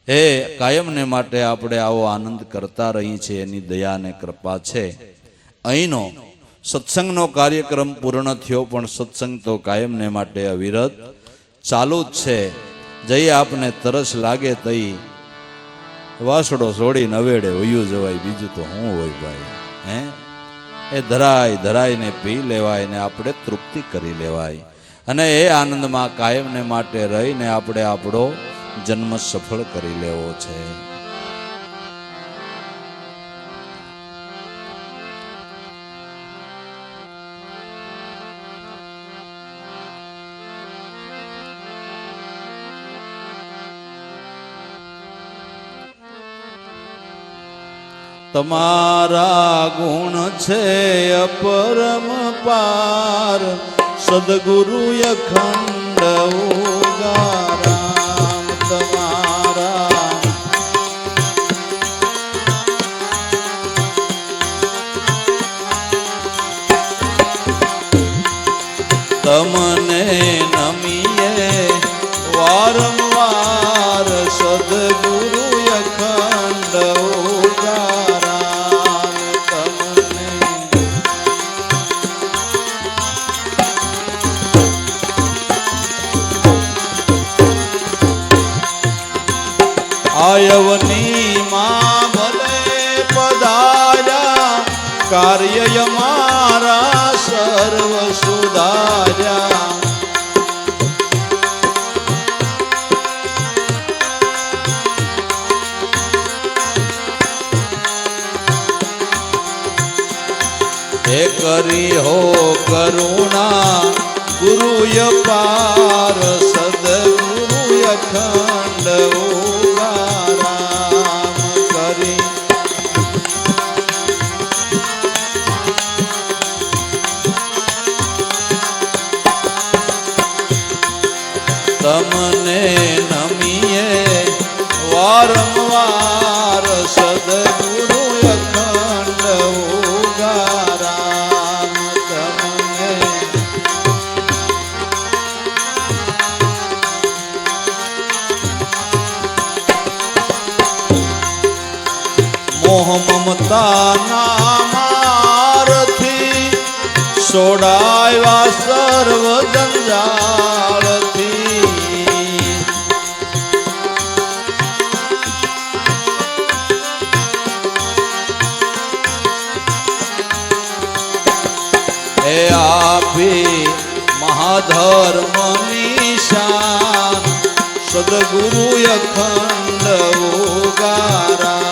એ કાયમને માટે આપણે આવો આનંદ કરતા રહી છે, એની દયા અને કૃપા છે. અહીંનો સત્સંગનો કાર્યક્રમ પૂર્ણ થયો, પણ સત્સંગ તો કાયમને માટે અવિરત ચાલુ જ છે. જઈ આપને તરસ લાગે તઈ વાસડો છોડી નવેડે વયું જવાય, બીજું તો શું હોય ભાઈ. એ ધરાઈને પી લેવાય ને આપણે તૃપ્તિ કરી લેવાય, અને એ આનંદમાં કાયમને માટે રહીને આપણે આપણો જન્મ સફળ કરી લેવો છે. તમારા ગુણ છે અપરમ પાર, સદગુરુ અખંડ ઉગારામ. તમારા તમને નમીએ વારંવાર, સદગુરુ અખંડ ઉગારામ. તમને આયવની માં ભલે પધાર્યા, કાર્ય મારા સર્વ સુધાર્યા. હે કરી હો કરુણા ગુરુય પાર, સદગુરુ અખંડ ઉગારામ. કરી તમને નમીએ વારંવાર, સદગુરુ અખંડ ઉગારામ. તમને મોહ મમતાના મારથી છોડાવ્યા સર્વ જંજાળથી. હે આપી મહાધર્મની શાન, સદગુરુ અખંડ ઉગારામ.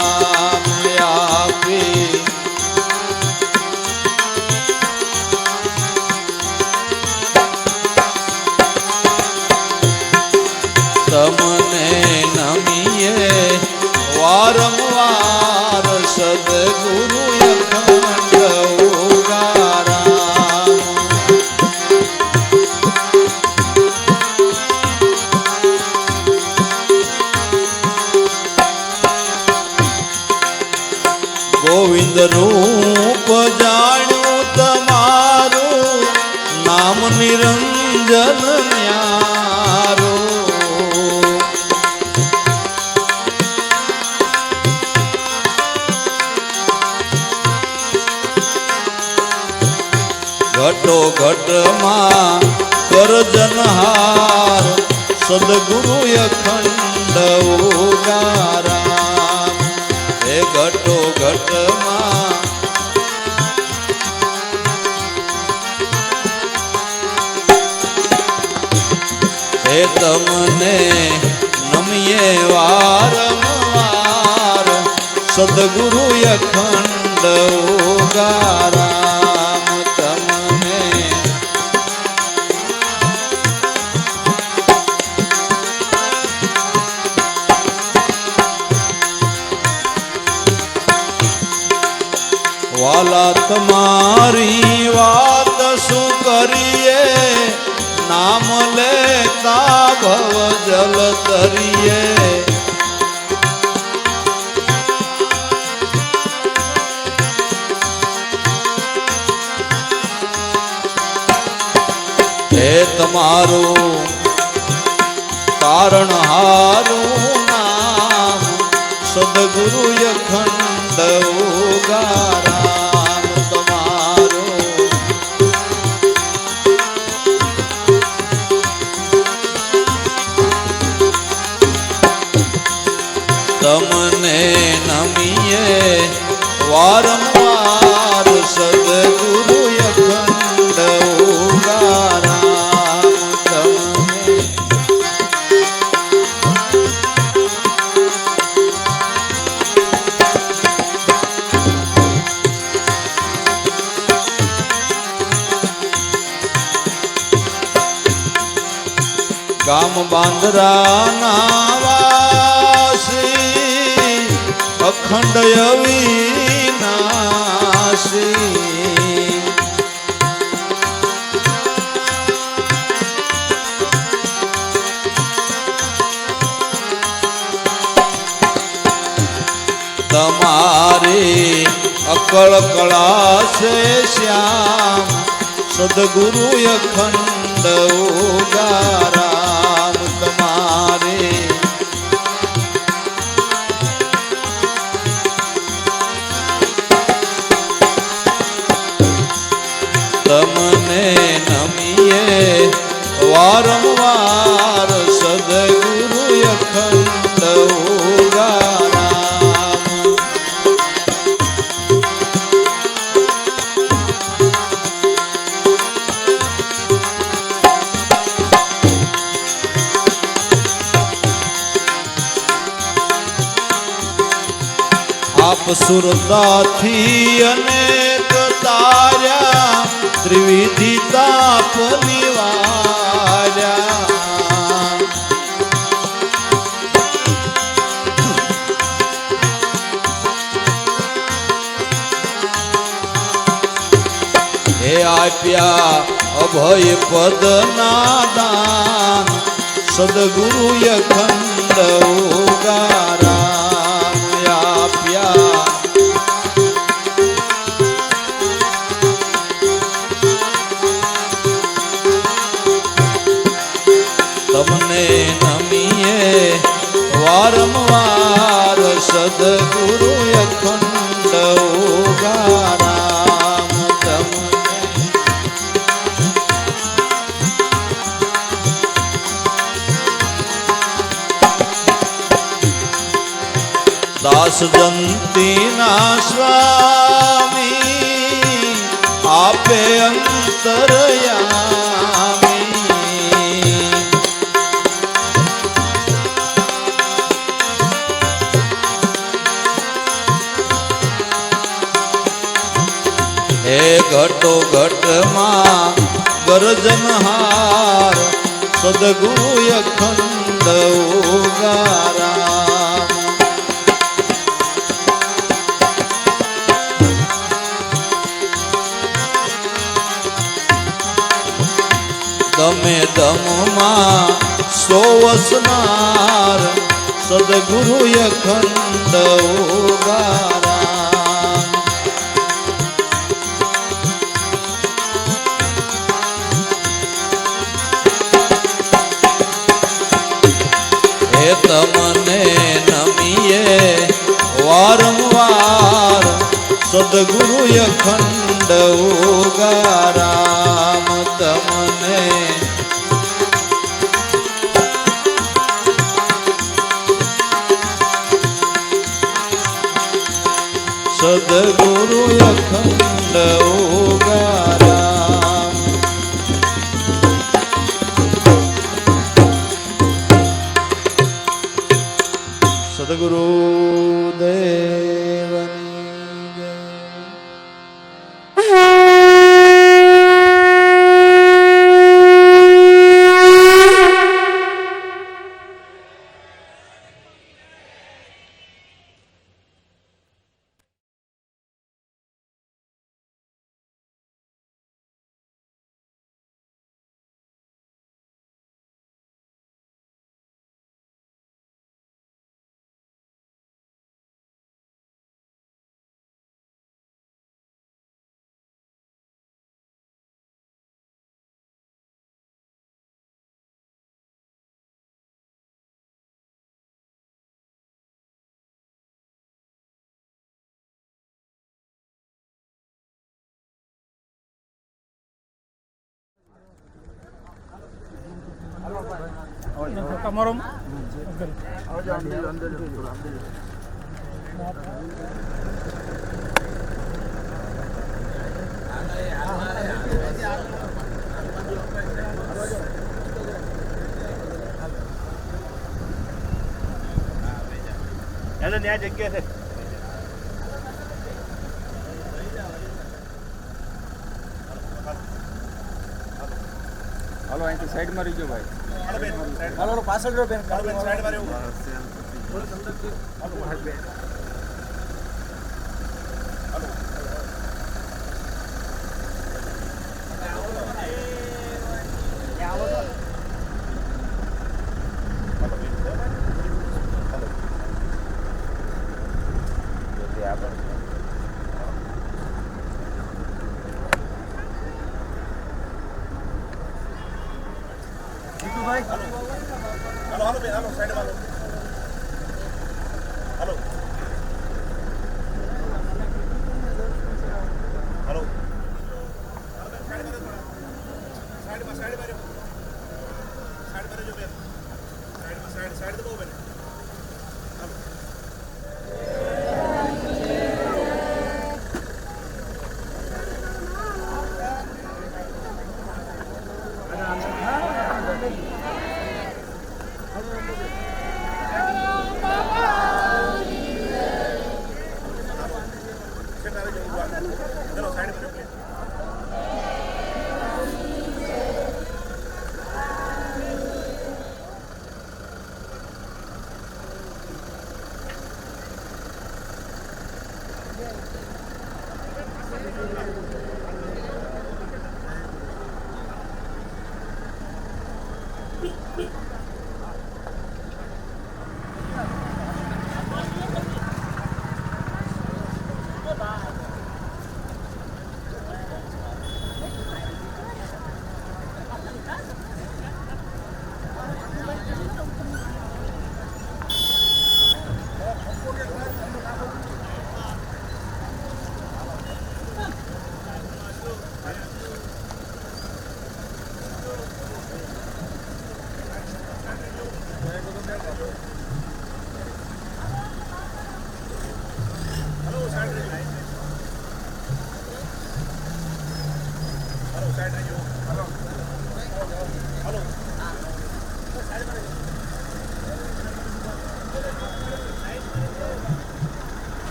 આપી તમને નમીએ વારંવાર, સદગુરુ અખંડ ઉગારામ. ગોવિંદ રૂપ જાણ્યું તમારું, નામ નિરંજન ન્યારું. ઘટો ઘટમાં ગરજનહાર સદગુરુ અખંડ ઉગારામ હે ઘટો ઘટમાં હે તમને નમીએ વારંવાર સદગુરુ અખંડ ઉગારામ તમને વાલા તમારી વાત શું કરીએ નામ લેતા ભવ જલ તરીએ હે તમારું કારણ હારું નામ સદગુરુ અખંડ ઉગારામ તમારું તમને નમીએ વારંવાર સદગુરુ અખંડ ઉગારામ તમને ગામ બાંદરાના વાસી અખંડ અવિનાશી તમારી અકળ કળા છે શ્યામ સદગુરુ અખંડ ઉગારામ તમારે તમને નમીએ વારંવાર સદગુરુ અખંડ ઉગારામ આપ સુરતાથી અનેક તાર્યા ત્રિવિધિ તાપ નિવાર્યા હે આપ્યા અભય પદ ના દાન સદગુરુ અખંડ ઉગારામ આપ્યા તમને નમીએ વારંવાર સદગુરુ અખંડ ઉગારામ તમને દાસ જંતીના સ્વામી આપે અંતરયામી હે ઘટો ઘટમાં ગરજનહાર સદગુરુ અખંડ ઉગારામ દમે દમમાં સો વસનાર સદગુરુ અખંડ ઉગારામ હે તમને નમીએ વારંવાર સદગુરુ અખંડ અખંડ ઉગારામ તમને સદગુરુ અખંડ ઉગારામ સદગુરુ દેવની જય. ન્યા જગ્યા છે. હાલો અહીંથી સાઈડ માં રહીજો ભાઈ. હાલો પાછળ જો બેન. સાઈડ માં રહેવું. હાલો હાલો બેન, હાલો સાઈડ માં હાલો. હાલો સાઈડ તો બહુ બેન. ચલો સાઈડ માં સાઈડ આવી જાઓ.